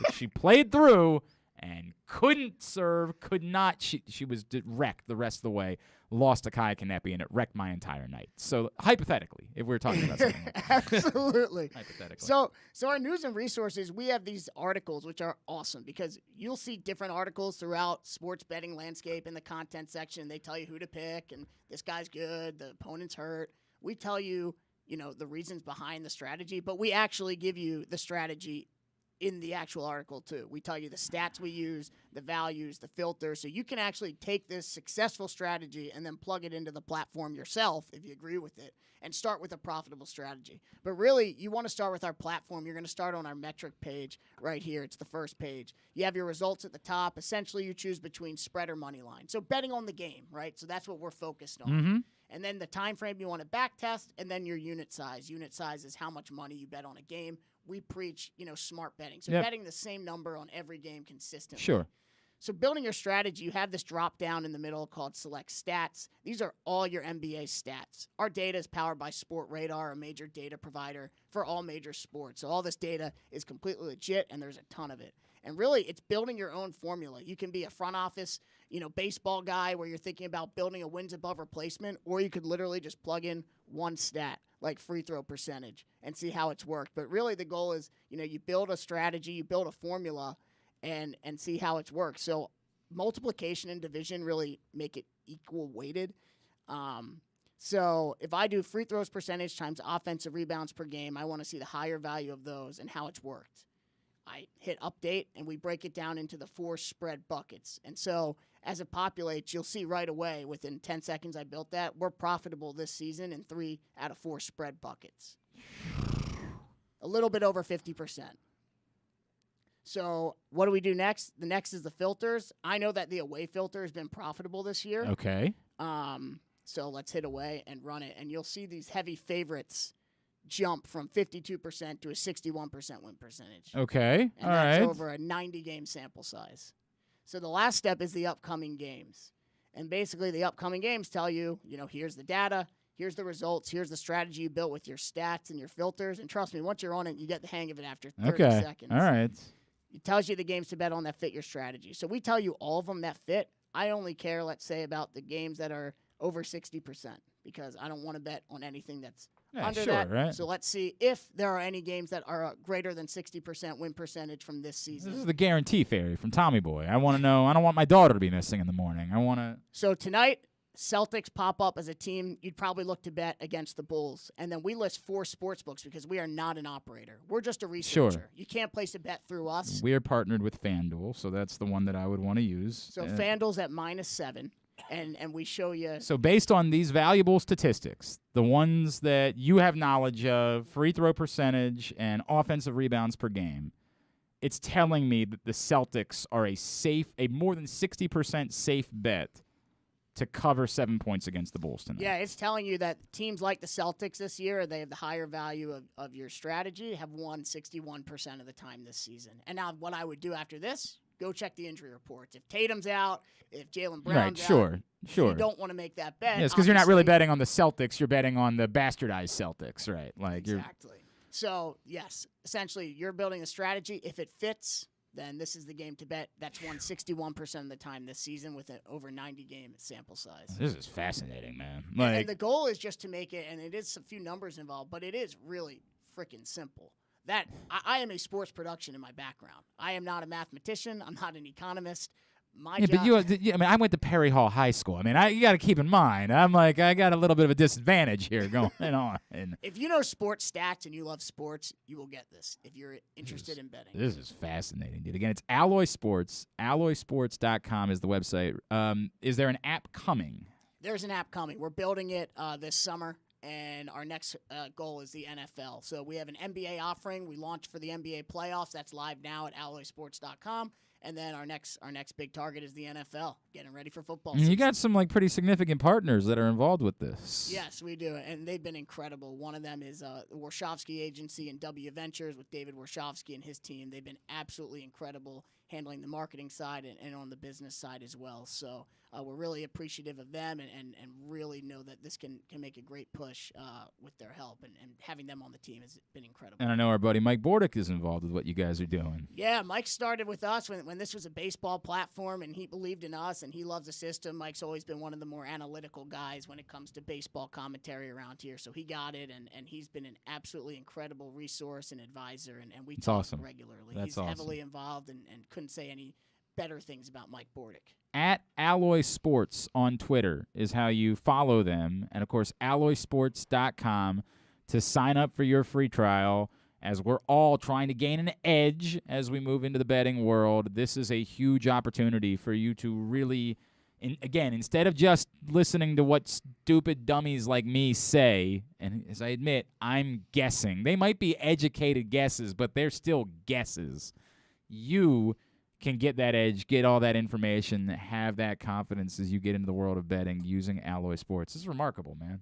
But she played through and couldn't serve, could not. She was wrecked the rest of the way. Lost to Kaya Kanepi, and it wrecked my entire night. So hypothetically, if we're talking about something like that. Absolutely. Hypothetically. So our news and resources, we have these articles, which are awesome because you'll see different articles throughout sports betting landscape in the content section. They tell you who to pick, and this guy's good, the opponent's hurt. We tell you, the reasons behind the strategy, but we actually give you the strategy in the actual article too. We tell you the stats we use, the values, the filters, so you can actually take this successful strategy and then plug it into the platform yourself if you agree with it and start with a profitable strategy. But really, you want to start with our platform. You're going to start on our metric page right here. It's the first page. You have your results at the top. Essentially, you choose between spread or money line. So betting on the game, right? So that's what we're focused on. Mm-hmm. And then the time frame you want to back test, and then your unit size. Unit size is how much money you bet on a game. We preach, smart betting. So betting the same number on every game consistently. Sure. So building your strategy, you have this drop down in the middle called Select Stats. These are all your NBA stats. Our data is powered by Sport Radar, a major data provider for all major sports. So all this data is completely legit, and there's a ton of it. And really, it's building your own formula. You can be a front office, baseball guy where you're thinking about building a wins above replacement, or you could literally just plug in one stat, like free throw percentage, and see how it's worked. But really, the goal is, you build a strategy, you build a formula, and see how it's worked. So multiplication and division really make it equal weighted. So if I do free throws percentage times offensive rebounds per game, I want to see the higher value of those and how it's worked. I hit update, and we break it down into the 4 spread buckets. And so as it populates, you'll see right away within 10 seconds I built that, we're profitable this season in 3 out of 4 spread buckets. A little bit over 50%. So what do we do next? The next is the filters. I know that the away filter has been profitable this year. Okay. So let's hit away and run it, and you'll see these heavy favorites jump from 52% to a 61% win percentage. Okay. And that's over a 90-game sample size. So the last step is the upcoming games. And basically the upcoming games tell you, here's the data, here's the results, here's the strategy you built with your stats and your filters. And trust me, once you're on it, you get the hang of it after 30 seconds. All right. It tells you the games to bet on that fit your strategy. So we tell you all of them that fit. I only care, let's say, about the games that are over 60% because I don't want to bet on anything that's under that. Right. So let's see if there are any games that are greater than 60% win percentage from this season. This is the guarantee fairy from Tommy Boy. I want to know. I don't want my daughter to be missing in the morning. I want to. So tonight, Celtics pop up as a team you'd probably look to bet against the Bulls. And then we list 4 sports books because we are not an operator. We're just a researcher. Sure. You can't place a bet through us. We're partnered with FanDuel, so that's the one that I would want to use. So FanDuel's at -7. And we show you. So based on these valuable statistics, the ones that you have knowledge of, free throw percentage and offensive rebounds per game, it's telling me that the Celtics are a more than 60% safe bet to cover 7 points against the Bulls tonight. Yeah, it's telling you that teams like the Celtics this year, they have the higher value of your strategy, have won 61% of the time this season. And now what I would do after this, go check the injury reports. If Tatum's out, if Jaylen Brown's out, sure. you don't want to make that bet. Yeah, it's because you're not really betting on the Celtics. You're betting on the bastardized Celtics, right? Exactly. So, yes, essentially, you're building a strategy. If it fits, then this is the game to bet. That's won 61% of the time this season with an over 90-game sample size. This is fascinating, man. And the goal is just to make it, and it is a few numbers involved, but it is really freaking simple. That I am a sports production in my background. I am not a mathematician. I'm not an economist. My job. But I went to Perry Hall High School. I mean, you got to keep in mind, I got a little bit of a disadvantage here going on. If you know sports stats and you love sports, you will get this if you're interested in betting. This is fascinating, dude. Again, it's Alloy Sports. Alloysports.com is the website. Is there an app coming? There's an app coming. We're building it this summer. And our next goal is the NFL. So we have an NBA offering. We launched for the NBA playoffs. That's live now at alloysports.com. And then our next big target is the NFL, getting ready for football season. You got some pretty significant partners that are involved with this. Yes, we do, and they've been incredible. One of them is the Warshawski Agency and W Ventures with David Warshawski and his team. They've been absolutely incredible handling the marketing side and on the business side as well. So we're really appreciative of them and really know that this can make a great push with their help. And having them on the team has been incredible. And I know our buddy Mike Bordick is involved with what you guys are doing. Yeah, Mike started with us when this was a baseball platform, and he believed in us, and he loves the system. Mike's always been one of the more analytical guys when it comes to baseball commentary around here. So he got it, and he's been an absolutely incredible resource and advisor, and we talk regularly. He's heavily involved and couldn't say any better things about Mike Bordick. At Alloy Sports on Twitter is how you follow them. And, of course, alloysports.com to sign up for your free trial. As we're all trying to gain an edge as we move into the betting world, this is a huge opportunity for you to really, again, instead of just listening to what stupid dummies like me say, and as I admit, I'm guessing. They might be educated guesses, but they're still guesses. You can get that edge, get all that information, have that confidence as you get into the world of betting using Alloy Sports. This is remarkable, man.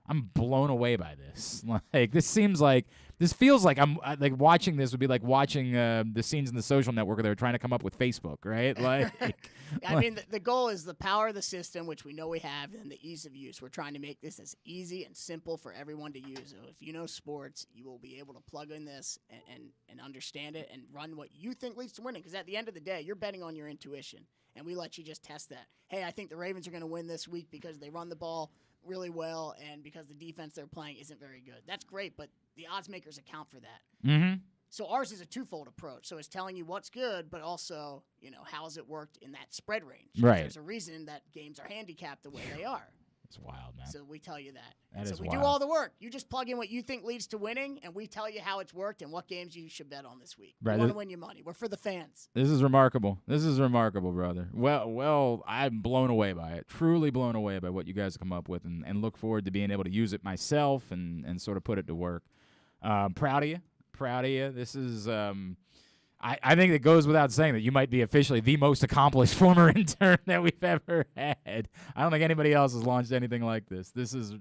I'm blown away by this. This feels like I'm like watching this would be like watching the scenes in The Social Network where they're trying to come up with Facebook, right? I mean, the goal is the power of the system, which we know we have, and the ease of use. We're trying to make this as easy and simple for everyone to use. So if you know sports, you will be able to plug in this and understand it and run what you think leads to winning. Because at the end of the day, you're betting on your intuition, and we let you just test that. Hey, I think the Ravens are going to win this week because they run the ball really well and because the defense they're playing isn't very good. That's great, but the odds makers account for that. Mm-hmm. So ours is a twofold approach. So it's telling you what's good, but also, how has it worked in that spread range? Right. There's a reason that games are handicapped the way they are. It's wild, man. So we tell you that. That is we wild. do all the work. You just plug in what you think leads to winning, and we tell you how it's worked and what games you should bet on this week. Right. We want to win your money. We're for the fans. This is remarkable. Brother. Well, I'm blown away by it. Truly blown away by what you guys come up with, and look forward to being able to use it myself and sort of put it to work. Proud of you. This is I think it goes without saying that you might be officially the most accomplished former intern that we've ever had. I don't think anybody else has launched anything like this. This is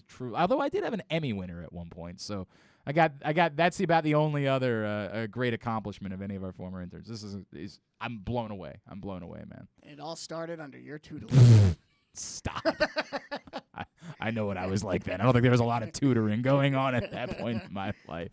true. Although I did have an Emmy winner at one point, so I got that's about the only other great accomplishment of any of our former interns. This is I'm blown away. Man. It all started under your tutelage. Stop. I know what I was like then. I don't think there was a lot of tutoring going on at that point in my life.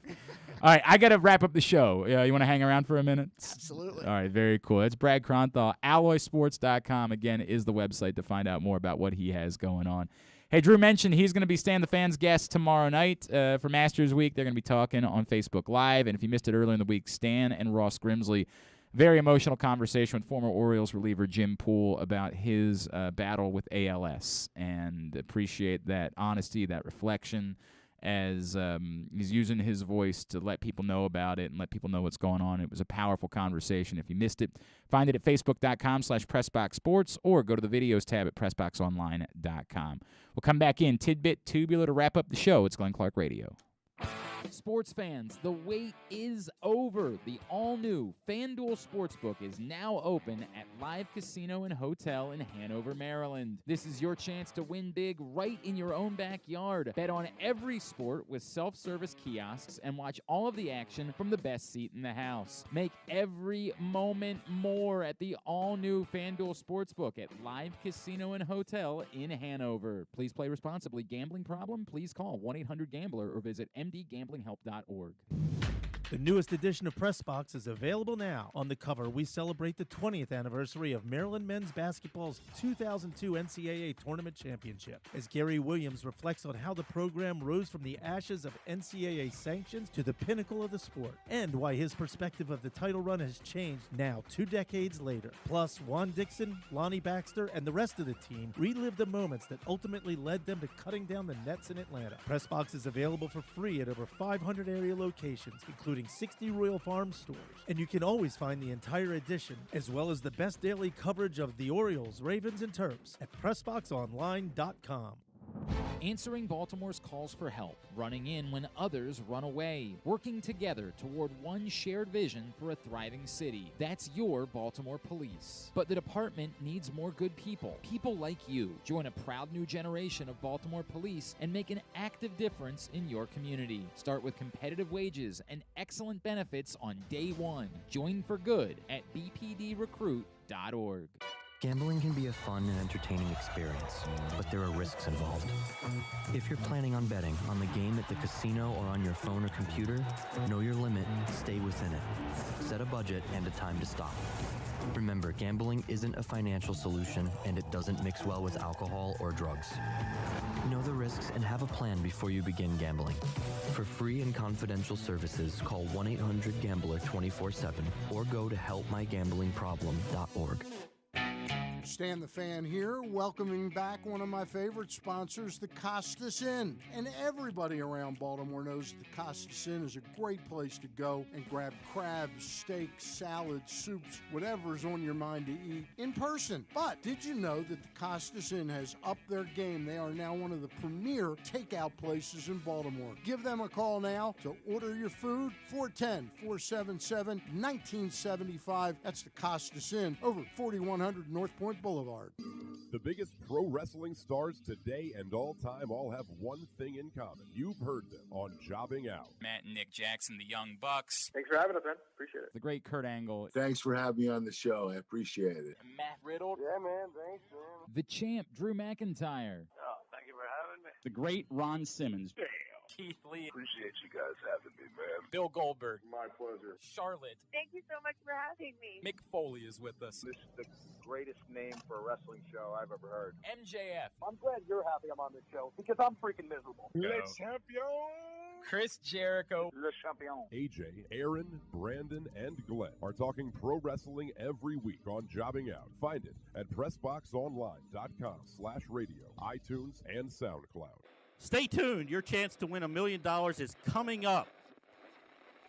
All right, I got to wrap up the show. You want to hang around for a minute? Absolutely. All right, very cool. It's Brad Kronthal. Alloysports.com, again, is the website to find out more about what he has going on. Hey, Drew mentioned he's going to be Stand the Fans guest tomorrow night for Masters Week. They're going to be talking on Facebook Live. And if you missed it earlier in the week, Stan and Ross Grimsley, very emotional conversation with former Orioles reliever Jim Poole about his battle with ALS, and appreciate that honesty, that reflection, as he's using his voice to let people know about it and let people know what's going on. It was a powerful conversation. If you missed it, find it at facebook.com/PressBoxSports or go to the videos tab at PressBoxOnline.com. We'll come back in tidbit tubular to wrap up the show. It's Glenn Clark Radio. Sports fans, the wait is over. The all-new FanDuel Sportsbook is now open at Live Casino and Hotel in Hanover, Maryland. This is your chance to win big right in your own backyard. Bet on every sport with self-service kiosks and watch all of the action from the best seat in the house. Make every moment more at the all-new FanDuel Sportsbook at Live Casino and Hotel in Hanover. Please play responsibly. Gambling problem? Please call 1-800-GAMBLER or visit mdgamblinghelp.org. The newest edition of PressBox is available now. On the cover, we celebrate the 20th anniversary of Maryland men's basketball's 2002 NCAA Tournament Championship, as Gary Williams reflects on how the program rose from the ashes of NCAA sanctions to the pinnacle of the sport, and why his perspective of the title run has changed now 2 decades later. Plus, Juan Dixon, Lonnie Baxter, and the rest of the team relive the moments that ultimately led them to cutting down the nets in Atlanta. PressBox is available for free at over 500 area locations, including 60 Royal Farms stores. And you can always find the entire edition, as well as the best daily coverage of the Orioles, Ravens, and Terps at PressBoxOnline.com. Answering Baltimore's calls for help, running in when others run away, working together toward one shared vision for a thriving city. That's your Baltimore Police. But the department needs more good people, people like you. Join a proud new generation of Baltimore Police and make an active difference in your community. Start with competitive wages and excellent benefits on day one. Join for good at bpdrecruit.org. Gambling can be a fun and entertaining experience, but there are risks involved. If you're planning on betting on the game at the casino or on your phone or computer, know your limit, stay within it. Set a budget and a time to stop. Remember, gambling isn't a financial solution, and it doesn't mix well with alcohol or drugs. Know the risks and have a plan before you begin gambling. For free and confidential services, call 1-800-GAMBLER 24/7 or go to helpmygamblingproblem.org. Stan the Fan here, welcoming back one of my favorite sponsors, the Costas Inn. And everybody around Baltimore knows that the Costas Inn is a great place to go and grab crabs, steaks, salads, soups, whatever's on your mind to eat in person. But did you know that the Costas Inn has upped their game? They are now one of the premier takeout places in Baltimore. Give them a call now to order your food, 410-477-1975. That's the Costas Inn over 4100 North Point Boulevard. The biggest pro wrestling stars today and all time all have one thing in common. You've heard them on Jobbing Out. Matt and Nick Jackson, the Young Bucks. Thanks for having us, man. Appreciate it. The great Kurt Angle. Thanks for having me on the show. I appreciate it. Matt Riddle. Yeah, man. Thanks, man. The champ, Drew McIntyre. Oh, thank you for having me. The great Ron Simmons. Damn. Keith Lee. Appreciate you guys having me, man. Bill Goldberg. My pleasure. Charlotte. Thank you so much for having me. Mick Foley is with us. This is the greatest name for a wrestling show I've ever heard. MJF. I'm glad you're happy I'm on this show because I'm freaking miserable. Le champion. Chris Jericho. Le champion. AJ, Aaron, Brandon, and Glenn are talking pro wrestling every week on Jobbing Out. Find it at PressBoxOnline.com/radio, iTunes, and SoundCloud. Stay tuned. Your chance to win $1 million is coming up.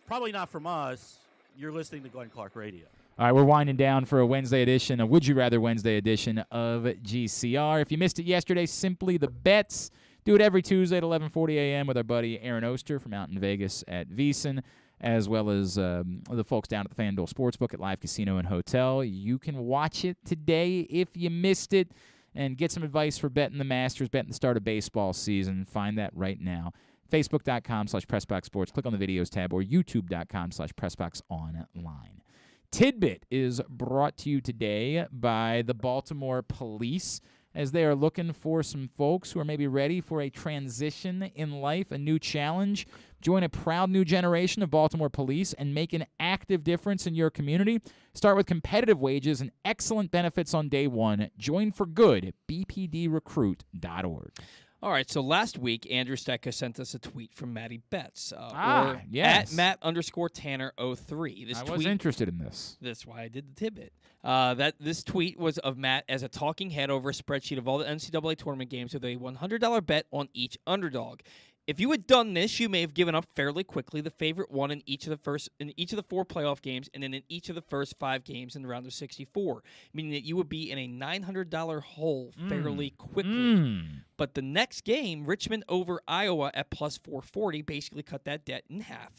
Probably not from us. You're listening to Glenn Clark Radio. All right, we're winding down for a Wednesday edition, a Would You Rather Wednesday edition of GCR. If you missed it yesterday, Simply the Bets. Do it every Tuesday at 11:40 a.m. with our buddy Aaron Oster from out in Vegas at VEASAN, as well as the folks down at the FanDuel Sportsbook at Live Casino and Hotel. You can watch it today if you missed it and get some advice for betting the Masters, betting the start of baseball season. Find that right now. Facebook.com/PressBoxSports. Click on the videos tab, or YouTube.com/PressBoxOnline. Tidbit is brought to you today by the Baltimore Police, as they are looking for some folks who are maybe ready for a transition in life, a new challenge. Join a proud new generation of Baltimore Police and make an active difference in your community. Start with competitive wages and excellent benefits on day one. Join for good at bpdrecruit.org. All right, so last week, Andrew Stecca sent us a tweet from Matty Betts. Yes. At Matt_Tanner03. I was interested in this. That's why I did the tidbit. This tweet was of Matt as a talking head over a spreadsheet of all the NCAA tournament games with a $100 bet on each underdog. If you had done this, you may have given up fairly quickly the favorite one in each of the 4 playoff games, and then in each of the first 5 games in the round of 64, meaning that you would be in a $900 hole fairly quickly. But the next game, Richmond over Iowa at plus 440, basically cut that debt in half.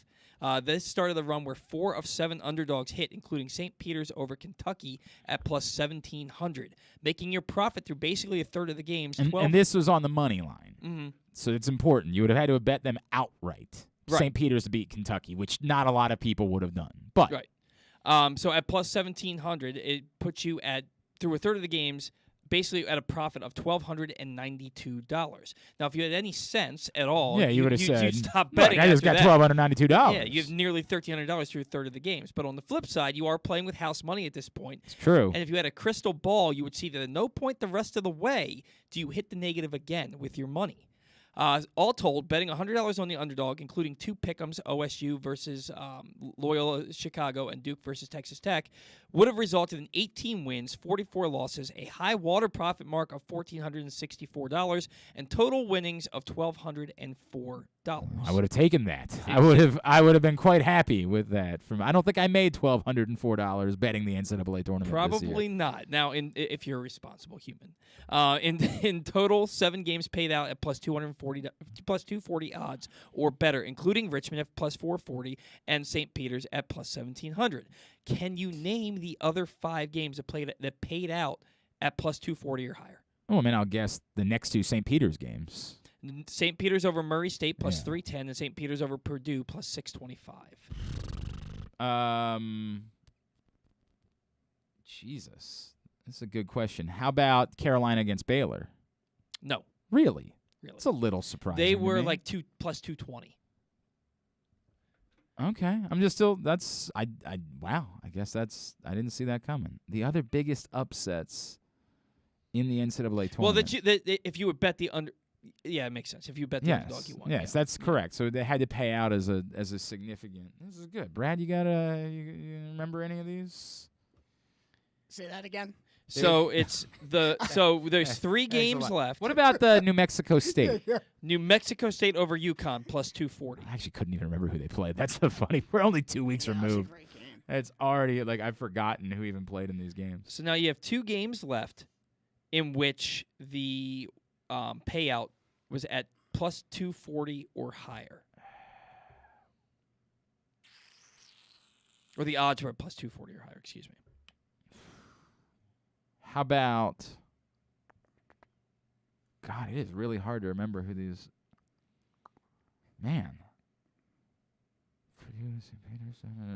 This started the run where 4 of 7 underdogs hit, including St. Peter's over Kentucky at plus 1,700, making your profit through basically a third of the games. And this was on the money line. So it's important. You would have had to have bet them outright. Right. St. Peter's to beat Kentucky, which not a lot of people would have done. But So at plus 1,700, it puts you at, through a third of the games, basically at a profit of $1,292. Now, if you had any sense at all, you would have said, you'd stop betting. I just got $1,292. Yeah, you have nearly $1,300 through a third of the games. But on the flip side, you are playing with house money at this point. It's true. And if you had a crystal ball, you would see that at no point the rest of the way do you hit the negative again with your money. All told, betting $100 on the underdog, including 2 pick'ems, OSU versus Loyola Chicago and Duke versus Texas Tech, would have resulted in 18 wins, 44 losses, a high water profit mark of $1,464, and total winnings of $1,204. I would have taken that. I would have been quite happy with that. I don't think I made $1,204 betting the NCAA tournament. Probably this year. not. Now, if you're a responsible human, in total, 7 games paid out at plus 240 odds or better, including Richmond at plus 440 and St. Peter's at plus 1,700. Can you name the other 5 games that paid out at plus 240 or higher? Oh, I mean, I'll guess the next 2 St. Peter's games. St. Peter's over Murray State plus 310 and St. Peter's over Purdue plus 625. Jesus. That's a good question. How about Carolina against Baylor? No. Really? It's a little surprising. They were to me. like plus 220. Okay. I'm just still wow. I guess I didn't see that coming. The other biggest upsets in the NCAA tournament. Well, if you would bet the under. Yeah, it makes sense. If you bet the underdog, you won. Yes, that's correct. So they had to pay out as a significant. This is good. Brad, you you remember any of these? Say that again. So there's 3 games left. What about the New Mexico State? New Mexico State over UConn plus 240. I actually couldn't even remember who they played. That's so funny. We're only 2 weeks removed. It's already I've forgotten who even played in these games. So now you have 2 games left in which the payout was at plus 240 or higher. Or the odds were at plus 240 or higher, excuse me. How about... God, it is really hard to remember who these... Man.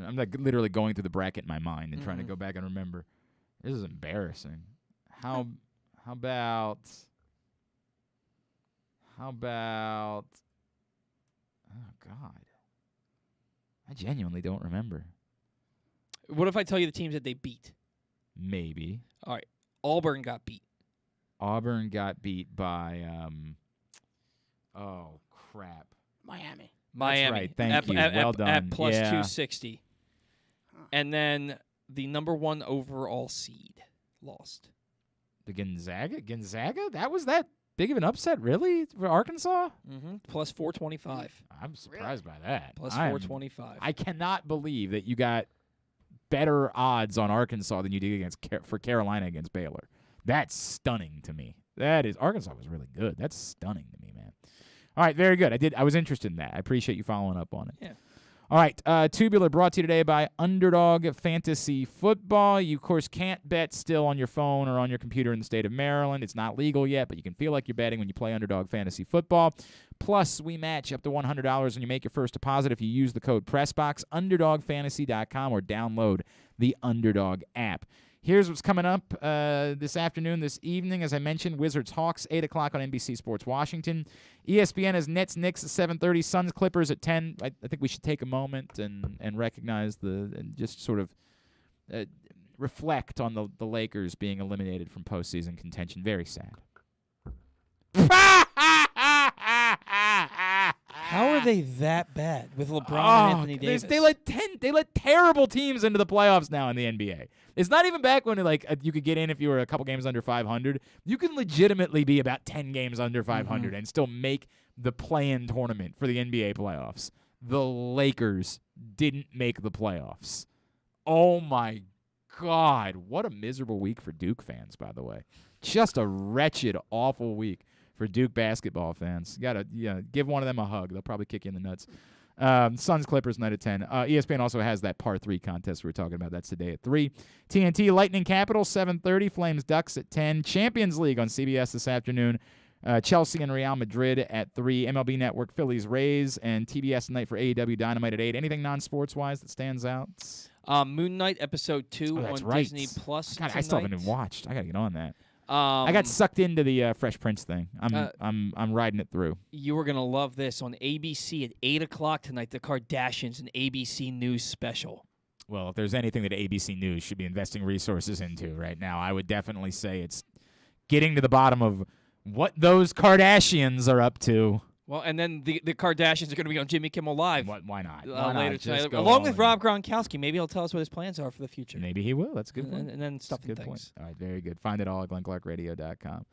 I'm literally going through the bracket in my mind and trying to go back and remember. This is embarrassing. How about... Oh, God. I genuinely don't remember. What if I tell you the teams that they beat? Maybe. All right. Auburn got beat. Auburn got beat by, oh, crap. Miami. That's right. Thank you. Well done. At plus 260. And then the number 1 overall seed lost. The Gonzaga? That was that big of an upset, really, for Arkansas? Mm-hmm. Plus 425. I'm surprised by that. Plus 425. I cannot believe that you got better odds on Arkansas than you did for Carolina against Baylor. That's stunning to me. Arkansas was really good. That's stunning to me, man. All right, very good. I was interested in that. I appreciate you following up on it. Yeah. All right, Tubular brought to you today by Underdog Fantasy Football. You, of course, can't bet still on your phone or on your computer in the state of Maryland. It's not legal yet, but you can feel like you're betting when you play Underdog Fantasy Football. Plus, we match up to $100 when you make your first deposit if you use the code PRESSBOX, UnderdogFantasy.com, or download the Underdog app. Here's what's coming up this afternoon, this evening. As I mentioned, Wizards Hawks, 8 o'clock on NBC Sports Washington. ESPN has Nets Knicks at 7:30, Suns Clippers at 10. I think we should take a moment and recognize and just sort of reflect on the Lakers being eliminated from postseason contention. Very sad. How are they that bad with LeBron and Anthony Davis? They let terrible teams into the playoffs now in the NBA. It's not even back when you could get in if you were a couple games under 500. You can legitimately be about 10 games under 500 and still make the play-in tournament for the NBA playoffs. The Lakers didn't make the playoffs. Oh, my God. What a miserable week for Duke fans, by the way. Just a wretched, awful week for Duke basketball fans. You got to give one of them a hug. They'll probably kick you in the nuts. Suns Clippers night at 10. ESPN also has that par 3 contest we were talking about. That's today at 3. TNT Lightning Capitals 7:30. Flames Ducks at 10. Champions League on CBS this afternoon. Chelsea and Real Madrid at 3. MLB Network Phillies Rays, and TBS tonight for AEW Dynamite at 8. Anything non-sports wise that stands out? Moon Knight episode 2 on Disney Plus. God, I still haven't even watched. I gotta get on that. I got sucked into the Fresh Prince thing. I'm riding it through. You are gonna love this on ABC at 8:00 tonight. The Kardashians, an ABC News special. Well, if there's anything that ABC News should be investing resources into right now, I would definitely say it's getting to the bottom of what those Kardashians are up to. Well, and then the Kardashians are going to be on Jimmy Kimmel Live. Why not? Later tonight, along with Rob Gronkowski. Maybe he'll tell us what his plans are for the future. Maybe he will. That's a good point. And then stuff and things. Point. All right, very good. Find it all at GlennClarkRadio.com.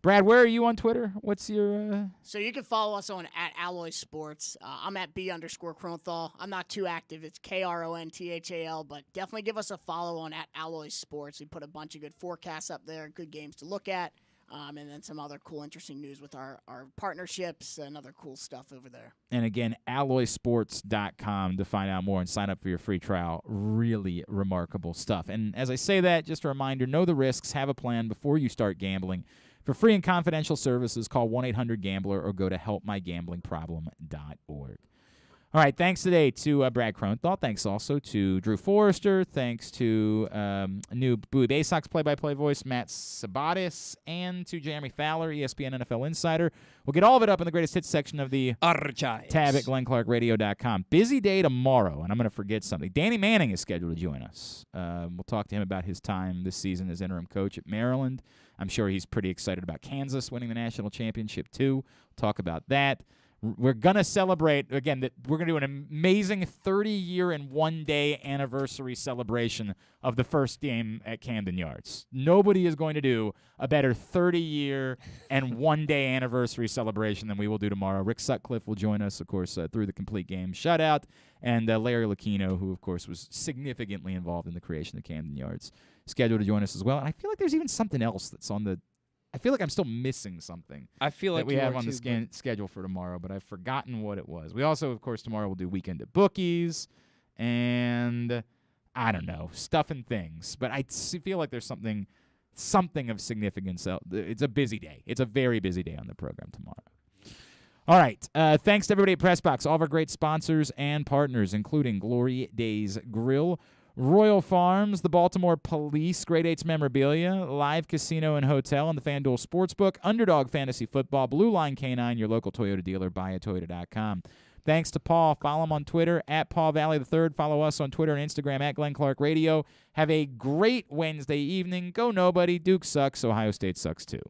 Brad, where are you on Twitter? What's your... So you can follow us on @Alloy Sports. I'm at @B_Kronthal. I'm not too active. It's KRONTHAL, but definitely give us a follow on @Alloy Sports. We put a bunch of good forecasts up there, good games to look at. And then some other cool, interesting news with our partnerships and other cool stuff over there. And again, alloysports.com to find out more and sign up for your free trial. Really remarkable stuff. And as I say that, just a reminder, know the risks, have a plan before you start gambling. For free and confidential services, call 1-800-GAMBLER or go to helpmygamblingproblem.org. All right, thanks today to Brad Kronthal. Thanks also to Drew Forrester. Thanks to new Bowie Bay Sox play-by-play voice, Matt Sabados, and to Jeremy Fowler, ESPN NFL Insider. We'll get all of it up in the greatest hits section of the Archives tab at GlennClarkRadio.com. Busy day tomorrow, and I'm going to forget something. Danny Manning is scheduled to join us. We'll talk to him about his time this season as interim coach at Maryland. I'm sure he's pretty excited about Kansas winning the national championship, too. We'll talk about that. We're going to celebrate, again, we're going to do an amazing 30-year and one-day anniversary celebration of the first game at Camden Yards. Nobody is going to do a better 30-year and one-day anniversary celebration than we will do tomorrow. Rick Sutcliffe will join us, of course, through the complete game shutout, and Larry Lucchino, who, of course, was significantly involved in the creation of Camden Yards, scheduled to join us as well. And I feel like there's even something else that's on the I feel like I'm still missing something. I feel like that we have on the schedule for tomorrow, but I've forgotten what it was. We also, of course, tomorrow we'll do Weekend at Bookies and I don't know, stuff and things. But I feel like there's something of significance. It's a busy day. It's a very busy day on the program tomorrow. All right. Thanks to everybody at PressBox, all of our great sponsors and partners, including Glory Days Grill, Royal Farms, the Baltimore Police, Grade 8's Memorabilia, Live Casino and Hotel, and the FanDuel Sportsbook, Underdog Fantasy Football, Blue Line K9, your local Toyota dealer, buyatoyota.com. Thanks to Paul. Follow him on Twitter, @PaulValley3rd. Follow us on Twitter and Instagram, @GlennClarkRadio. Have a great Wednesday evening. Go nobody. Duke sucks. Ohio State sucks too.